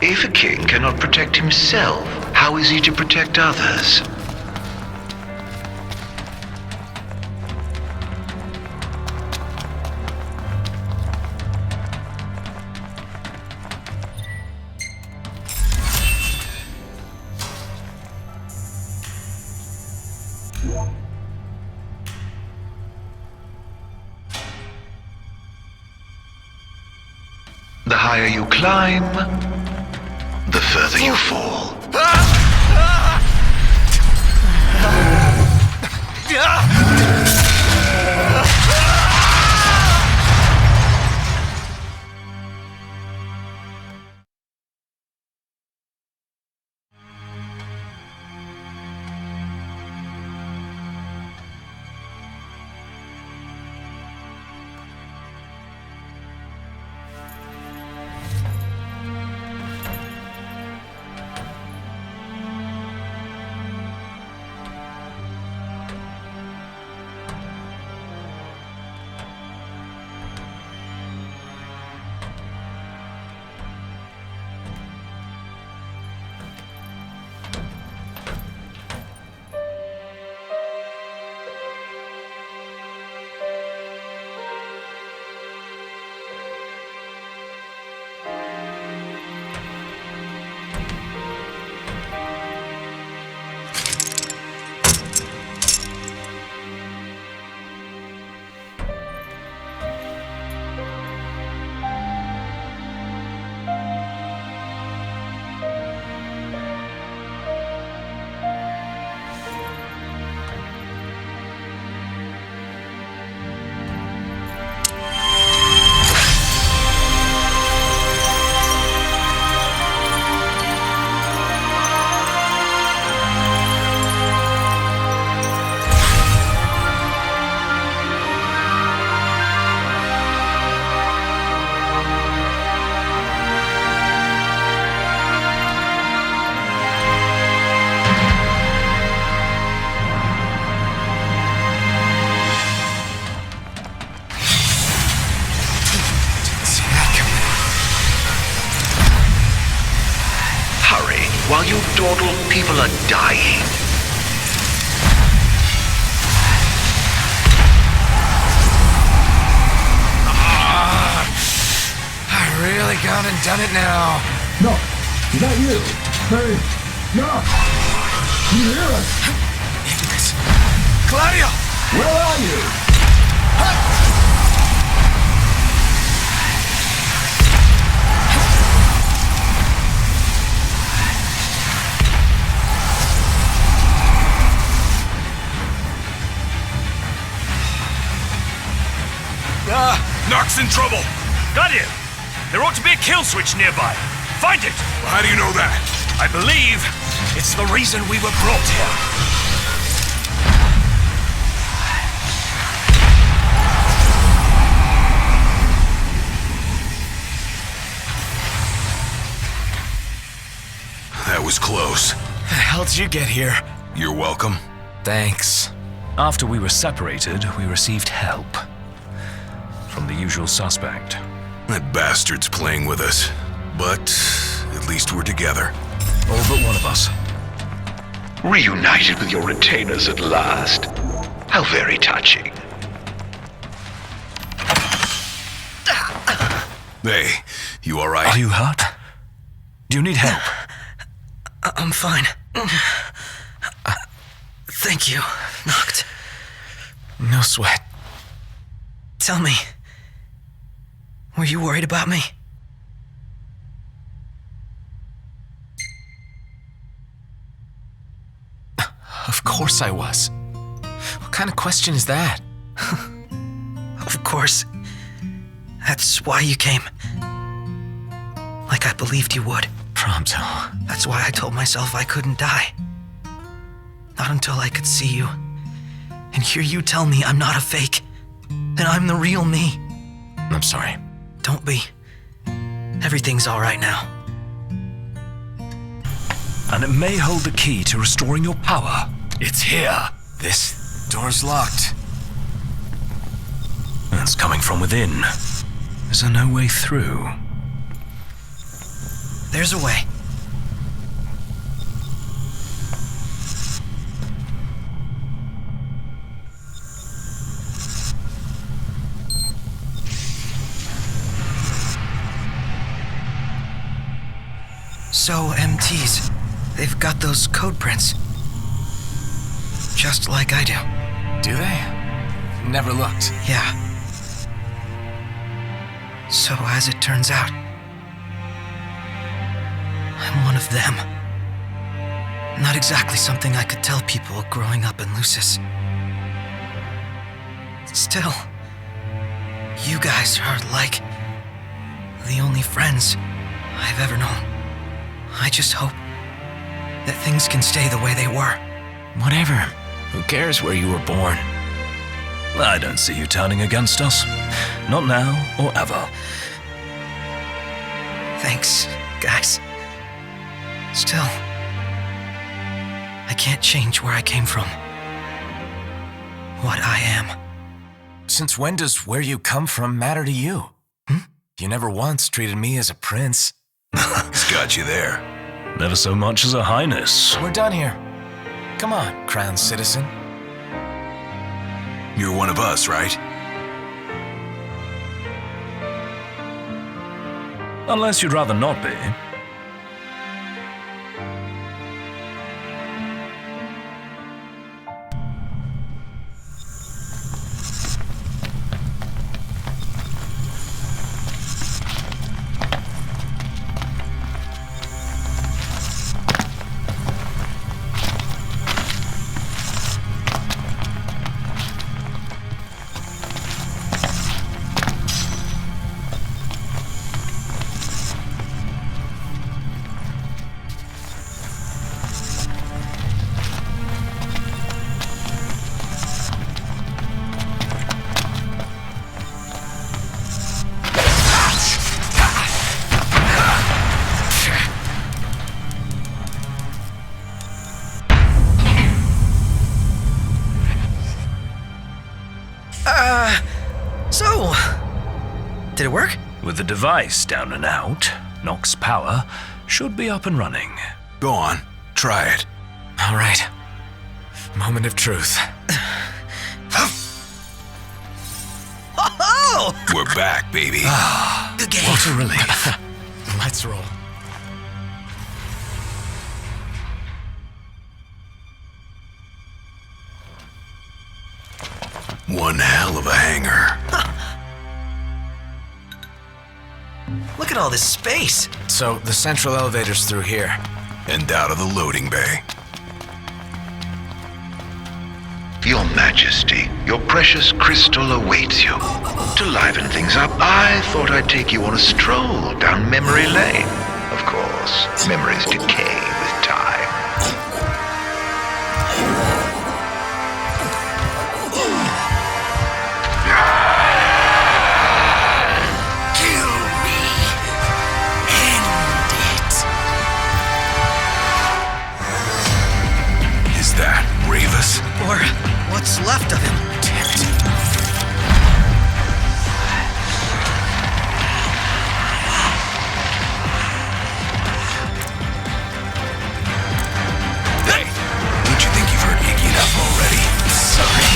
If a king cannot protect himself, how is he to protect others? The higher you climb, the further you fall. While you dawdle, people are dying. I really gone and done it now. No, is that you? Hey, no! You hear us? Claudia! Where are you? Nox in trouble! Got him! There ought to be a kill switch nearby. Find it! Well, how do you know that? I believe it's the reason we were brought here. That was close. How did you get here? You're welcome. Thanks. After we were separated, we received help from the usual suspect. That bastard's playing with us. But at least we're together. All but one of us. Reunited with your retainers at last. How very touching. Hey, you all right? Are you hurt? Do you need help? I'm fine. Thank you, Noct. No sweat. Tell me, were you worried about me? Of course I was. What kind of question is that? Of course. That's why you came. Like I believed you would. Prompto. That's why I told myself I couldn't die. Not until I could see you and hear you tell me I'm not a fake, and I'm the real me. I'm sorry. Don't be. Everything's all right now. And it may hold the key to restoring your power. It's here. This door's locked. It's coming from within. Is there no way through? There's a way. So, MTs, they've got those code prints. Just like I do. Do they? Never looked. Yeah. So, as it turns out, I'm one of them. Not exactly something I could tell people growing up in Lucis. Still, you guys are like the only friends I've ever known. I just hope that things can stay the way they were. Whatever. Who cares where you were born? I don't see you turning against us. Not now or ever. Thanks, guys. Still, I can't change where I came from. What I am. Since when does where you come from matter to you? You never once treated me as a prince. He's got you there. Never so much as a highness. We're done here. Come on, crowned citizen. You're one of us, right? Unless you'd rather not be. So, did it work? With the device down and out, Nox's power should be up and running. Go on, try it. All right. Moment of truth. Oh! We're back, baby. Good game. What a relief. Let's roll. One hell of a hangar. Look at all this space. So, the central elevator's through here. And out of the loading bay. Your Majesty, your precious crystal awaits you. To liven things up, I thought I'd take you on a stroll down memory lane. Of course, memories decay with time. Or what's left of him. Damn it. Hey, don't you think you've heard Iggy enough already? Sorry.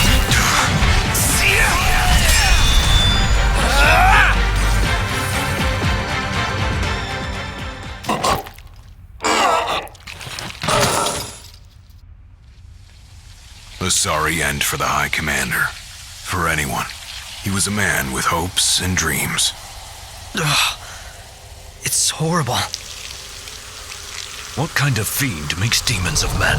See ya! A sorry end for the High Commander. For anyone. He was a man with hopes and dreams. Ugh. It's horrible. What kind of fiend makes demons of men?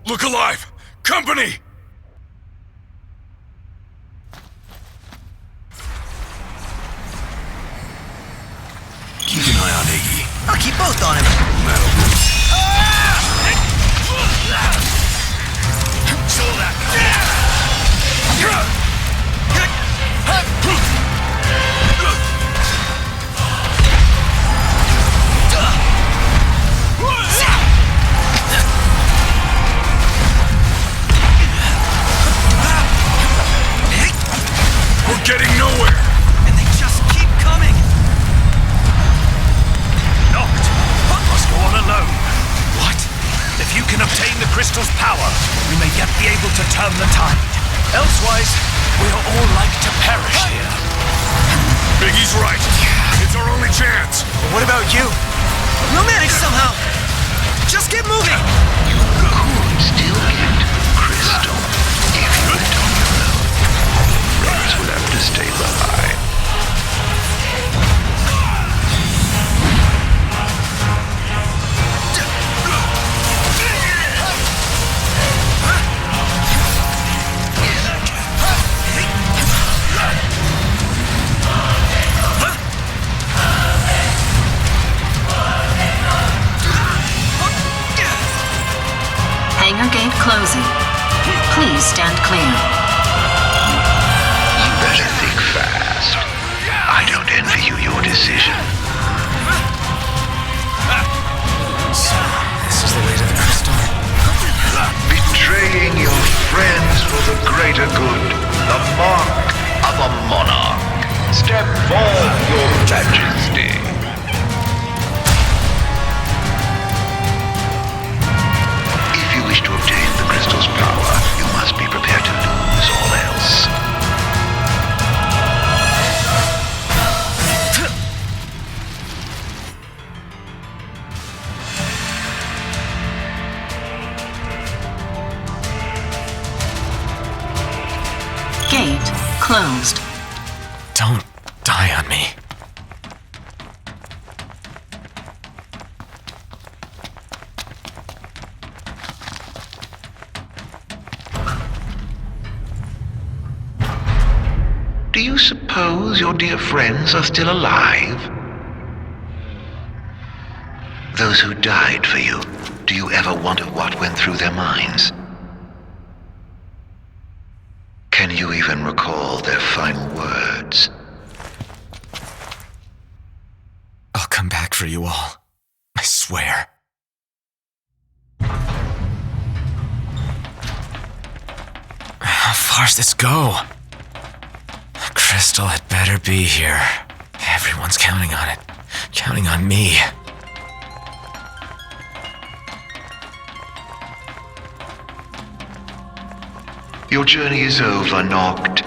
Look alive! Company! Keep an eye on Iggy. I'll keep both on him. That'll do. We're getting nowhere! And they just keep coming. Knocked. Must go on alone. What? If you can obtain the crystal's power, we may yet be able to turn the tide. Elsewise, we are all like to perish here. Biggie's right. It's our only chance. But what about you? We'll manage somehow. Just get moving. You could still get the crystal if you went on your own. Brothers will have to stay behind. clear. You better think fast. I don't envy you your decision. So, this is the way to the crystal. Betraying your friends for the greater good. The mark of a monarch. Step forth, your majesty. If you wish to obtain the crystal's power, you must be prepared to lose all else. Gate closed. Don't die on me. Do you suppose your dear friends are still alive? Those who died for you, do you ever wonder what went through their minds? Can you even recall their final words? I'll come back for you all. I swear. How far's this go? The crystal had better be here. Everyone's counting on it. Counting on me. Your journey is over, Noct.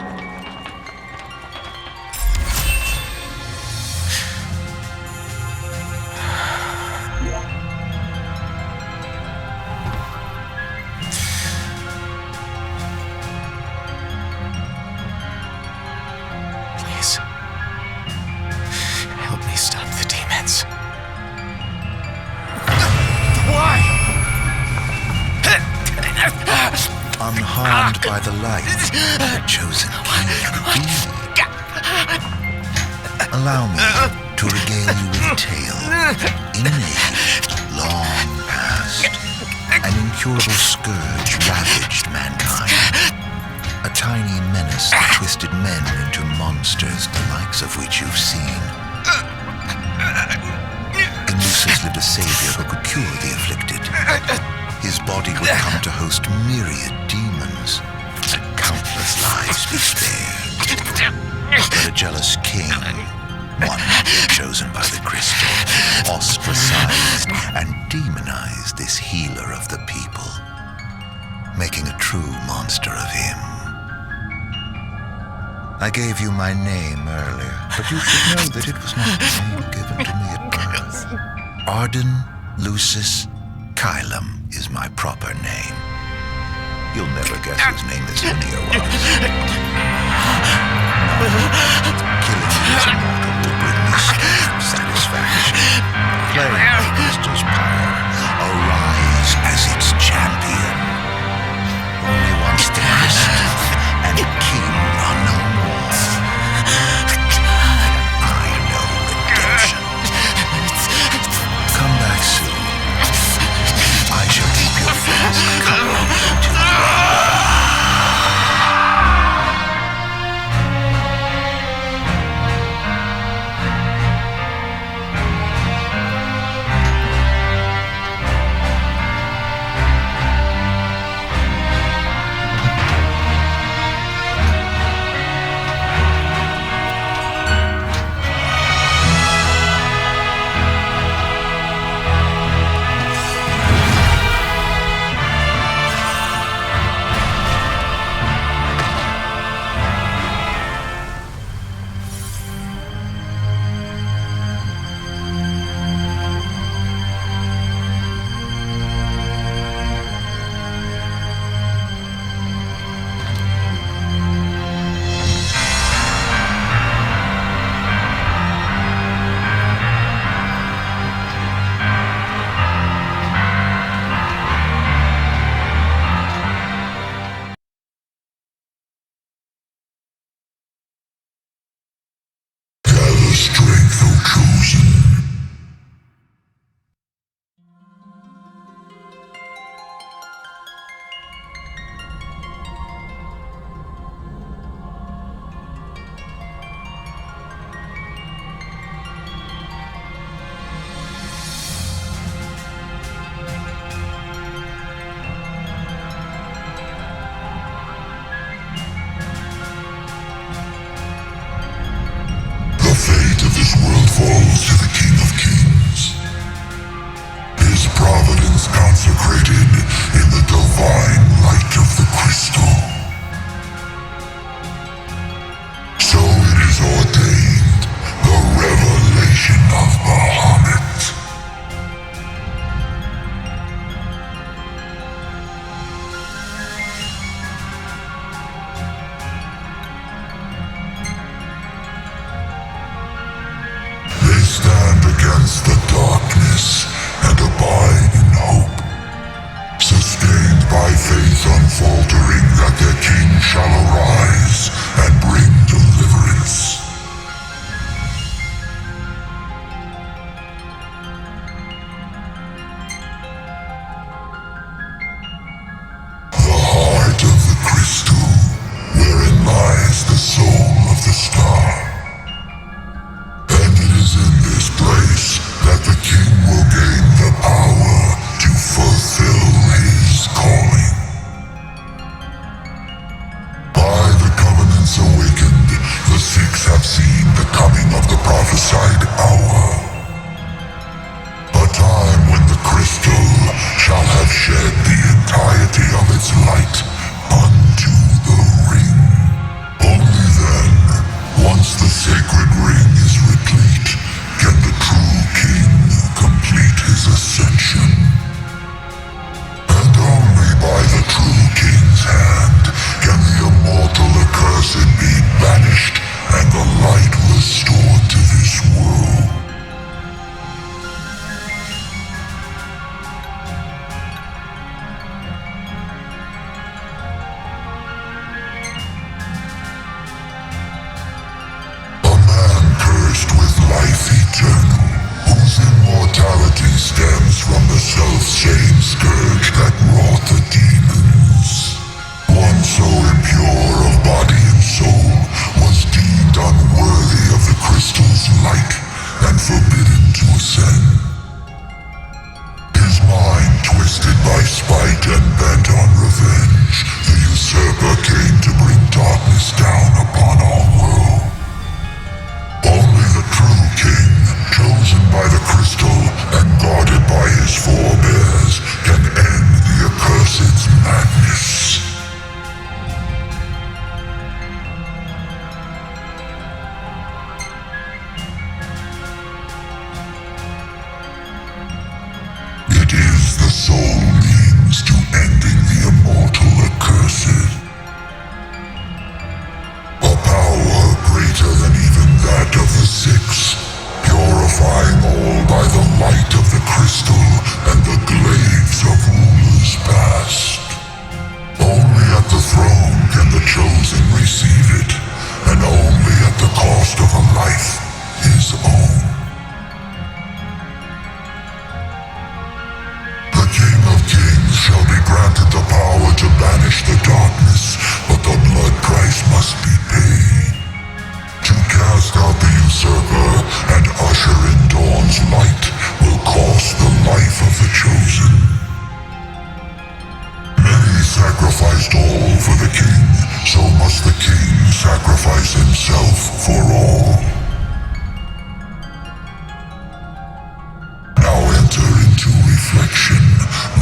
Please. Help me stop the demons. Why? Unharmed by the light, the chosen king. Allow me to regale you with a tale. In an age long past, an incurable scourge ravaged mankind. A tiny menace that twisted men into monsters, the likes of which you've seen. In Lucis lived a savior who could cure the afflicted. His body would come to host myriad demons, and countless lives be spared. But a jealous king, one chosen by the crystal, ostracized and demonized this healer of the people, making a true monster of him. I gave you my name earlier, but you should know that it was not the name given to me at birth. Arden Lucis Kylum is my proper name. You'll never guess whose name this Linnea was. Killing this mortal will bring me swift satisfaction. Playing the crystal's power, arise as its champion. Only once the crystal and the king are no more, I know redemption. Come back soon. I shall keep your friends company till the end. faltering that their king shall arise and bring deliverance. The heart of the crystal, wherein lies the soul of the star. And it is in this place that the king will gain the power to fulfill his calling. By the covenants awakened, the Sikhs have seen the coming of the prophesied hour. A time when the crystal shall have shed the entirety of its light unto the ring. Only then, once the sacred ring is replete, can the true king complete his ascension. And only by the true king's hand can the immortal accursed be banished and the light restored to this world. A man cursed with life eternal, whose immortality stems from the self-same scourge that wrought the demons. One so impure of body and soul was deemed unworthy of the crystal's light and forbidden to ascend. His mind twisted by spite and bent on revenge, the usurper came to bring darkness down upon our world. Only the true king, chosen by the crystal and guarded by his forebears, can end the accursed's madness. It is the sole means to ending the immortal accursed. A power greater than even that of the Six, purifying all by the light of the crystal and the glaives of rulers past. Only at the throne can the chosen receive it, and only at the cost of a life his own. The King of Kings shall be granted the power to banish the darkness, but the blood price must be paid. To cast out the usurper and usher in dawn's light will cost the life of the chosen. Many sacrificed all for the king, so must the king sacrifice himself for all. Now enter into reflection,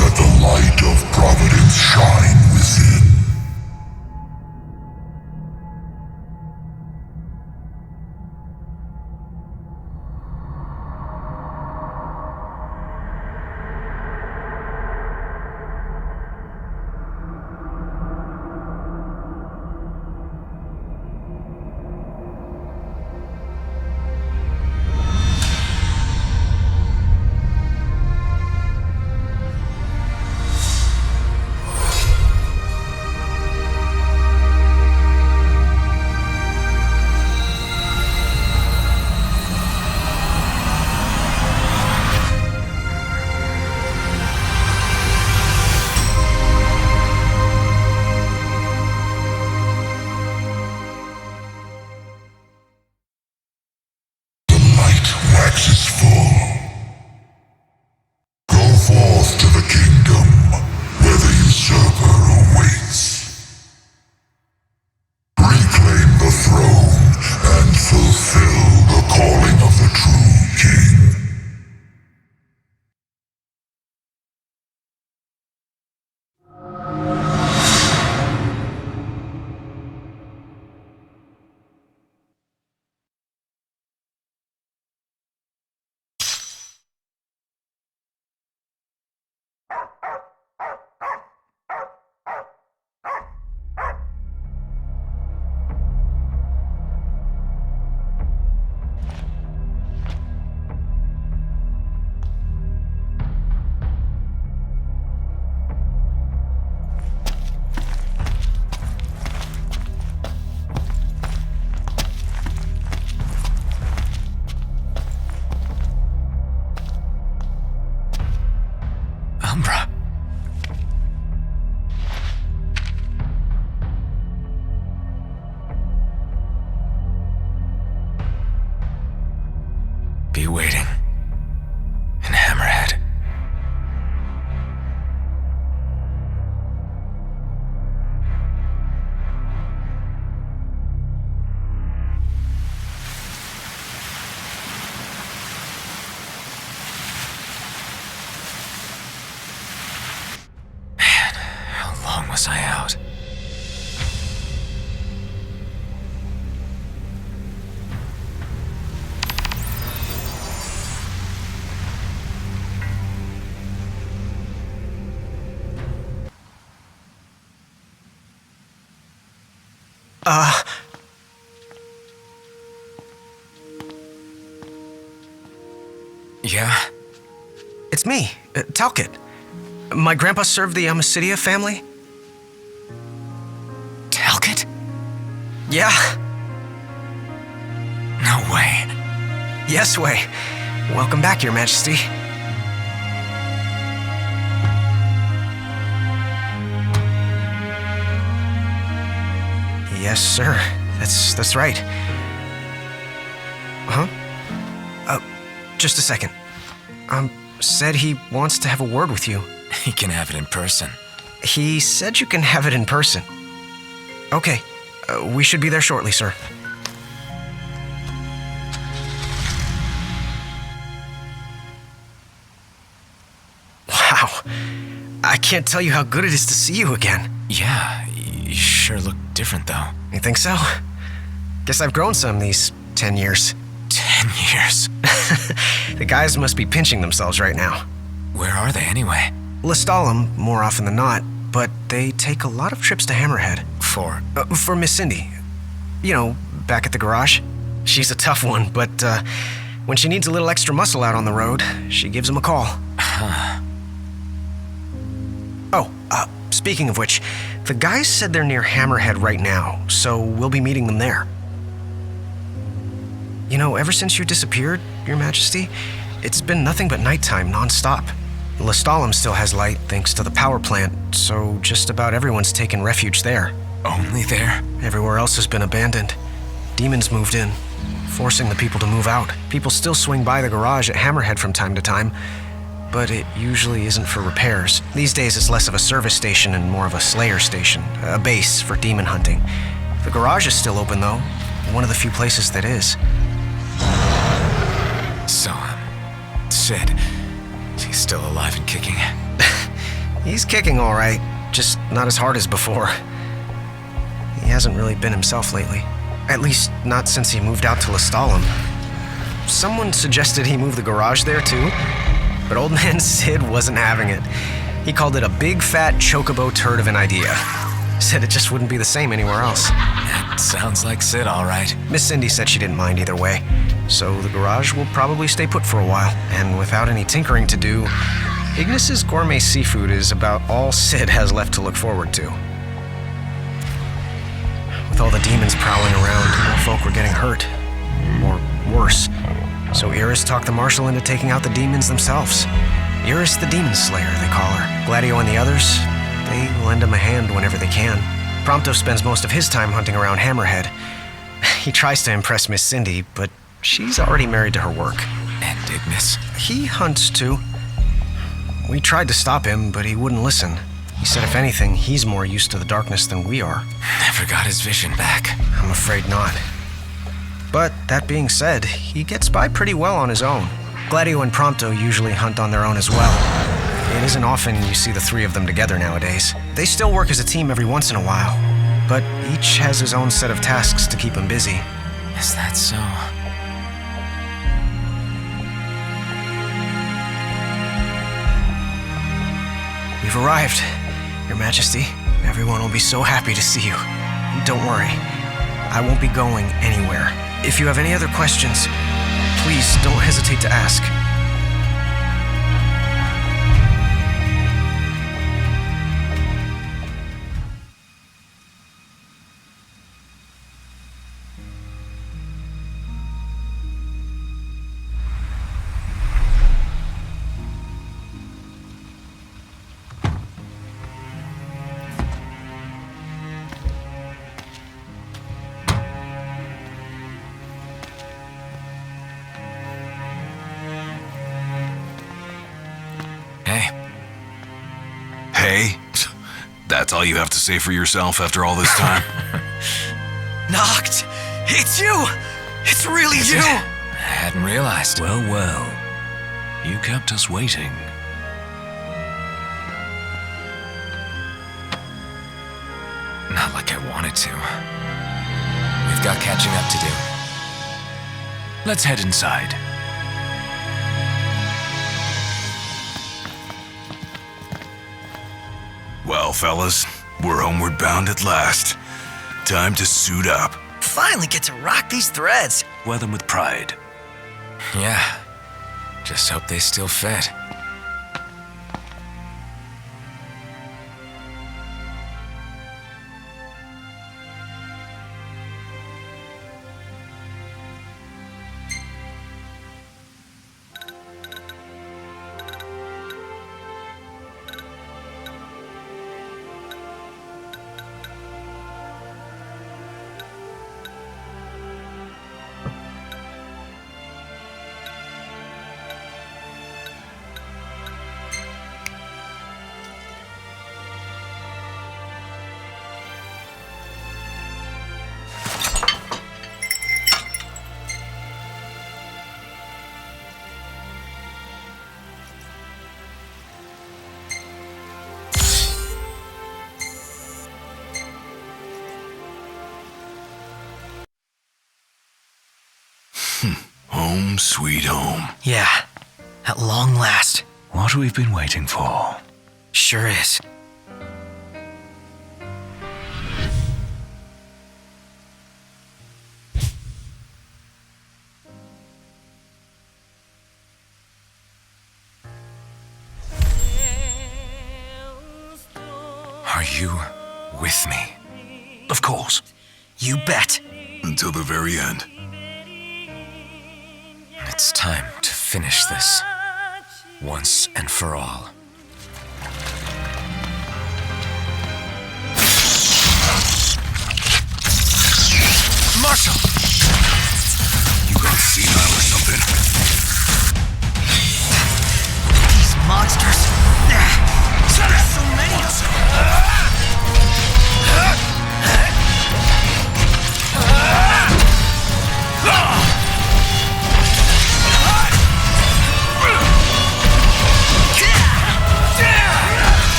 let the light of providence shine within. Is full. Go forth to the kingdom where the usurper awaits. Reclaim the throne and fulfill the calling of the true king. Yeah? It's me, Talcott. My grandpa served the Amasidia family. Talcott? Yeah. No way. Yes way. Welcome back, Your Majesty. Yes, sir. That's right. Huh? Just a second. Said he wants to have a word with you. He can have it in person. He said you can have it in person. Okay. We should be there shortly, sir. Wow. I can't tell you how good it is to see you again. Yeah, you sure look different, though. You think so? Guess I've grown some these 10 years. 10 years? The guys must be pinching themselves right now. Where are they, anyway? Lestalem, more often than not, but they take a lot of trips to Hammerhead. For Miss Cindy. You know, back at the garage. She's a tough one, but when she needs a little extra muscle out on the road, she gives him a call. Huh. Oh, speaking of which, the guys said they're near Hammerhead right now, so we'll be meeting them there. You know, ever since you disappeared, Your Majesty, it's been nothing but nighttime non-stop. Lestalem still has light thanks to the power plant, so just about everyone's taken refuge there. Only there? Everywhere else has been abandoned. Demons moved in, forcing the people to move out. People still swing by the garage at Hammerhead from time to time, but it usually isn't for repairs. These days it's less of a service station and more of a slayer station, a base for demon hunting. The garage is still open though, one of the few places that is. So, Sid, he's still alive and kicking? He's kicking all right, just not as hard as before. He hasn't really been himself lately. At least, not since he moved out to Lestalem. Someone suggested he move the garage there too, but old man Sid wasn't having it. He called it a big fat chocobo turd of an idea. Said it just wouldn't be the same anywhere else. That sounds like Sid, all right. Miss Cindy said she didn't mind either way, so the garage will probably stay put for a while. And without any tinkering to do, Ignis's gourmet seafood is about all Sid has left to look forward to. With all the demons prowling around, more folk were getting hurt. Or worse. So Iris talked the marshal into taking out the demons themselves. Iris the Demon Slayer, they call her. Gladio and the others, they lend him a hand whenever they can. Prompto spends most of his time hunting around Hammerhead. He tries to impress Miss Cindy, but she's already married to her work. And Ignis? He hunts too. We tried to stop him, but he wouldn't listen. He said if anything, he's more used to the darkness than we are. Never got his vision back. I'm afraid not. But that being said, he gets by pretty well on his own. Gladio and Prompto usually hunt on their own as well. It isn't often you see the three of them together nowadays. They still work as a team every once in a while, but each has his own set of tasks to keep him busy. Is that so? We've arrived, Your Majesty. Everyone will be so happy to see you. Don't worry, I won't be going anywhere. If you have any other questions, please don't hesitate to ask. Hey? That's all you have to say for yourself after all this time? Noct! It's you! It's really you! I hadn't realized. Well, well. You kept us waiting. Not like I wanted to. We've got catching up to do. Let's head inside. Well, fellas, we're homeward bound at last. time to suit up. Finally get to rock these threads. Wear them with pride. Yeah. Just hope they still fit. Home sweet home. Yeah, at long last. What we've been waiting for. Sure is. Are you with me? Of course. You bet. Until the very end. It's time to finish this. Once and for all. Marshall! You got senile or something? These monsters. There's so many of them.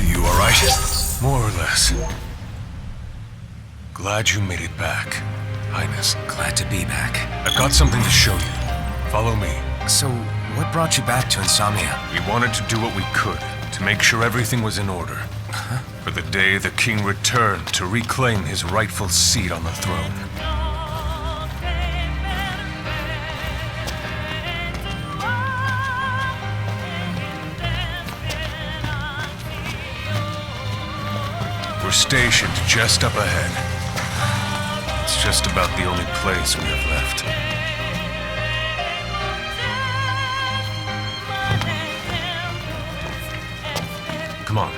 You alright? More or less. Glad you made it back, Highness. Glad to be back. I've got something to show you. Follow me. So, what brought you back to Insomnia? We wanted to do what we could to make sure everything was in order. For the day the king returned to reclaim his rightful seat on the throne. We're stationed just up ahead. It's just about the only place we have left. Come on.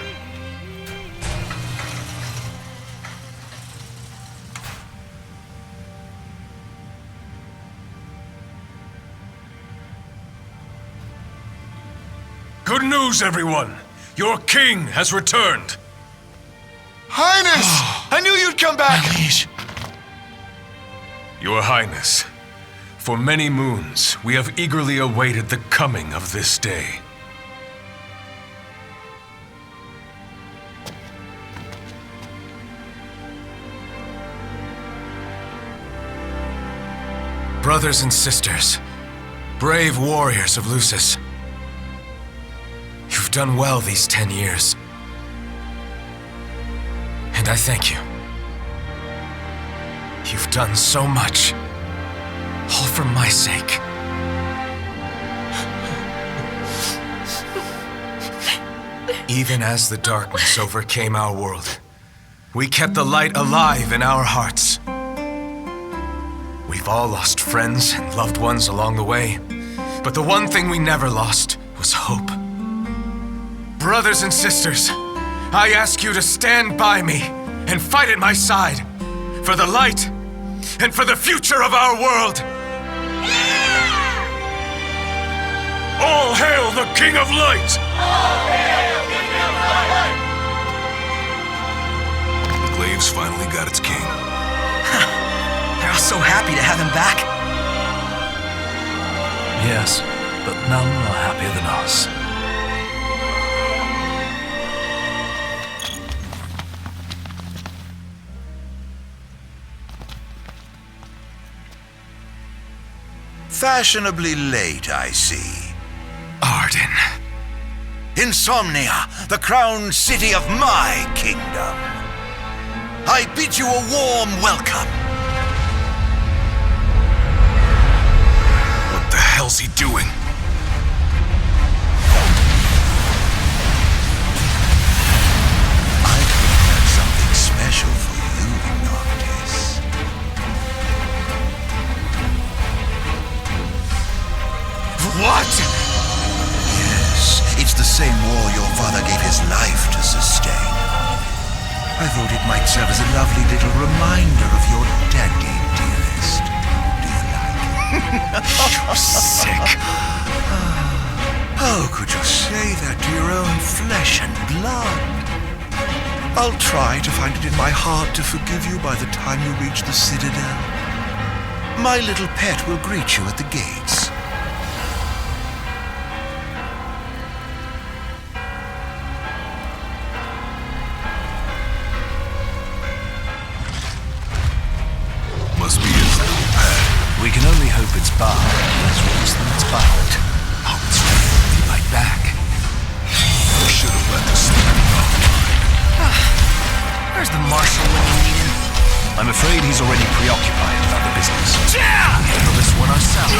Good news, everyone! Your king has returned! Highness! I knew you'd come back! My liege. Your Highness, for many moons, we have eagerly awaited the coming of this day. Brothers and sisters, brave warriors of Lucis, you've done well these 10 years. And I thank you. You've done so much, all for my sake. Even as the darkness overcame our world, we kept the light alive in our hearts. We've all lost friends and loved ones along the way, but the one thing we never lost was hope. Brothers and sisters, I ask you to stand by me and fight at my side for the light and for the future of our world. All hail the King of Light! All hail the King of Light! The Glaive's finally got its king. They're all so happy to have him back. Yes, but none are happier than us. Fashionably late, I see. Arden. Insomnia, the crowned city of my kingdom. I bid you a warm welcome. What the hell's he doing? I prepared something special for you, Noctis. What? Yes, it's the same war your father gave his life to sustain. I thought it might serve as a lovely little reminder of your daddy, dearest. Do you like it? You're sick. How could you say that to your own flesh and blood? I'll try to find it in my heart to forgive you by the time you reach the Citadel. My little pet will greet you at the gates. Must be his little pet. We can only hope it's barred. That's worse than it's bound. Oh, it's right back. Should have let this thing go. Where's the marshal when you need him? I'm afraid he's already preoccupied with other business. Handle this one ourselves.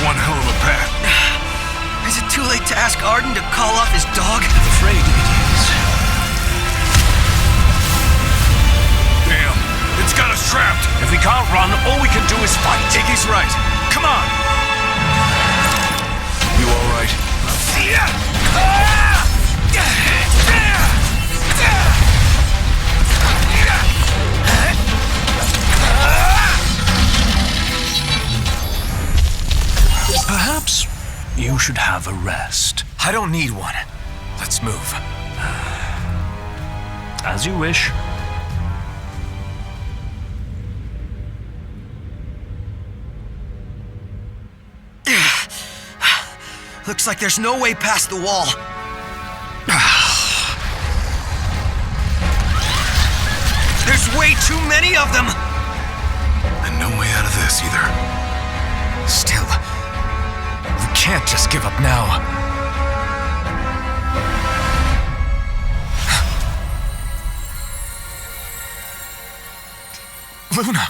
One hell of a path. Is it too late to ask Arden to call off his dog? I'm afraid it is. Damn, it's got us trapped. If we can't run, all we can do is fight. Iggy's right. Come on. You all right? Perhaps you should have a rest. I don't need one. Let's move. As you wish. Looks like there's no way past the wall. There's way too many of them! And no way out of this either. Still, we can't just give up now. Luna!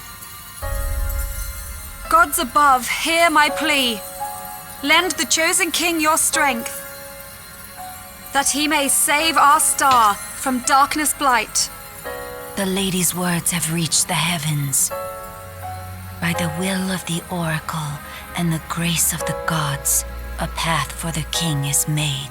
Gods above, hear my plea. Lend the chosen king your strength, that he may save our star from darkness blight. The lady's words have reached the heavens. By the will of the oracle and the grace of the gods, a path for the king is made.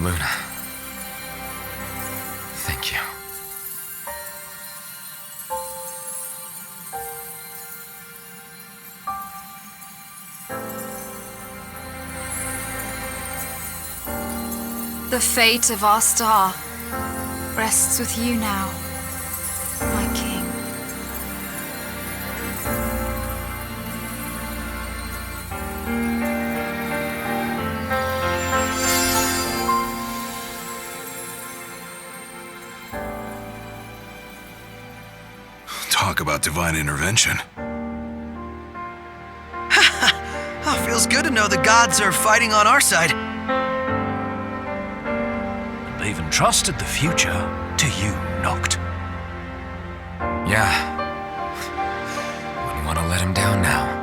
Luna. Thank you. The fate of our star rests with you now, my king. Talk about divine intervention. Oh, feels good to know the gods are fighting on our side. They've entrusted the future to you, Noct. Yeah. Wouldn't want to let him down now.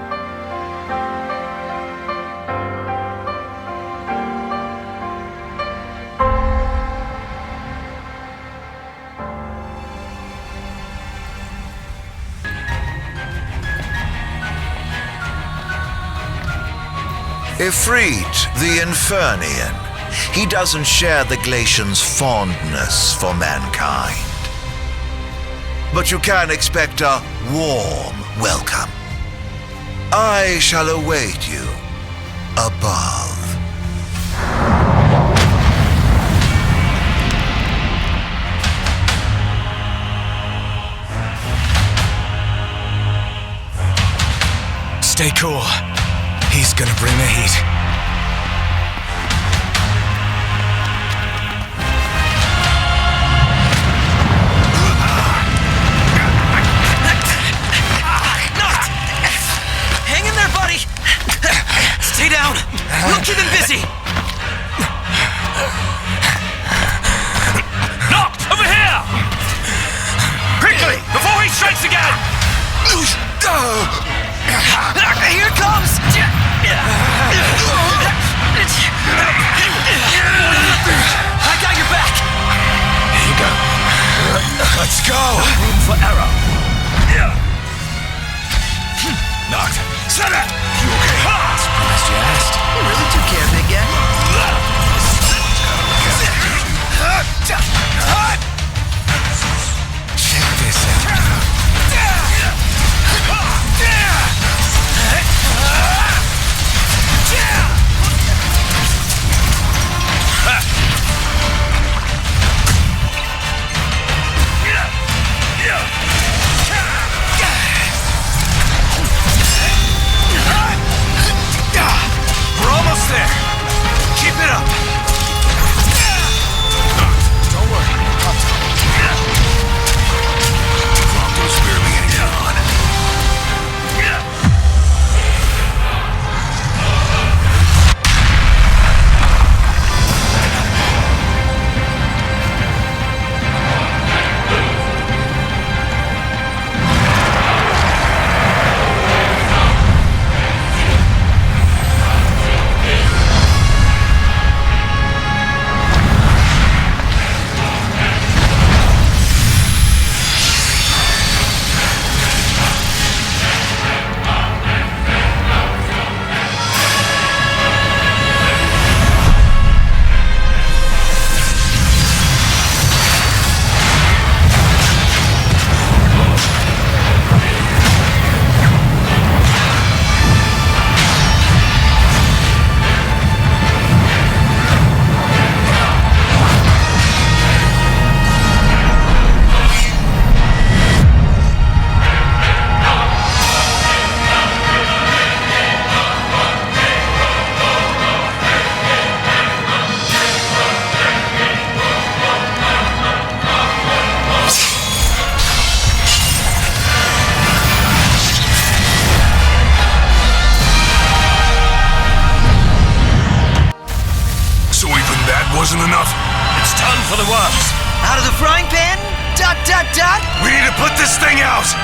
Ifrit, the Infernian. He doesn't share the Glacian's fondness for mankind. But you can expect a warm welcome. I shall await you above. Stay cool. He's gonna bring the heat. Hang in there, buddy! Stay down! We'll keep him busy! Noct, over here! Quickly, before he strikes again! Here it comes! I got your back! Here you go. Let's go! Room for error. Noct, set it! You okay? Surprised you asked. You really do care, big guy. Check this out. We're almost there. Keep it up. Don't worry. Faltau's barely hanging on. Wasn't enough. It's time for the works. Out of the frying pan? ... We need to put this thing out!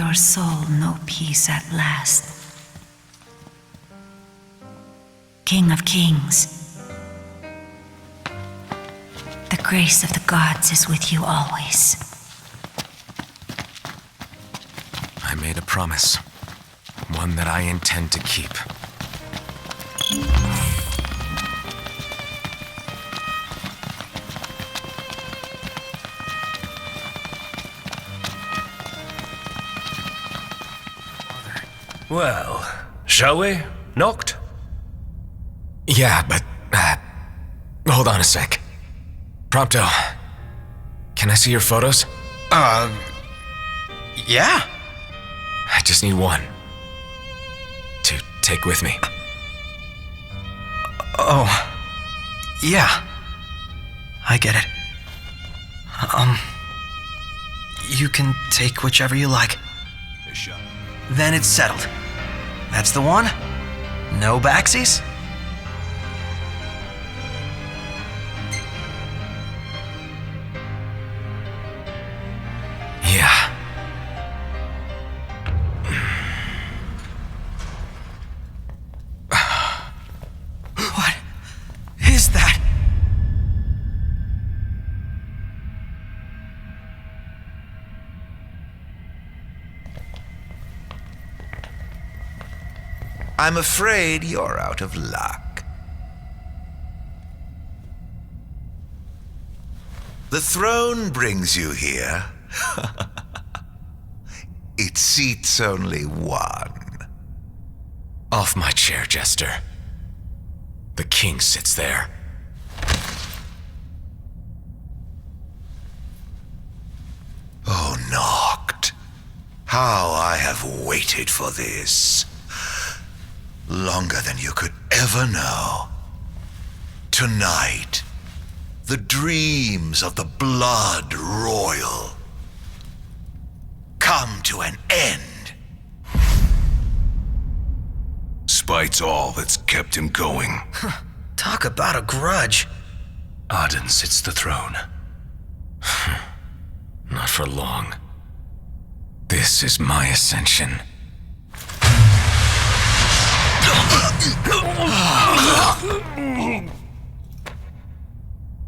your soul no peace at last. King of kings, the grace of the gods is with you always. I made a promise, one that I intend to keep. Well, shall we, Noct? Yeah, but, hold on a sec. Prompto, can I see your photos? Yeah. I just need one to take with me. Oh, yeah. I get it. You can take whichever you like. Then it's settled. That's the one? No backsies? Yeah. What is that? I'm afraid you're out of luck. The throne brings you here. It seats only one. Off my chair, Jester. The king sits there. Oh, Noct. How I have waited for this. Longer than you could ever know. Tonight, the dreams of the blood royal come to an end. Spite's all that's kept him going. Talk about a grudge. Arden sits the throne. Not for long. This is my ascension.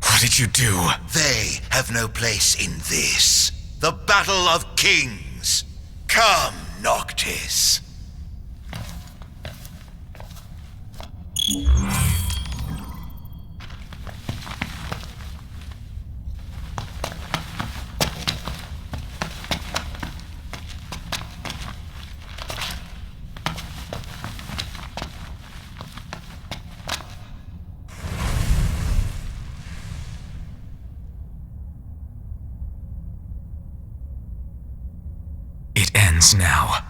What did you do? They have no place in this. The Battle of Kings. Come, Noctis. It ends now.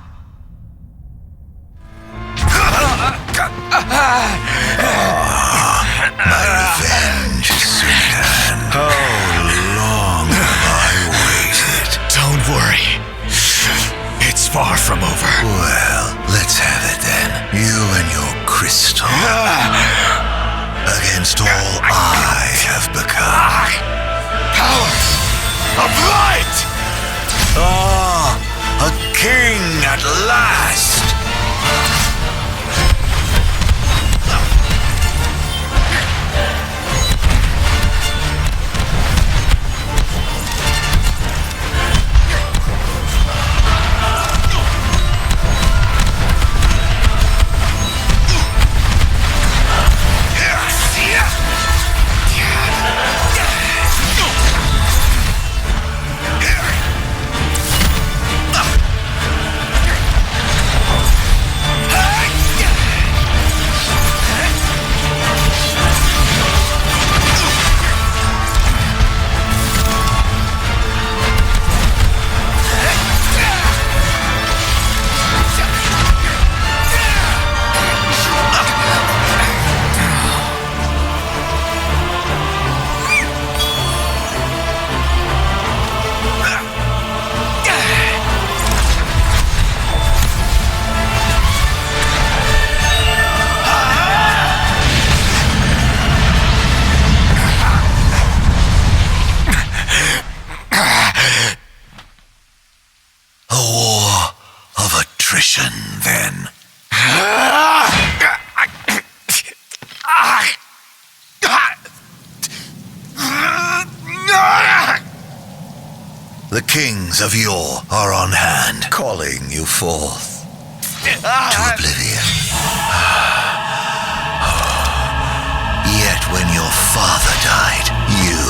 My revenge is soon at hand. How long have I waited? Don't worry. It's far from over. Well, let's have it then. You and your crystal. Against all I have become. Power of light! Ah, a king at last! The kings of yore are on hand, calling you forth to oblivion. Yet when your father died, you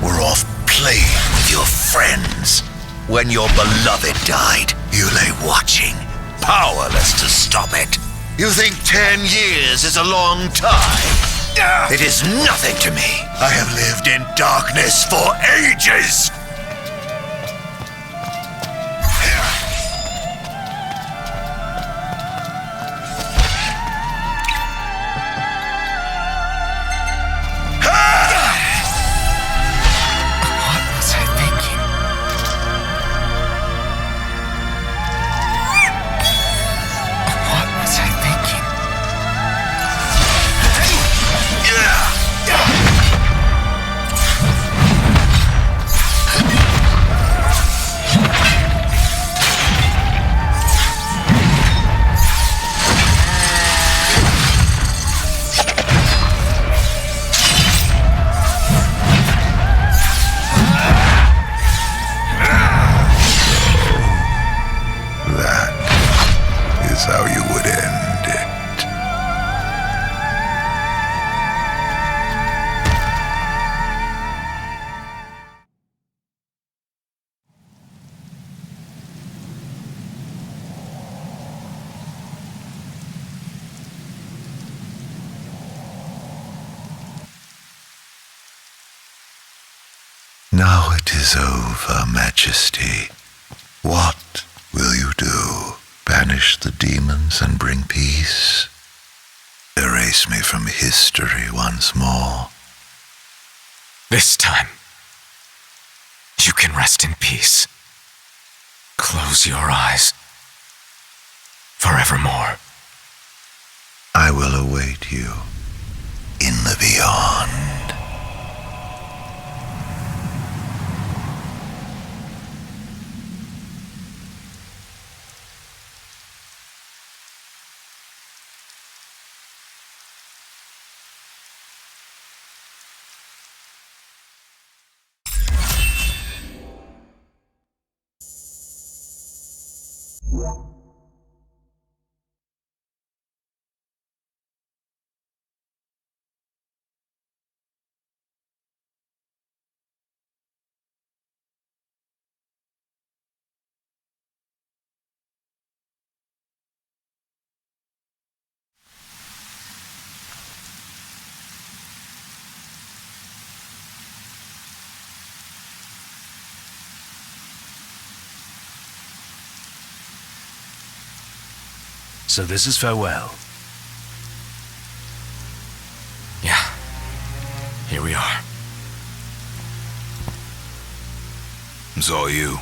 were off playing with your friends. When your beloved died, you lay watching, powerless to stop it. You think 10 years is a long time? It is nothing to me. I have lived in darkness for ages. Now it is over, Majesty. What will you do? Banish the demons and bring peace? Erase me from history once more? This time, you can rest in peace. Close your eyes. Forevermore. I will await you in the beyond. So this is farewell. Yeah. Here we are. It's all you.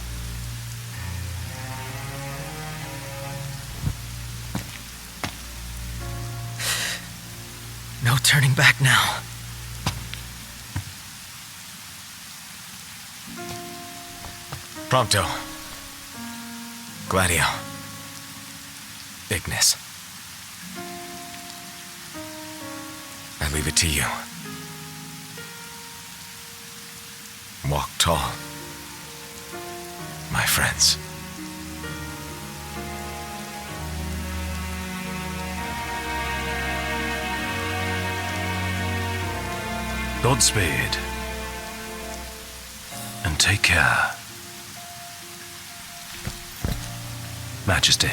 No turning back now. Prompto. Gladio. Ignis. I leave it to you. Walk tall, my friends. Godspeed. And take care. Majesty.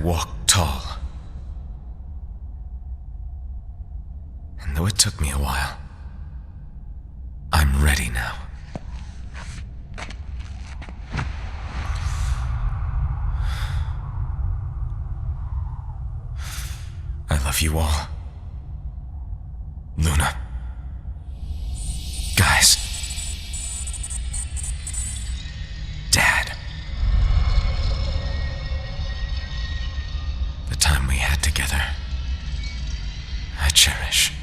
walk tall. And though it took me a while, I'm ready now. I love you all. Luna. Guys. Dad. The time we had together, I cherish.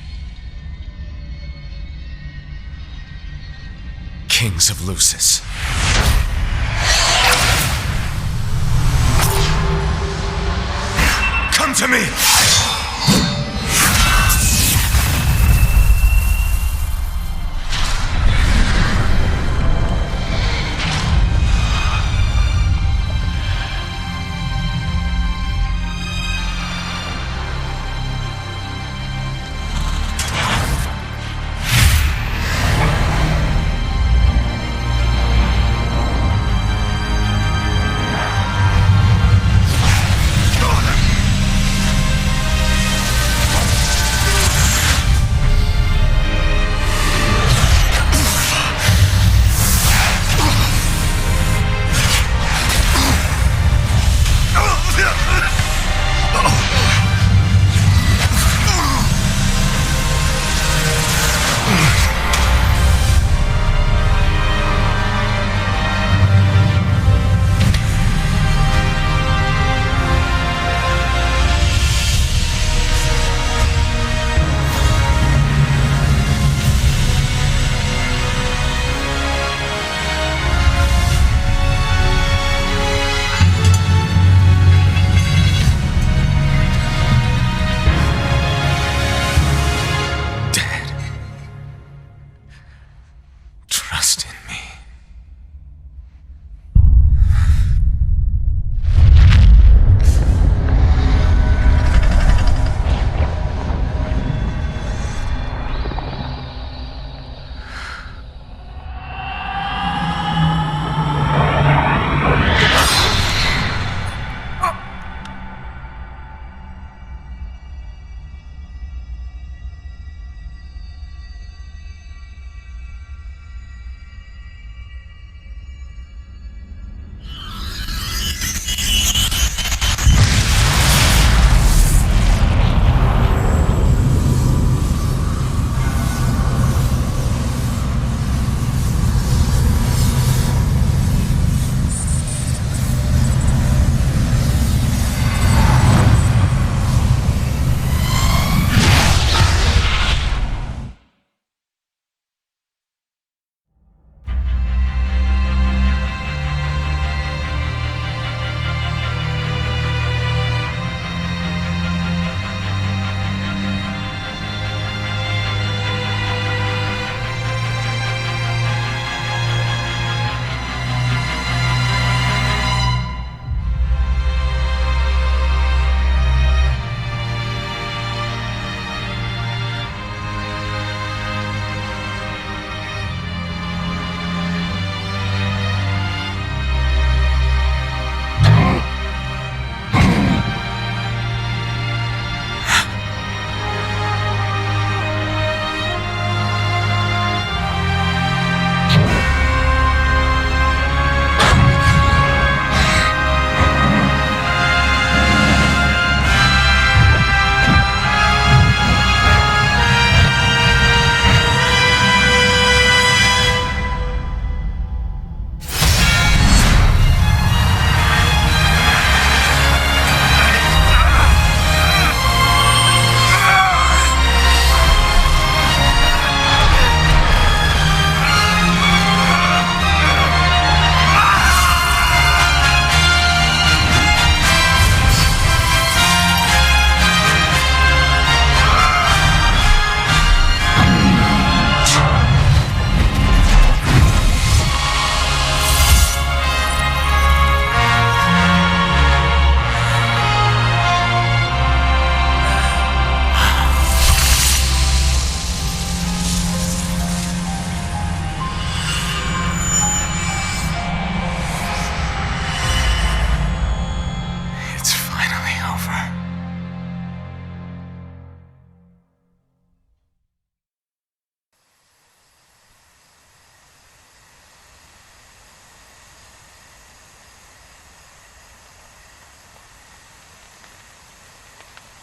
Kings of Lucis. Come to me!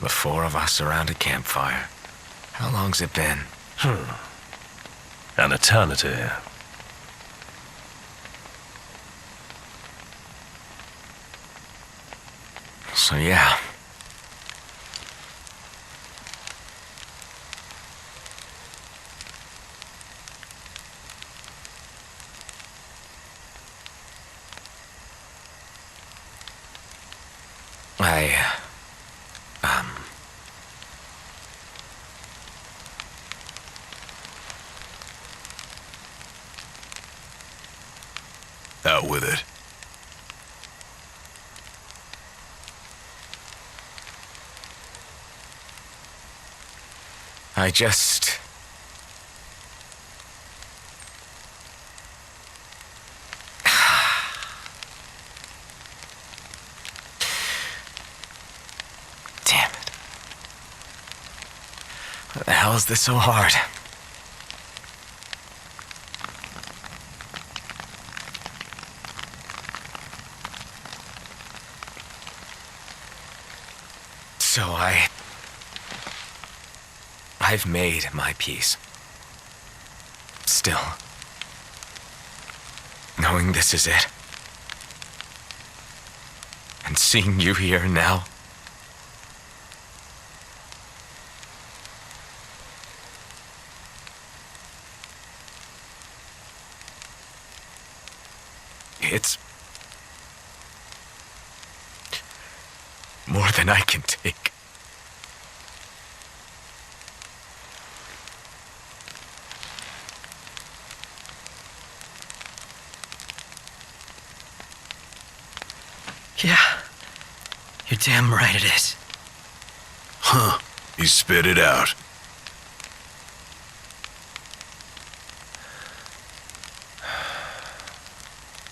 The four of us around a campfire. How long's it been? An eternity. So yeah. Out with it. I just... Damn it. Why the hell is this so hard? So I've made my peace. Still, knowing this is it, and seeing you here now, it's more than I can take. Yeah, you're damn right it is. Huh. He spit it out.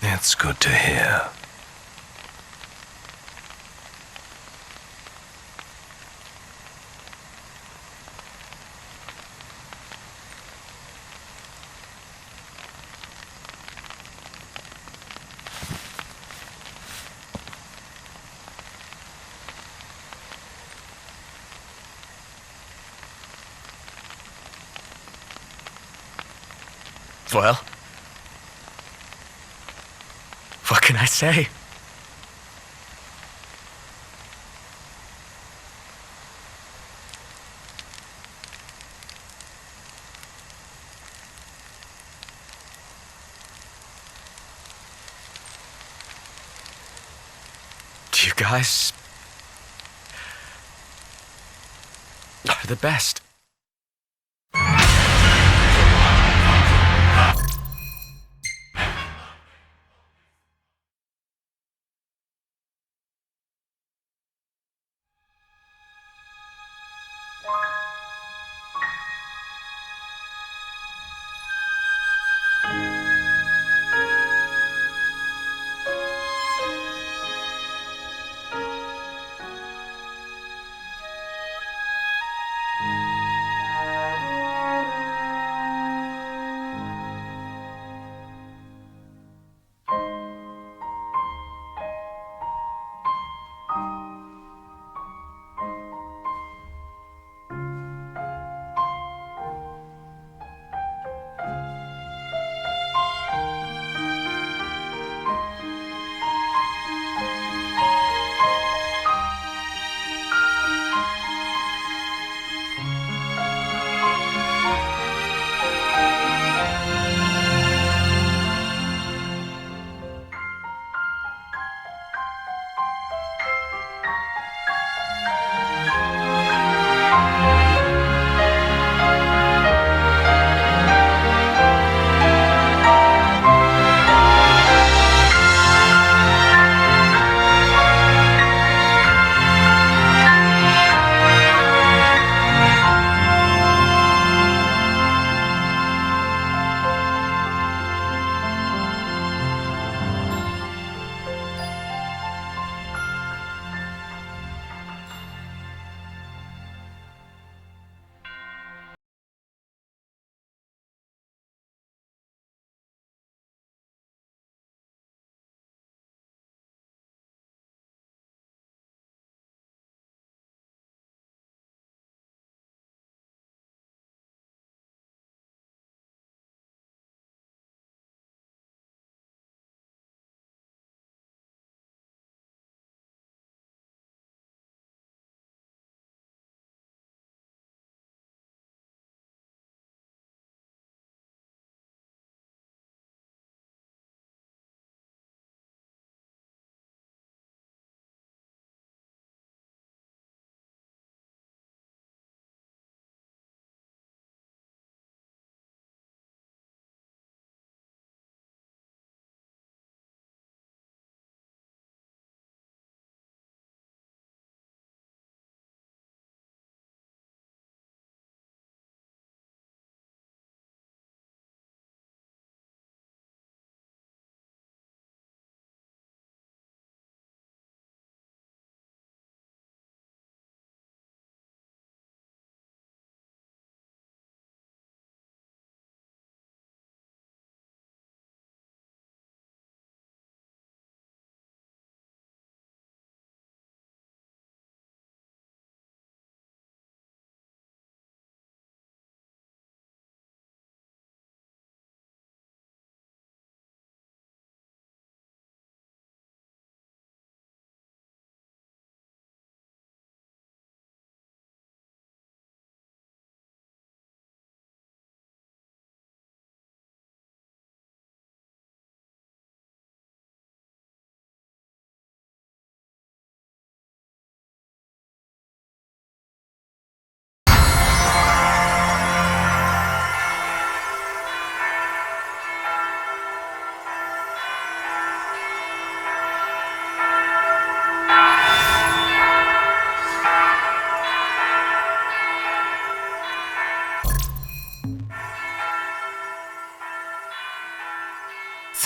It's good to hear. Well, what can I say? You guys are the best.